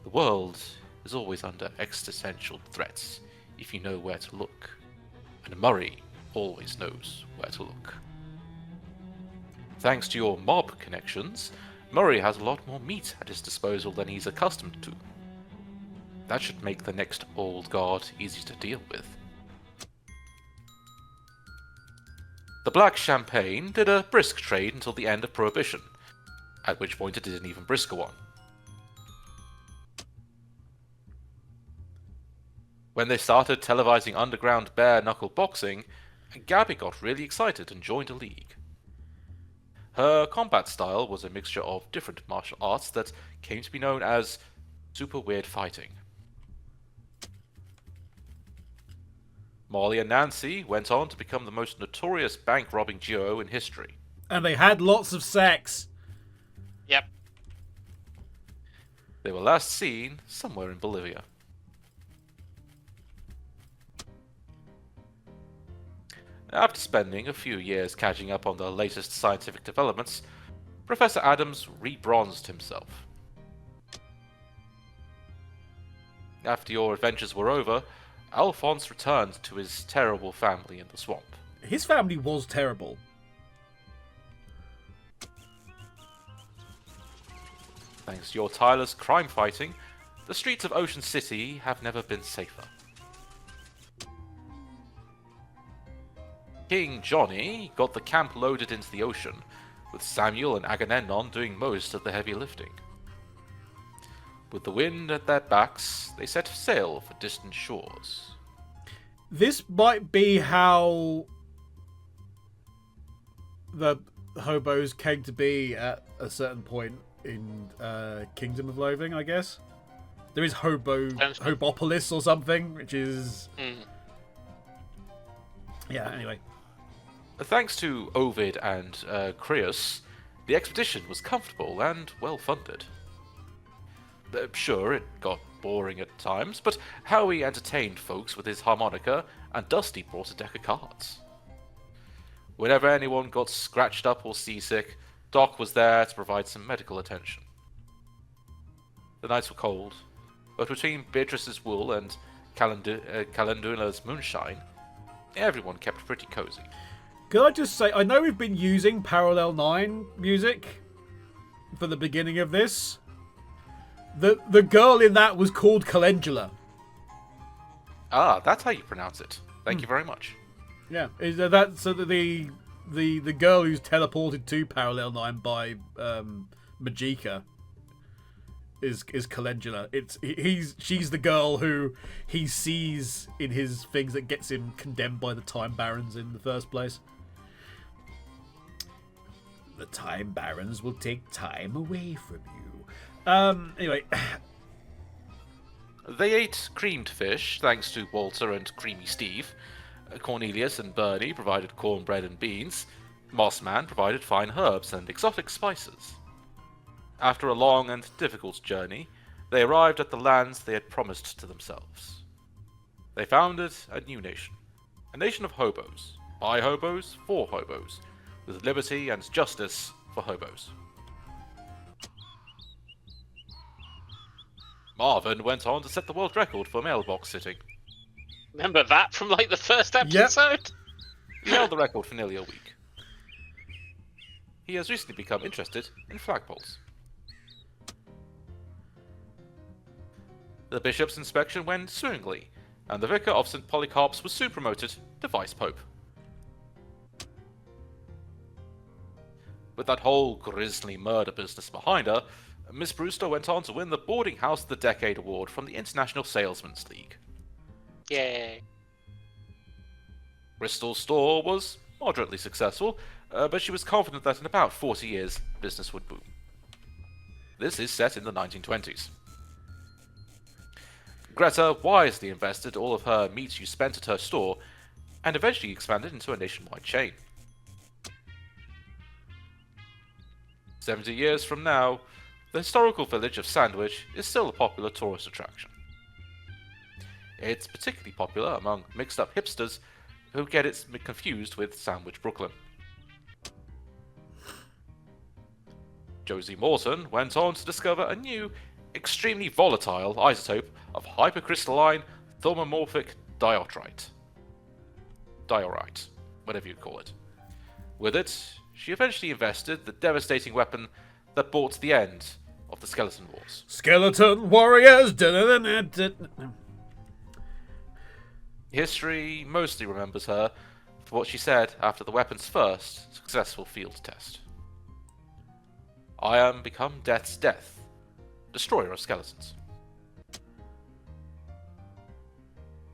The world is always under existential threats if you know where to look, and Murray always knows where to look. Thanks to your mob connections, Murray has a lot more meat at his disposal than he's accustomed to. That should make the next old guard easy to deal with. The black champagne did a brisk trade until the end of Prohibition, at which point it did an even brisker one. When they started televising underground bare-knuckle boxing, Gabby got really excited and joined a league. Her combat style was a mixture of different martial arts that came to be known as super weird fighting. Molly and Nancy went on to become the most notorious bank-robbing duo in history. And they had lots of sex. Yep. They were last seen somewhere in Bolivia. After spending a few years catching up on the latest scientific developments, Professor Adams rebronzed himself. After your adventures were over, Alphonse returned to his terrible family in the swamp. His family was terrible. Thanks to your tireless crime fighting, the streets of Ocean City have never been safer. King Johnny got the camp loaded into the ocean, with Samuel and Agamemnon doing most of the heavy lifting. With the wind at their backs, they set sail for distant shores. This might be how the hobos came to be at a certain point in Kingdom of Loathing, I guess. There is Hobopolis or something, which is... Yeah, anyway. Thanks to Ovid and Creus, the expedition was comfortable and well funded. Sure, it got boring at times, but Howie entertained folks with his harmonica, and Dusty brought a deck of cards. Whenever anyone got scratched up or seasick, Doc was there to provide some medical attention. The nights were cold, but between Beatrice's wool and Calendula's moonshine, everyone kept pretty cozy. Could I just say, I know we've been using Parallel 9 music for the beginning of this. The girl in that was called Calendula. Ah, that's how you pronounce it. Thank you very much. Yeah, is that so? That the girl who's teleported to Parallel 9 by Magica is Calendula. She's the girl who he sees in his things that gets him condemned by the Time Barons in the first place. The Time Barons will take time away from you. Anyway. They ate creamed fish, thanks to Walter and Creamy Steve. Cornelius and Bernie provided cornbread and beans. Mossman provided fine herbs and exotic spices. After a long and difficult journey, they arrived at the lands they had promised to themselves. They founded a new nation. A nation of hobos. By hobos, for hobos. With liberty and justice for hobos. Marvin went on to set the world record for mailbox sitting. Remember that from like the first episode? He held the record for nearly a week. He has recently become interested in flagpoles. The bishop's inspection went swimmingly, and the vicar of St. Polycarp's was soon promoted to vice-pope. With that whole grisly murder business behind her, Miss Brewster went on to win the Boarding House of the Decade award from the International Salesmen's League. Yay. Bristol's store was moderately successful, but she was confident that in about 40 years, business would boom. This is set in the 1920s. Greta wisely invested all of her meat you spent at her store, and eventually expanded into a nationwide chain. 70 years from now, the historical village of Sandwich is still a popular tourist attraction. It's particularly popular among mixed-up hipsters who get it confused with Sandwich, Brooklyn. Josie Morton went on to discover a new, extremely volatile isotope of hypercrystalline thaumatorphic diorite. Diorite, whatever you call it. With it, she eventually invested the devastating weapon that brought the end of the Skeleton Wars. Skeleton Warriors! History mostly remembers her for what she said after the weapon's first successful field test. I am become death's death, destroyer of skeletons.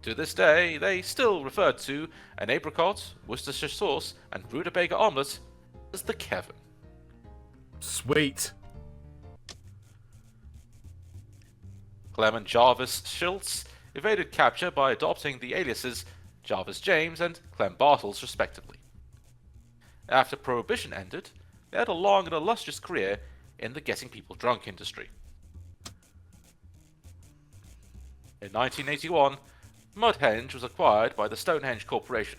To this day, they still refer to an apricot, Worcestershire sauce, and rutabaga omelette as the Kevin. Sweet. Clem and Jarvis Schultz evaded capture by adopting the aliases Jarvis James and Clem Bartles, respectively. After Prohibition ended, they had a long and illustrious career in the getting people drunk industry. In 1981, Mudhenge was acquired by the Stonehenge Corporation.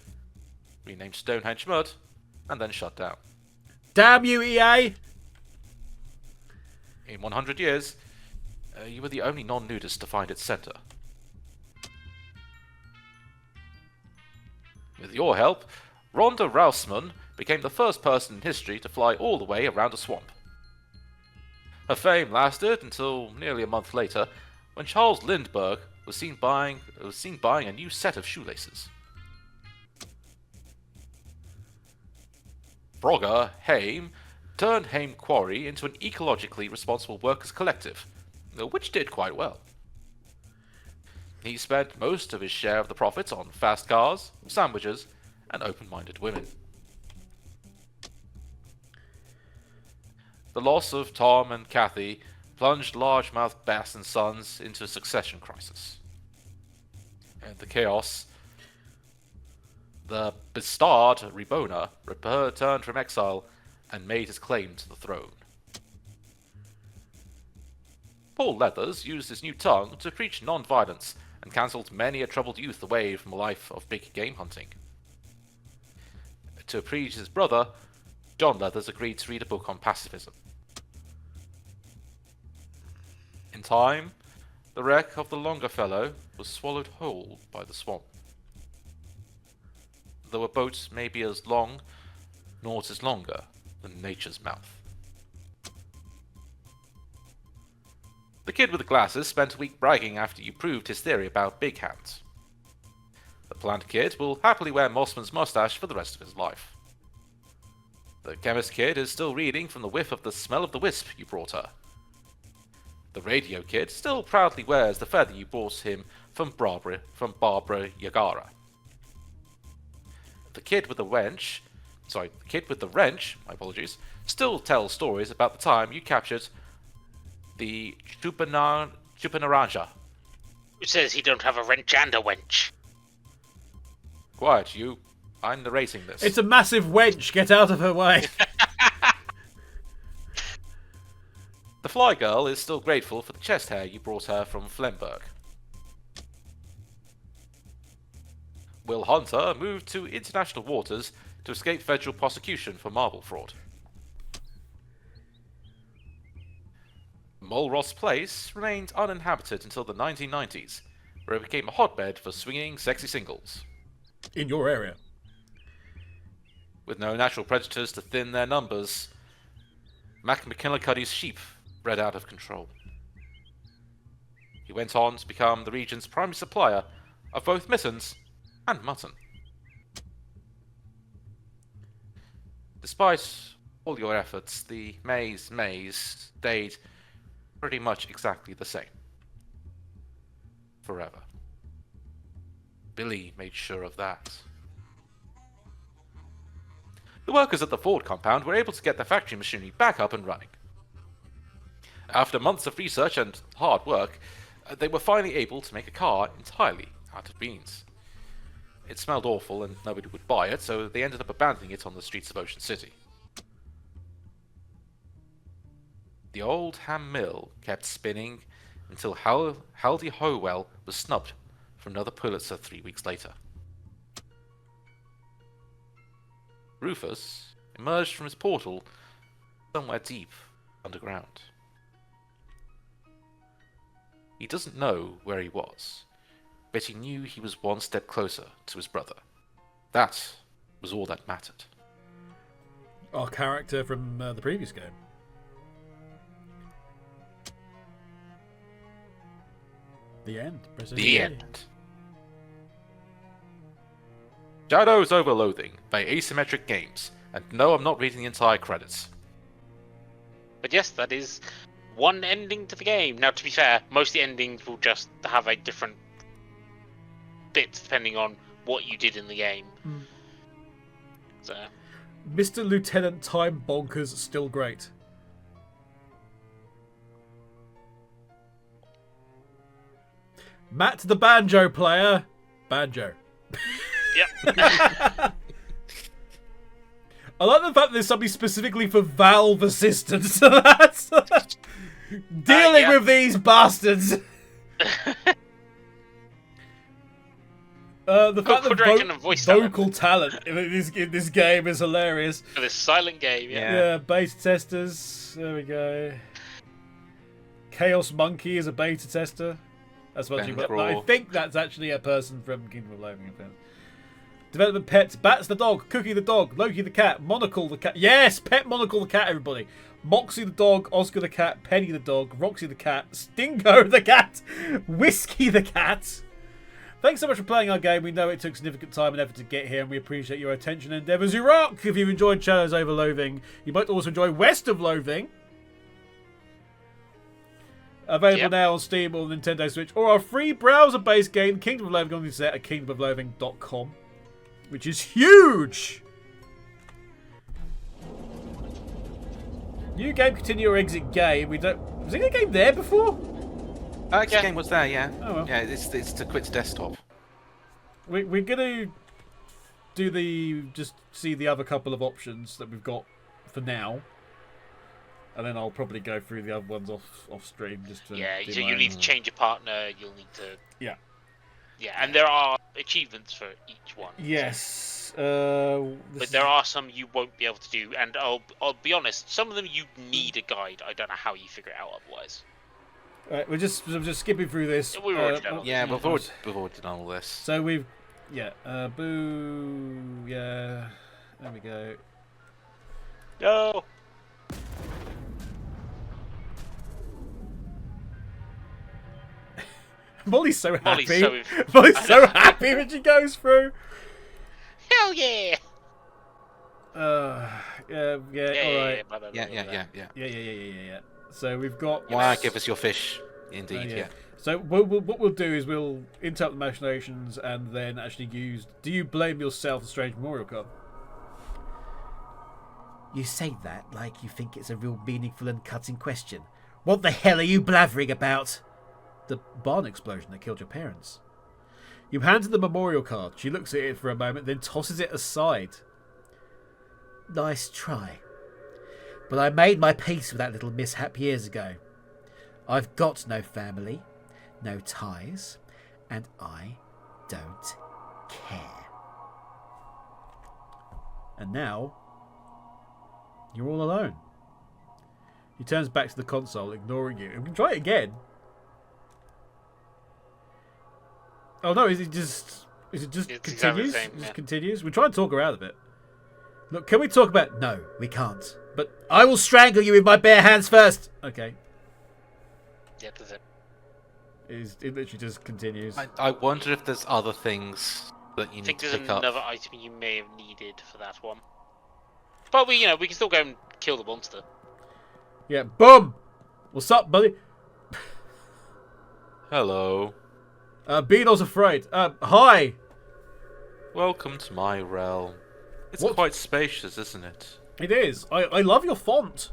renamed Stonehenge Mud, and then shut down. Damn you, EA! In 100 years, you were the only non-nudist to find its center. With your help, Rhonda Rousman became the first person in history to fly all the way around a swamp. Her fame lasted until nearly a month later, when Charles Lindbergh was seen buying a new set of shoelaces. Brogger Haim turned Haim Quarry into an ecologically responsible workers' collective, which did quite well. He spent most of his share of the profits on fast cars, sandwiches, and open-minded women. The loss of Tom and Kathy plunged largemouth Bass and Sons into a succession crisis. And the chaos, the bestard Rebona returned from exile and made his claim to the throne. Paul Leathers used his new tongue to preach non-violence and cancelled many a troubled youth away from a life of big game hunting. To appease his brother, John Leathers agreed to read a book on pacifism. In time, the wreck of the Longfellow was swallowed whole by the swamp. Though a boat may be as long, naught is longer than nature's mouth. The kid with the glasses spent a week bragging after you proved his theory about big hands. The plant kid will happily wear Mossman's mustache for the rest of his life. The chemist kid is still reading from the whiff of the smell of the wisp you brought her. The radio kid still proudly wears the feather you brought him from Barbara Yagara. The kid with the wrench, still tells stories about the time you captured the Chupanaranja. Who says he don't have a wrench and a wench? Quiet, you. I'm narrating this. It's a massive wench. Get out of her way. The Fly Girl is still grateful for the chest hair you brought her from Flemberg. Will Hunter moved to international waters to escape federal prosecution for marble fraud. Mulross Place remained uninhabited until the 1990s, where it became a hotbed for swinging sexy singles. In your area. With no natural predators to thin their numbers, Mac McKillicuddy's sheep bred out of control. He went on to become the region's primary supplier of both mittens and mutton. Despite all your efforts, the maze stayed pretty much exactly the same. Forever. Billy made sure of that. The workers at the Ford compound were able to get the factory machinery back up and running. After months of research and hard work, they were finally able to make a car entirely out of beans. It smelled awful and nobody would buy it, so they ended up abandoning it on the streets of Ocean City. The old ham mill kept spinning until Haldy Howell was snubbed for another Pulitzer 3 weeks later. Rufus emerged from his portal somewhere deep underground. He doesn't know where he was, but he knew he was one step closer to his brother. That was all that mattered. Our character from the previous game. The end. The end. Shadow's Over Loathing by Asymmetric Games. And no, I'm not reading the entire credits. But yes, that is one ending to the game. Now, to be fair, most of the endings will just have a different bit depending on what you did in the game. So, Mr. Lieutenant Time Bonkers, still great. Matt the banjo player. Banjo. yep. I like the fact that there's something specifically for Valve assistance. That's dealing with these bastards. The fact Vocal that direction and voice talent. vocal talent in this game is hilarious. For this silent game, yeah. Yeah, beta testers. There we go. Chaos Monkey is a beta tester. That's what you got. I think that's actually a person from Kingdom of Loathing. Development pets: Bats the dog, Cookie the dog, Loki the cat, Monocle the cat. Yes, pet Monocle the cat. Everybody. Moxie the dog, Oscar the cat, Penny the dog, Roxy the cat, Stingo the cat, Whiskey the cat. Thanks so much for playing our game. We know it took significant time and effort to get here, and we appreciate your attention and endeavours. You rock! If you've enjoyed Shadows Over Loathing, you might also enjoy West of Loathing. Available now on Steam or Nintendo Switch, or our free browser-based game, Kingdom of Loathing, on the set at kingdomofloathing.com, which is huge! New game, continue or exit game. We don't. Was there a game there before? Exit game was there, yeah. Oh well. Yeah, it's to quit desktop. We're gonna do just see the other couple of options that we've got for now. And then I'll probably go through the other ones off stream just to. Yeah, so you need to change your partner. You'll need to. Yeah. Yeah, and there are achievements for each one. Yes. But there are some you won't be able to do, and I'll be honest. Some of them you need a guide. I don't know how you figure it out otherwise. Right, we're just skipping through this. We've already done all Yeah, we've already done all this. So we've, boo, yeah. There we go. No. Molly's so happy. Molly's Molly's so happy when she goes through. Hell yeah! Yeah, all right. Yeah. So we've got. Why give us your fish? Indeed, yeah. So what we'll do is we'll interrupt the machinations and then actually use. Do you blame yourself? The strange memorial card. You say that like you think it's a real meaningful and cutting question. What the hell are you blathering about? The barn explosion that killed your parents. You hand her the memorial card. She looks at it for a moment, then tosses it aside. Nice try. But I made my peace with that little mishap years ago. I've got no family, no ties, and I don't care. And now, you're all alone. He turns back to the console, ignoring you. We can try it again. Oh no, is it just continues? Exactly the same, It just continues? We try and talk her out of it. Look, can we talk about... No, we can't. But I will strangle you with my bare hands first. Okay. Yep, that's it. It literally just continues. I wonder if there's other things that you need to pick there's up. another item you may have needed for that one. But we can still go and kill the monster. Yeah, boom! What's up, buddy? Hello. Beano's afraid. Hi! Welcome to my realm. It's What? quite spacious, isn't it? It is. I love your font.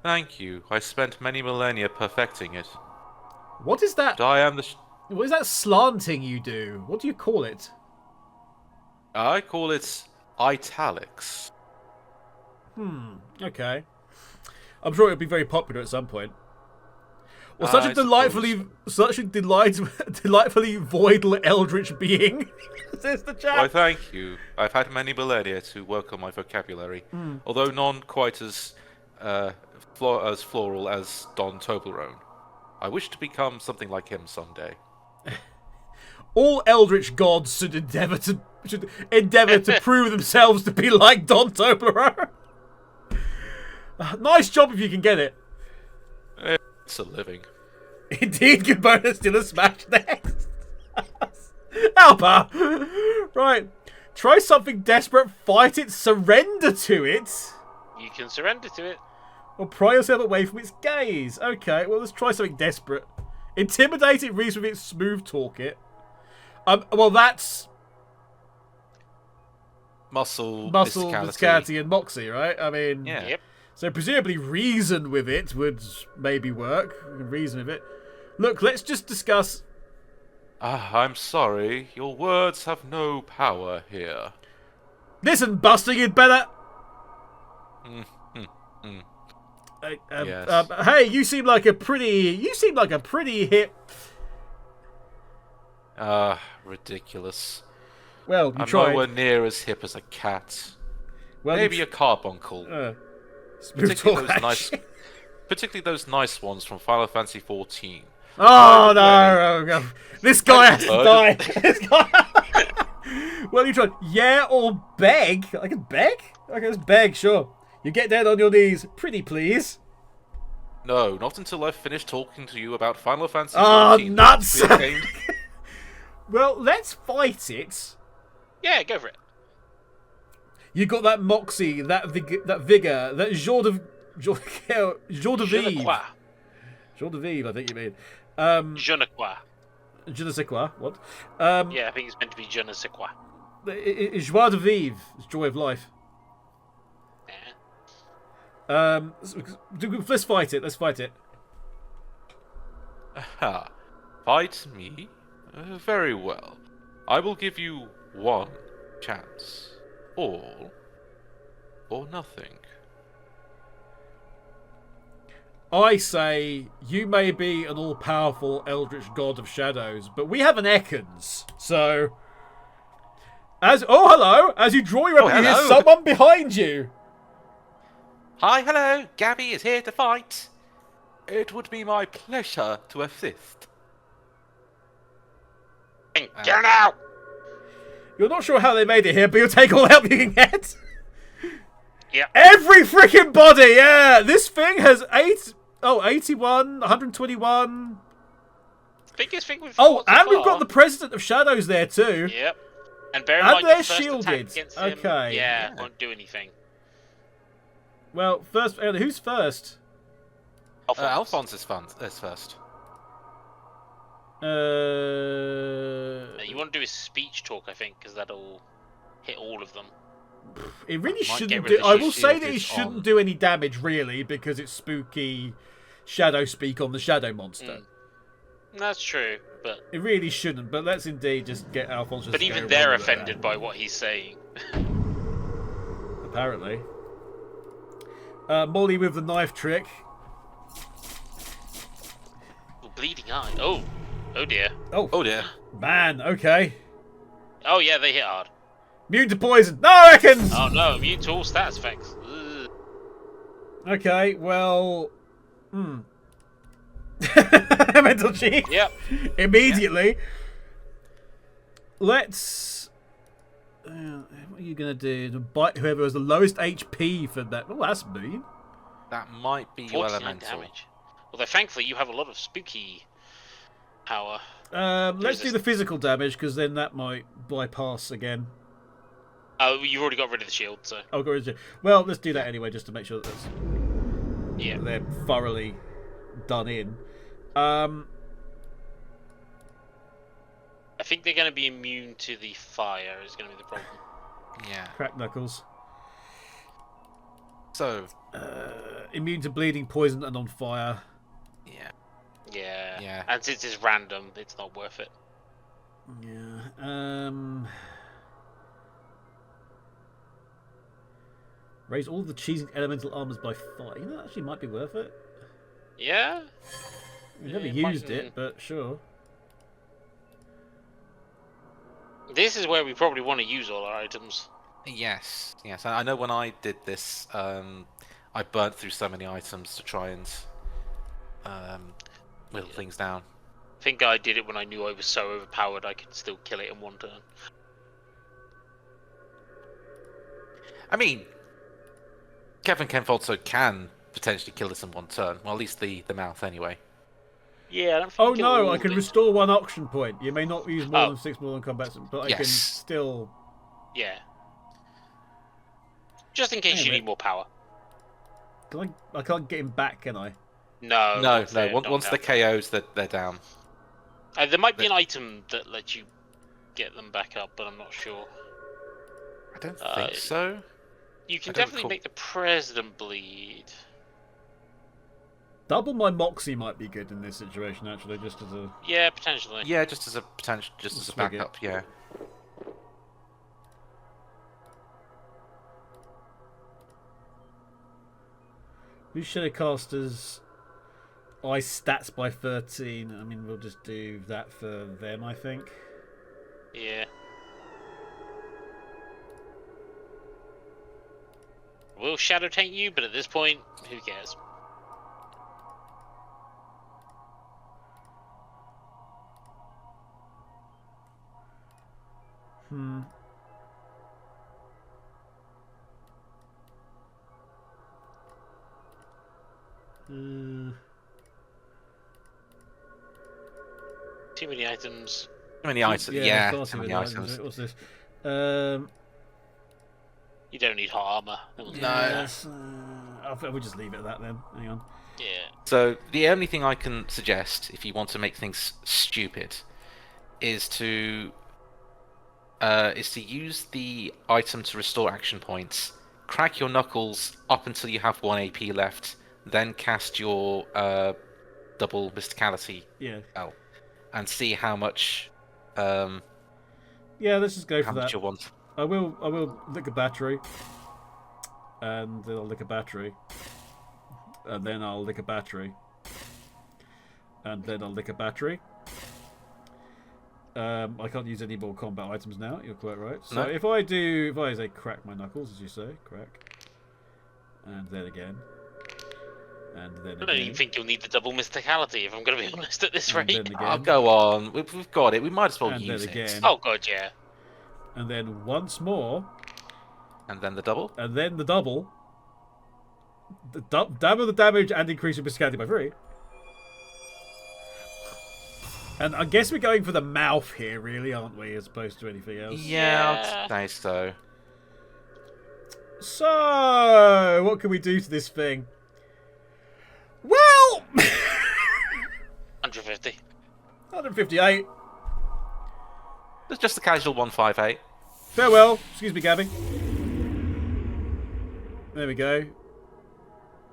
Thank you. I spent many millennia perfecting it. What is that? But I am the... What is that slanting you do? What do you call it? I call it italics. Okay. I'm sure it'll be very popular at some point. Well, I such a delightfully voidal eldritch being. Says the chat. Why, thank you. I've had many millennia to work on my vocabulary, although none quite as floral as Don Toblerone. I wish to become something like him someday. All eldritch gods should endeavour to prove themselves to be like Don Toblerone. Nice job if you can get it. It's a living. Indeed, good bonus to the smash next. Alpa! Right. Try something desperate, fight it, surrender to it. You can surrender to it. Or pry yourself away from its gaze. Okay, well, let's try something desperate. Intimidate it, reason with it, smooth talk it. Well, that's... Muscle, physicality, and moxie, right? I mean... Yeah. Yep. So presumably reason with it would maybe work. Reason with it. Look, let's just discuss... I'm sorry. Your words have no power here. Listen, Buster, you'd better... Yes. Hey, you seem like a pretty hip... Ridiculous. Well, you I'm tried. nowhere near as hip as a cat. Well, Maybe a carbuncle. smooth Particularly talk, those nice, actually. particularly those nice ones from Final Fantasy XIV. Oh no, By oh, God. This guy has to heard die. of- This guy. Well, you tried. Yeah, or beg. I can beg. Okay, let's beg. Sure. You get down on your knees, pretty please. No, not until I've finished talking to you about Final Fantasy Oh, XIV. nuts! Be obtained. Well, let's fight it. Yeah, go for it. You got that moxie, that vigor, that joie de Je ne vivre. crois. Joie de vivre, I think you mean. Je ne crois. Je ne sais quoi. What? Yeah, I think it's meant to be je ne sais quoi. Joie de vivre. It's joy of life. Yeah. Let's fight it. Let's fight it. Aha. Fight me? Very well. I will give you one chance. All or nothing. I say you may be an all-powerful eldritch god of shadows, but we have an Ekans, so hello! As you draw your weapon, you hear hello. someone behind you. Hi, hello. Gabby is here to fight. It would be my pleasure to assist. Get out! You're not sure how they made it here, but you'll take all the help you can get. Yeah. Every freaking body, yeah. This thing has 81, 121. Biggest thing we've Oh, fought so and we've far. got the President of Shadows there too. Yep. And bear in And mind they're your first shielded. attack against him, Okay. yeah, won't do anything. Well, first, who's first? Alphonse is first. You want to do his speech talk, I think, because that'll hit all of them. It really Might shouldn't get rid do. of the I will say shield that it it's shouldn't on. do any damage, really, because it's spooky shadow speak on the shadow monster. That's true, but It really shouldn't, but let's indeed just get Alphonse. but even they're offended by what he's saying. Apparently. Molly with the knife trick. Ooh, bleeding eye. Oh dear. Oh dear. Man, okay. Oh yeah, they hit hard. Immune to poison. No, I reckon! Oh no, immune to all stats effects. Ugh. Okay, well... Mental cheat. Yep. Immediately. Let's... what are you going to do? To bite whoever has the lowest HP for that. Oh, that's mean. That might be your 49 elemental. damage. Although thankfully you have a lot of spooky power. Let's do the physical damage, because then that might bypass again. Oh, you've already got rid of the shield, so Oh, go into. Well, let's do that anyway, just to make sure that yeah. they're thoroughly done in. I think they're going to be immune to the fire. Is going to be the problem. Yeah. Crack knuckles. So. Immune to bleeding, poison, and on fire. Yeah. Yeah. Yeah. And since it's random, it's not worth it. Yeah. Raise all the cheesing elemental armors by 5. You know, that actually might be worth it. Yeah. We've never Yeah, used might- it, but sure. This is where we probably want to use all our items. Yes. Yes. I know when I did this, I burnt through so many items to try and whittle things down. I think I did it when I knew I was so overpowered I could still kill it in one turn. I mean, Kenfonso can potentially kill this in one turn. Well, at least the mouth anyway. Yeah, I don't think Oh we kill no, all I of can it. restore 1 auction point. You may not use more Oh. than 6 more than combat, but I Yes. can still... Yeah. Just in case you Anyway. need more power. I can't get him back, can I? No. No, once they're knocked once the out. KOs, they're down. There might be an item that lets you get them back up, but I'm not sure. I don't think so. You can I don't definitely recall. make the president bleed. Double my moxie might be good in this situation, actually, just as a... Yeah, potentially. Yeah, just as a potential, just as a Swig it. backup. Yeah. Who's Shadowcaster's... eye stats by 13. I mean, we'll just do that for them, I think. Yeah. We'll shadow taint you, but at this point, who cares? Too many items. Too many items. Yeah, far too many many items. What's this? You don't need hot armor. No. Yes, we'll just leave it at that then. Hang on. Yeah. So the only thing I can suggest, if you want to make things stupid, is to use the item to restore action points. Crack your knuckles up until you have 1 AP left. Then cast your double mysticality. Yeah. Spell, and see how much. Yeah, let's just go for how that. much you want. I will lick a battery, and then I'll lick a battery, and then I'll lick a battery, and then I'll lick a battery. I can't use any more combat items now. You're quite right. So No. if I say crack my knuckles, as you say, crack, and then again, and then I don't even think you'll need the double mysticality, if I'm going to be honest, at this and rate. then Oh, again, go on. We've got it. We might as well and use then it. again, Oh god, yeah. and then once more, And then the double. and then the double. Double the damage and increase your mysticality by 3. And I guess we're going for the mouth here, really, aren't we, as opposed to anything else? Yeah, I'd say so. So, what can we do to this thing? Well, 150. 158. It's just a casual 158. Farewell. Excuse me, Gabby. There we go.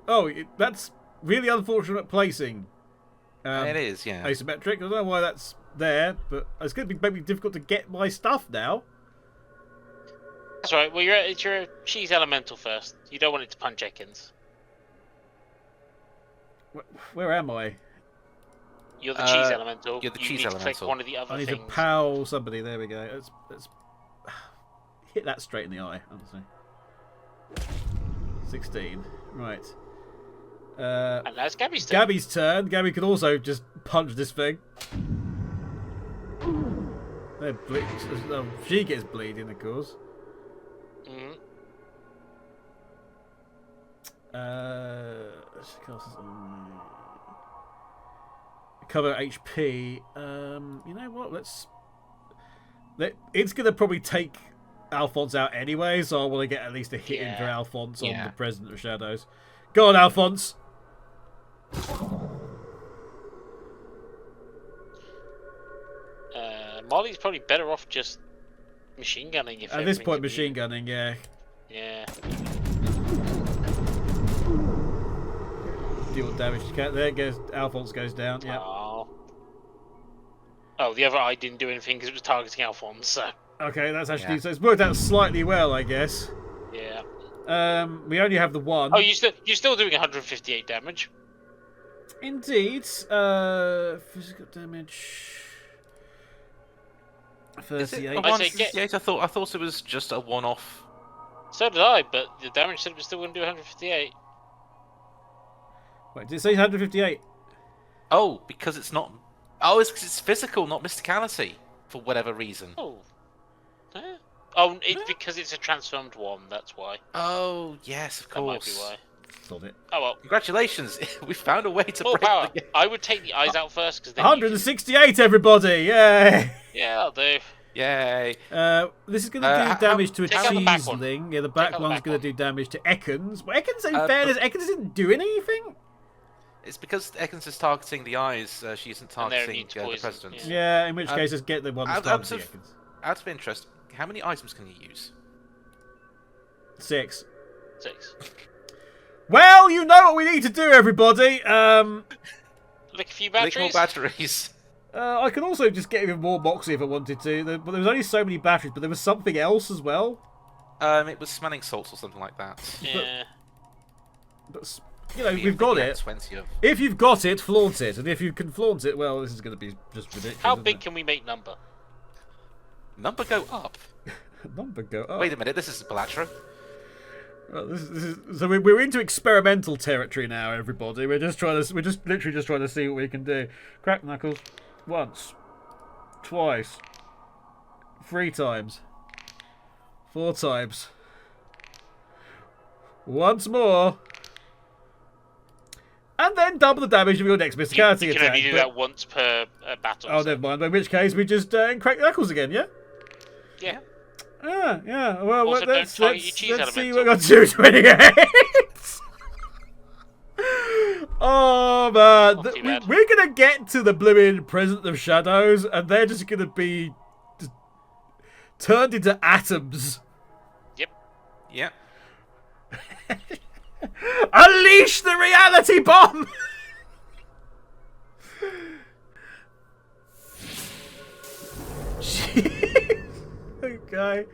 Oh, that's really unfortunate placing. It is, yeah. Asymmetric. I don't know why that's there, but it's going to be maybe difficult to get my stuff now. That's right. Well, it's your cheese elemental first. You don't want it to punch Ekans. Where am I? You're the cheese elemental. you're the you cheese need to click elemental. one of the other I need things. to pow somebody. There we go. Let's hit that straight in the eye. Honestly. 16. Right. And that's Gabby's turn. Gabby's turn. Gabby can also just punch this thing. She gets bleeding, of course. Mhm. Cover HP. You know what? It's gonna probably take Alphonse out anyway, so I want to get at least a hit in for Alphonse on the President of Shadows. Go on, Alphonse. Molly's probably better off just machine gunning. If At this everything point, can be- machine gunning. Yeah. Yeah. Deal damage. There goes. Alphonse goes down. Yeah. Oh, the other eye didn't do anything because it was targeting Alphonse. So. Okay, that's actually so it's worked out slightly well, I guess. Yeah. We only have the one. Oh, you're still doing 158 damage. Indeed. Physical damage. Is it 38. a I say 158? I thought it was just a one-off. So did I, but the damage said it was still going to do 158. Wait, did it say 158? Oh, because it's not. Oh, it's because it's physical, not mysticality, for whatever reason. Oh. Huh? Oh, it's because it's a transformed one. That's why. Oh, yes, of That might be course. why. Sold it. Oh well. Congratulations, we found a way to Full break power. the game. I would take the eyes out first because 168, everybody! Yay! Yeah, I'll do. Yay! This is going to do damage to a Take out the back one. cheeseling. Yeah, the back out the one's back going to one. do damage to Ekans. But Ekans, in fairness, Ekans didn't do anything. It's because Ekans is targeting the eyes. She isn't And they're targeting immune to the poison, president. Yeah, in which case, let's get the one that's out targeting of- Ekans. Out of interest, how many items can you use? 6. 6. Well, you know what we need to do, everybody. Lick a few batteries. Lick more batteries. I could also just get even more Moxie if I wanted to. But there was only so many batteries, but there was something else as well. It was smelling salts or something like that. Yeah. But you know, I mean, we've if got we had it. 20 of... If you've got it, flaunt it. And if you can flaunt it, well, this is going to be just ridiculous. How isn't big it? can we make number? Number go up. Number go up. Wait a minute, this is Balatro. Well, this is, so we're into experimental territory now, everybody. We're literally just trying to see what we can do. Crack knuckles. Once. Twice. 3 times. 4 times. Once more. And then double the damage of your next mysticality You attack. can only do that once per battle. Oh, so. never mind. In which case, we just crack knuckles again, yeah? Yeah. Yeah. Well, Also, let's don't target your cheese see elemental. what got 228. Oh man, Not too bad. we're gonna get to the blooming President of Shadows, and they're just gonna be just turned into atoms. Yep. Yeah. Unleash the reality bomb! Okay.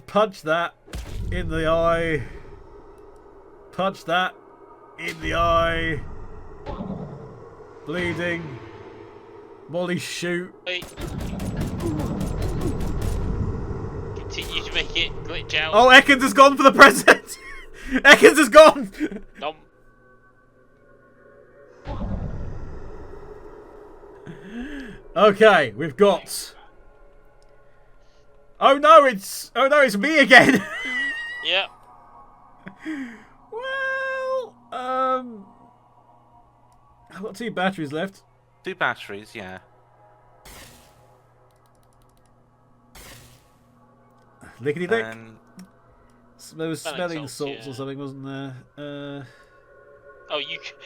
Punch that in the eye. Punch that in the eye. Bleeding. Molly, shoot. Wait. Continue to make it glitch out. Oh, Ekans has gone for the president. Ekans has gone. Nom. Okay, we've got. Oh no, it's me again. Yeah. Well, I've got 2 batteries left. 2 batteries, yeah. Lickety lick. And There was smelling salts, salts yeah. or something, wasn't there? Oh,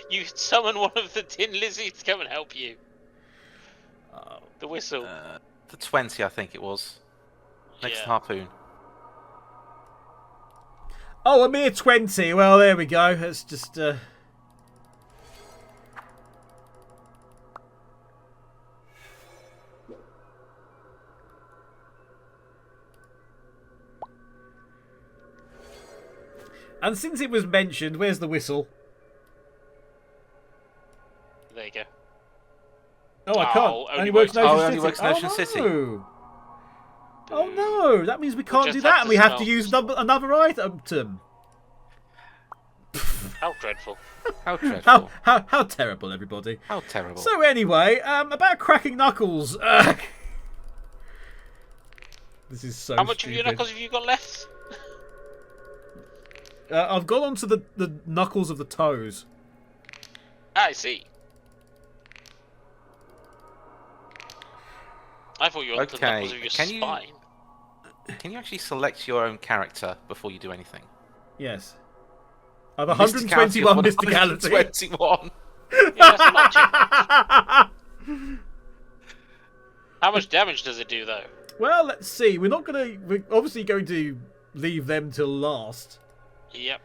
you summon one of the tin lizards to come and help you. The whistle. the 20, I think it was. Next Yeah. harpoon. Oh, a mere 20. Well, there we go. It's just. And since it was mentioned, where's the whistle? There you go. Oh, I Oh, can't. only Only works works- in Ocean Oh, City. only works in Ocean City. No. Oh no, that means we can't just do have that, to and we have to smell. use another item. How dreadful. How dreadful. How terrible, everybody. How terrible. So anyway, about cracking knuckles. This is so. How much of your stupid. knuckles have you got left? I've gone on to the knuckles of the toes. I see. I thought you were on the Okay, knuckles of your can you- spine. Can you actually select your own character before you do anything? Yes. I've 121 mysticality. 121. Yeah, that's not too much. How much damage does it do, though? Well, let's see. We're obviously going to leave them till last. Yep.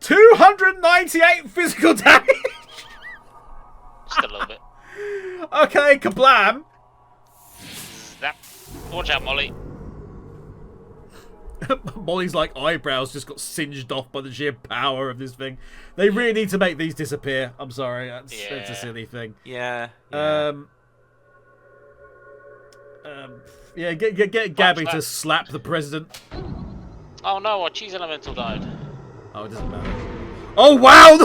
298 physical damage. Just a little bit. Okay, kablam. Snap. Watch out, Molly. Molly's like eyebrows just got singed off by the sheer power of this thing. They really need to make these disappear. I'm sorry, that's a Yeah. silly thing. Yeah. Get Gabby that. to slap the president. Oh no, our cheese elemental died. Oh, it doesn't matter. Oh wow!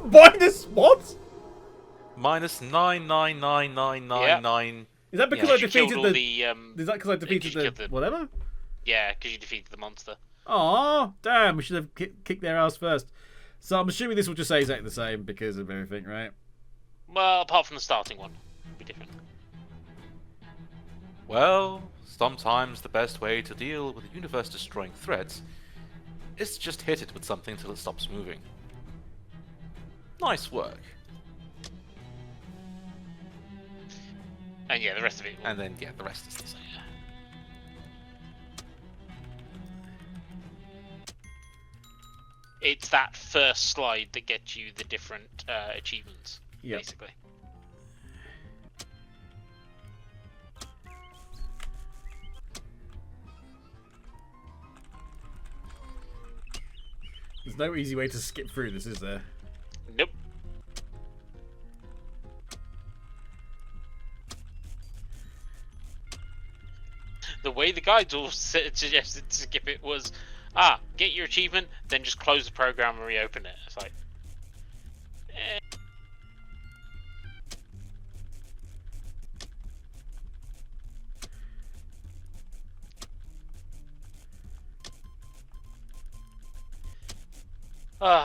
Minus what? Minus 99999. Is that because Yeah. I You defeated killed all the? Is that because I defeated you killed the the- whatever? Yeah, because you defeated the monster. Aw, damn! We should have kicked their ass first. So I'm assuming this will just say exactly the same because of everything, right? Well, apart from the starting one. Be different. Well, sometimes the best way to deal with a universe-destroying threat is to just hit it with something till it stops moving. Nice work. And yeah, the rest of it. And then, yeah, the rest is the same. It's that first slide that gets you the different achievements, Yep. basically. There's no easy way to skip through this, is there? Nope. The way the guides all suggested to skip it was, get your achievement, then just close the program and reopen it. It's like,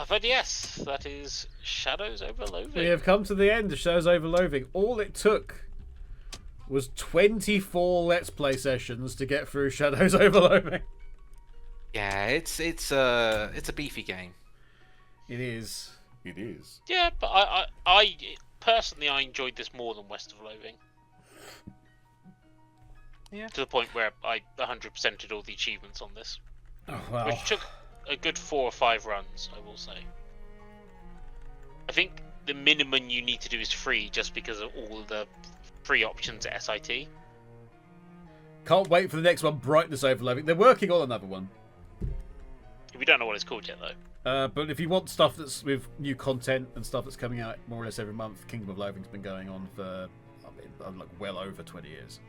but yes, that is Shadows Over Loathing. We have come to the end of Shadows Over Loathing. All it took was 24 Let's Play sessions to get through Shadows Over Loathing. Yeah, it's a beefy game. It is. It is. Yeah, but I personally I enjoyed this more than West of Loathing. Yeah. To the point where I 100%ed all the achievements on this, Oh, wow. which took a good 4 or 5 runs, I will say. I think the minimum you need to do is free, just because of all of the free options at S.I.T. Can't wait for the next one, Brightness Over Loathing. They're working on another one. We don't know what it's called yet, though. But if you want stuff that's with new content and stuff that's coming out more or less every month, Kingdom of Loathing's been going on for, like well over 20 years.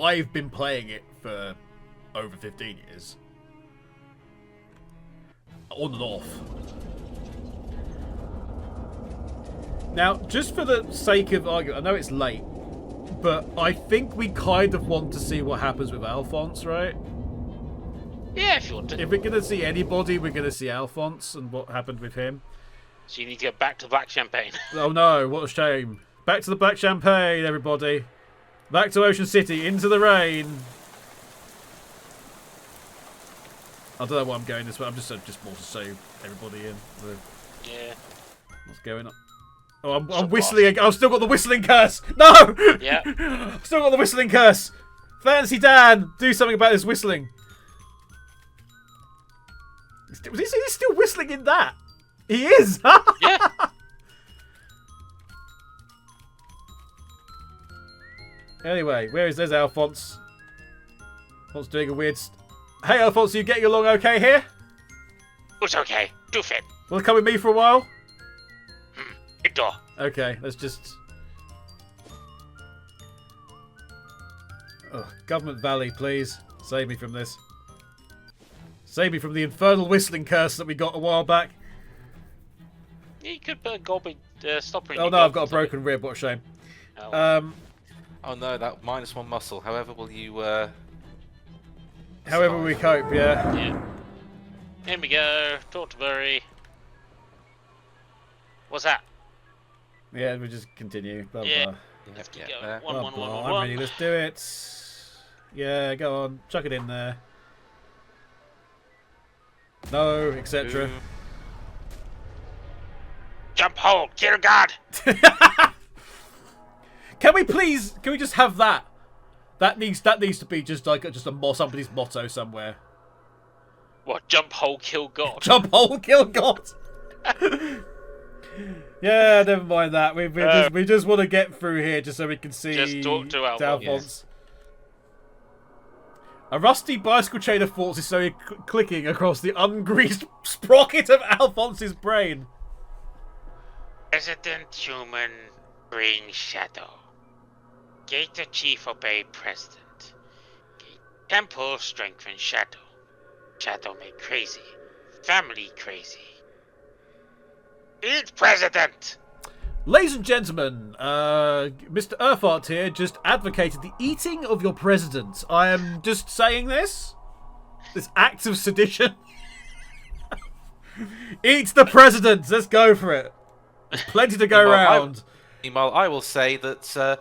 I've been playing it for over 15 years. On and off. Now, just for the sake of argument, I know it's late, but I think we kind of want to see what happens with Alphonse, right? Yeah, if you want to. If we're going to see anybody, we're going to see Alphonse and what happened with him. So you need to go back to Black Champagne. Oh no, what a shame. Back to the Black Champagne, everybody. Back to Ocean City, into the rain. I don't know why I'm going this way. I'm just more to show everybody in. Yeah. What's going on? Oh, I'm whistling again. I've still got the whistling curse. No! Yeah. I've still got the whistling curse. Fancy Dan, do something about this whistling. Was he still whistling in that? He is. Yeah. Anyway, there's Alphonse. Alphonse doing a weird... Hey Alphonse, are you getting along okay here? It's okay. Do fit. Want to come with me for a while? Big door. Okay, let's just... Oh, Government Valley, please. Save me from this. Save me from the infernal whistling curse that we got a while back. Yeah, you could put a goblin stopper in Oh your no, I've got a goblins, broken rib, what a shame. Oh. Oh no, that -1 muscle. However, will you? However we cope, yeah. Yeah. Here we go. Torterbury. What's that? Yeah, we just continue. Blah, Yeah. blah. Let's keep Yeah, going. there. One, Blah, one, blah. one, I'm one, ready, one. let's do it. Yeah, go on. Chuck it in there. No, etc. Jump hole. Dear God. Can we just have that? That needs to be just like somebody's motto somewhere. What? Jump hole. Kill God. Jump hole, kill God. Yeah, never mind that. We just want to get through here just so we can see. Just talk to Alphonse. Alphonse. A rusty bicycle chain of thoughts is slowly clicking across the ungreased sprocket of Alphonse's brain. President human bring shadow. Gator chief obey president. Temple strengthen shadow. Shadow make crazy. Family crazy. Eat president! Ladies and gentlemen, Mr. Urtheart here just advocated the eating of your president. I am just saying this. This act of sedition. Eat the president! Let's go for it. There's plenty to go around. Meanwhile, I will say that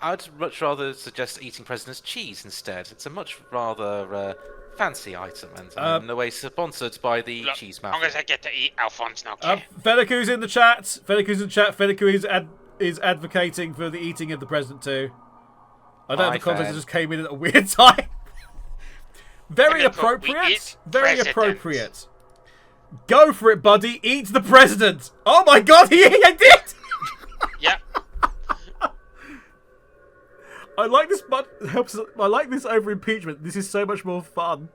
I'd much rather suggest eating president's cheese instead. It's a much rather fancy item, and I'm in no way sponsored by the Look, cheese as long mafia. as I get to eat Alphonse now, okay? Fedeku's in the chat. Fedeku is advocating for the eating of the president too. I don't Hi, have the context. It Fed. just came in at a weird time. Very I'm gonna put, we appropriate. eat Very president. appropriate. Go for it, buddy. Eat the president. Oh my god, he did. Yep. I like this, but helps. I like this over impeachment. This is so much more fun.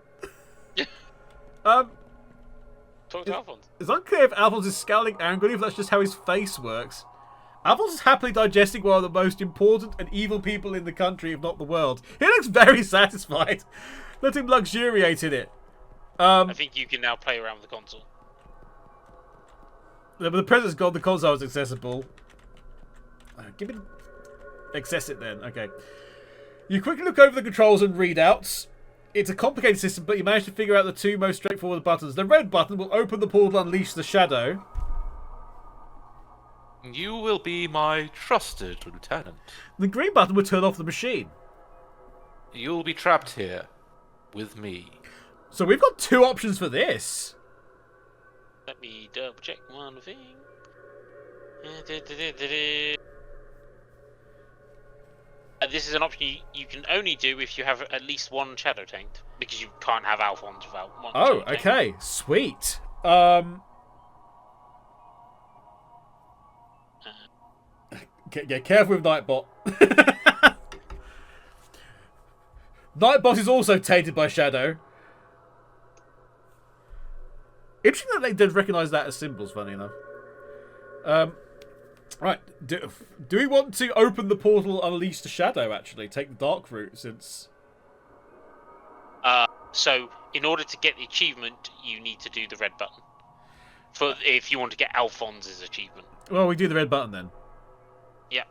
Talk to Alphonse. It's unclear if Alphonse is scowling angrily, if that's just how his face works. Alphonse is happily digesting one of the most important and evil people in the country, if not the world. He looks very satisfied. Let him luxuriate in it. I think you can now play around with the console. But the present's gone, the console is accessible. Give me... Access it then, okay. You quickly look over the controls and readouts. It's a complicated system, but you manage to figure out the two most straightforward buttons. The red button will open the portal and unleash the shadow. You will be my trusted lieutenant. The green button will turn off the machine. You'll be trapped here with me. So we've got two options for this. Let me double check one thing. This is an option you can only do if you have at least one shadow taint, because you can't have Alphonse without one. Oh, shadow taint. okay. Sweet. Get careful with Nightbot. Nightbot is also tainted by Shadow. Interesting that they did recognise that as symbols, funny enough. Right, do we want to open the portal and unleash the Shadow, actually? Take the dark route, since... So, in order to get the achievement, you need to do the red button. If you want to get Alphonse's achievement. Well, we do the red button then. Yeah.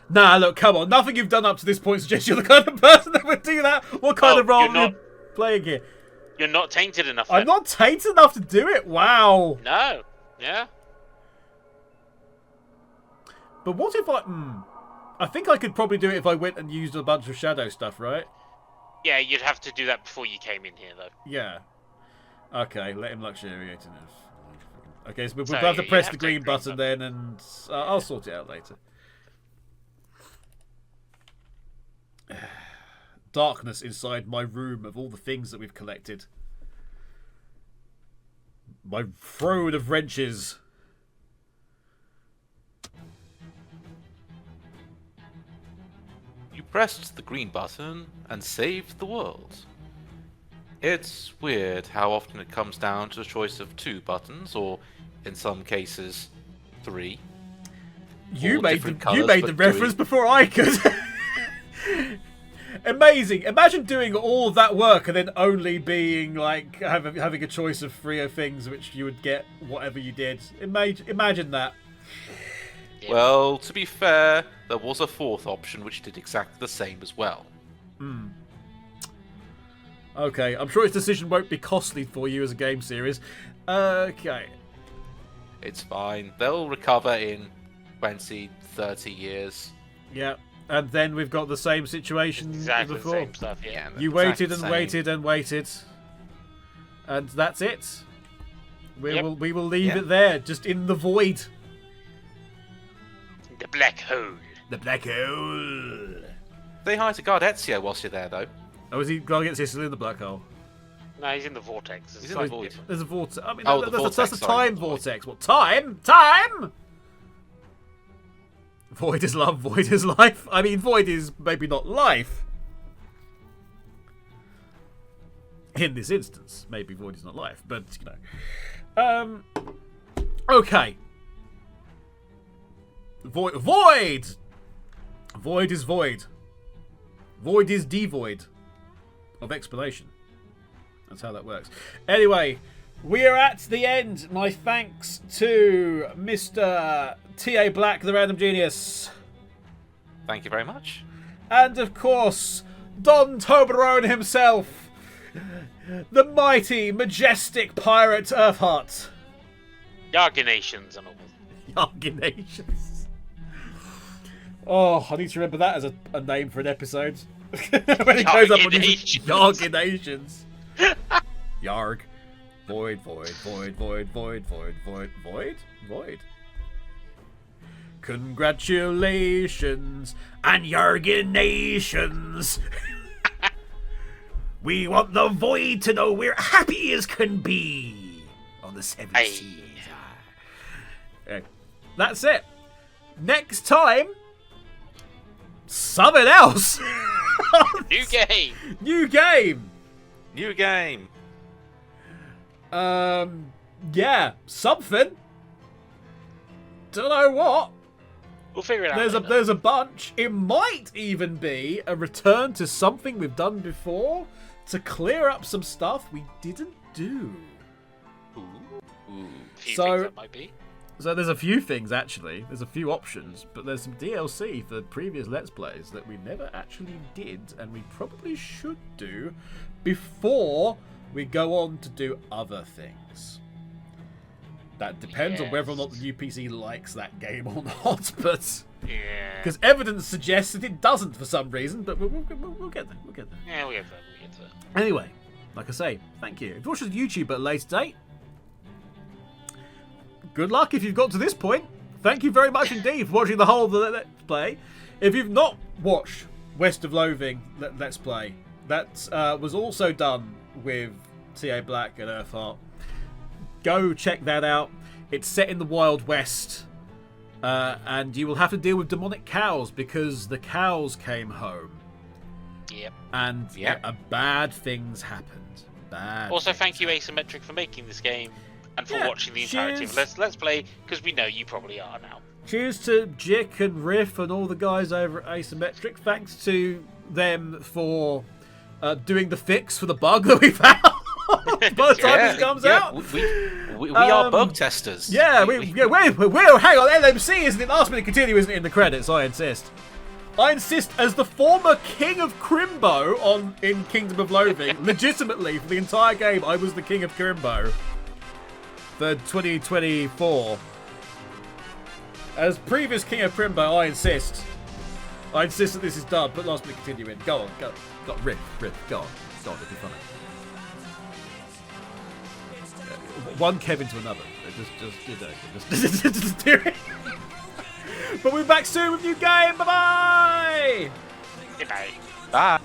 Nah, look, come on. Nothing you've done up to this point suggests you're the kind of person that would do that. What kind of role are you playing here? You're not tainted enough. I'm not tainted enough to do it. Wow. No. Yeah. But what if I think I could probably do it if I went and used a bunch of shadow stuff, right? Yeah, you'd have to do that before you came in here, though. Yeah. Okay, let him luxuriate in it. Okay, so we'll So, have to you press have the to green green button then, and I'll sort it out later. Darkness inside my room of all the things that we've collected. My throne of wrenches. You pressed the green button and saved the world. It's weird how often it comes down to the choice of 2 buttons, or in some cases, 3. You All made different the colours, but reference doing- before I could. Amazing. Imagine doing all of that work and then only being like having a choice of 3 of things which you would get whatever you did. Imagine that. Yeah. Well, to be fair, there was a 4th option which did exactly the same as well. Okay, I'm sure its decision won't be costly for you as a game series. Okay. It's fine. They'll recover in 20, 30 years. Yeah. And then we've got the same situation Exactly before. the same stuff, yeah. You waited and waited and waited. And that's it. We will leave it there, just in the void. The black hole. The black hole. Say hi to guard Ezio whilst you're there, though. Oh, is he going against Sicily in the black hole? No, he's in the vortex. He's in the void. There's a vortex. I mean, Oh, that's, the that's vortex, a sorry. time vortex. What, time? Time? Void is love, void is life. I mean, void is maybe not life. In this instance, maybe void is not life, but, you know. Okay. Void. Void is void. Void is devoid of explanation. That's how that works. Anyway, we are at the end. My thanks to Mr. T.A. Black, the Random Genius. Thank you very much. And, of course, Don Toblerone himself. The mighty, majestic pirate Urtheart. Yarginations and all. Yarginations. Oh, I need to remember that as a name for an episode. When it goes up on these Yarginations. Yarg. Void, void, void, void, void, void, void, void, void. Congratulations and Yarginations. We want the void to know we're happy as can be on the 7 Aye. seas. That's it. Next time, something else. New game. New game. New game. Yeah, something. Don't know what. We'll figure it out. There's a bunch. It might even be a return to something we've done before to clear up some stuff we didn't do. A few So- things that might be. So there's a few things actually. There's a few options, but there's some DLC for previous Let's Plays that we never actually did, and we probably should do before we go on to do other things. That depends on whether or not the UPC likes that game or not, but Yeah. because evidence suggests that it doesn't for some reason. But we'll get there. We'll get there. Yeah, we'll get there. Anyway, like I say, thank you. If you watch the YouTube at a later date, good luck if you've got to this point. Thank you very much indeed for watching the whole of the Let's Play. If you've not watched West of Loathing Let's Play, that was also done with T.A Black and Urtheart. Go check that out. It's set in the Wild West. And you will have to deal with demonic cows because the cows came home. Yep. And bad things happened. Also, thank you, Asymmetric, for making this game and for watching the entirety of Let's Play, because we know you probably are now. Cheers to Jick and Riff and all the guys over at Asymmetric. Thanks to them for doing the fix for the bug that we found by the time this comes out. We are bug testers. Yeah, we're hang on, LMC isn't it? Last minute continue isn't in the credits, I insist. I insist, as the former King of Crimbo in Kingdom of Loathing, legitimately, for the entire game, I was the King of Crimbo. For 2024. As previous King of Crimbo, I insist that this is done. Put last minute continue in. Go on, go. Riff, go on. It'll be funny. One Kevin to another. Just do it. But we'll be back soon with a new game. Bye-bye! Goodbye. Bye.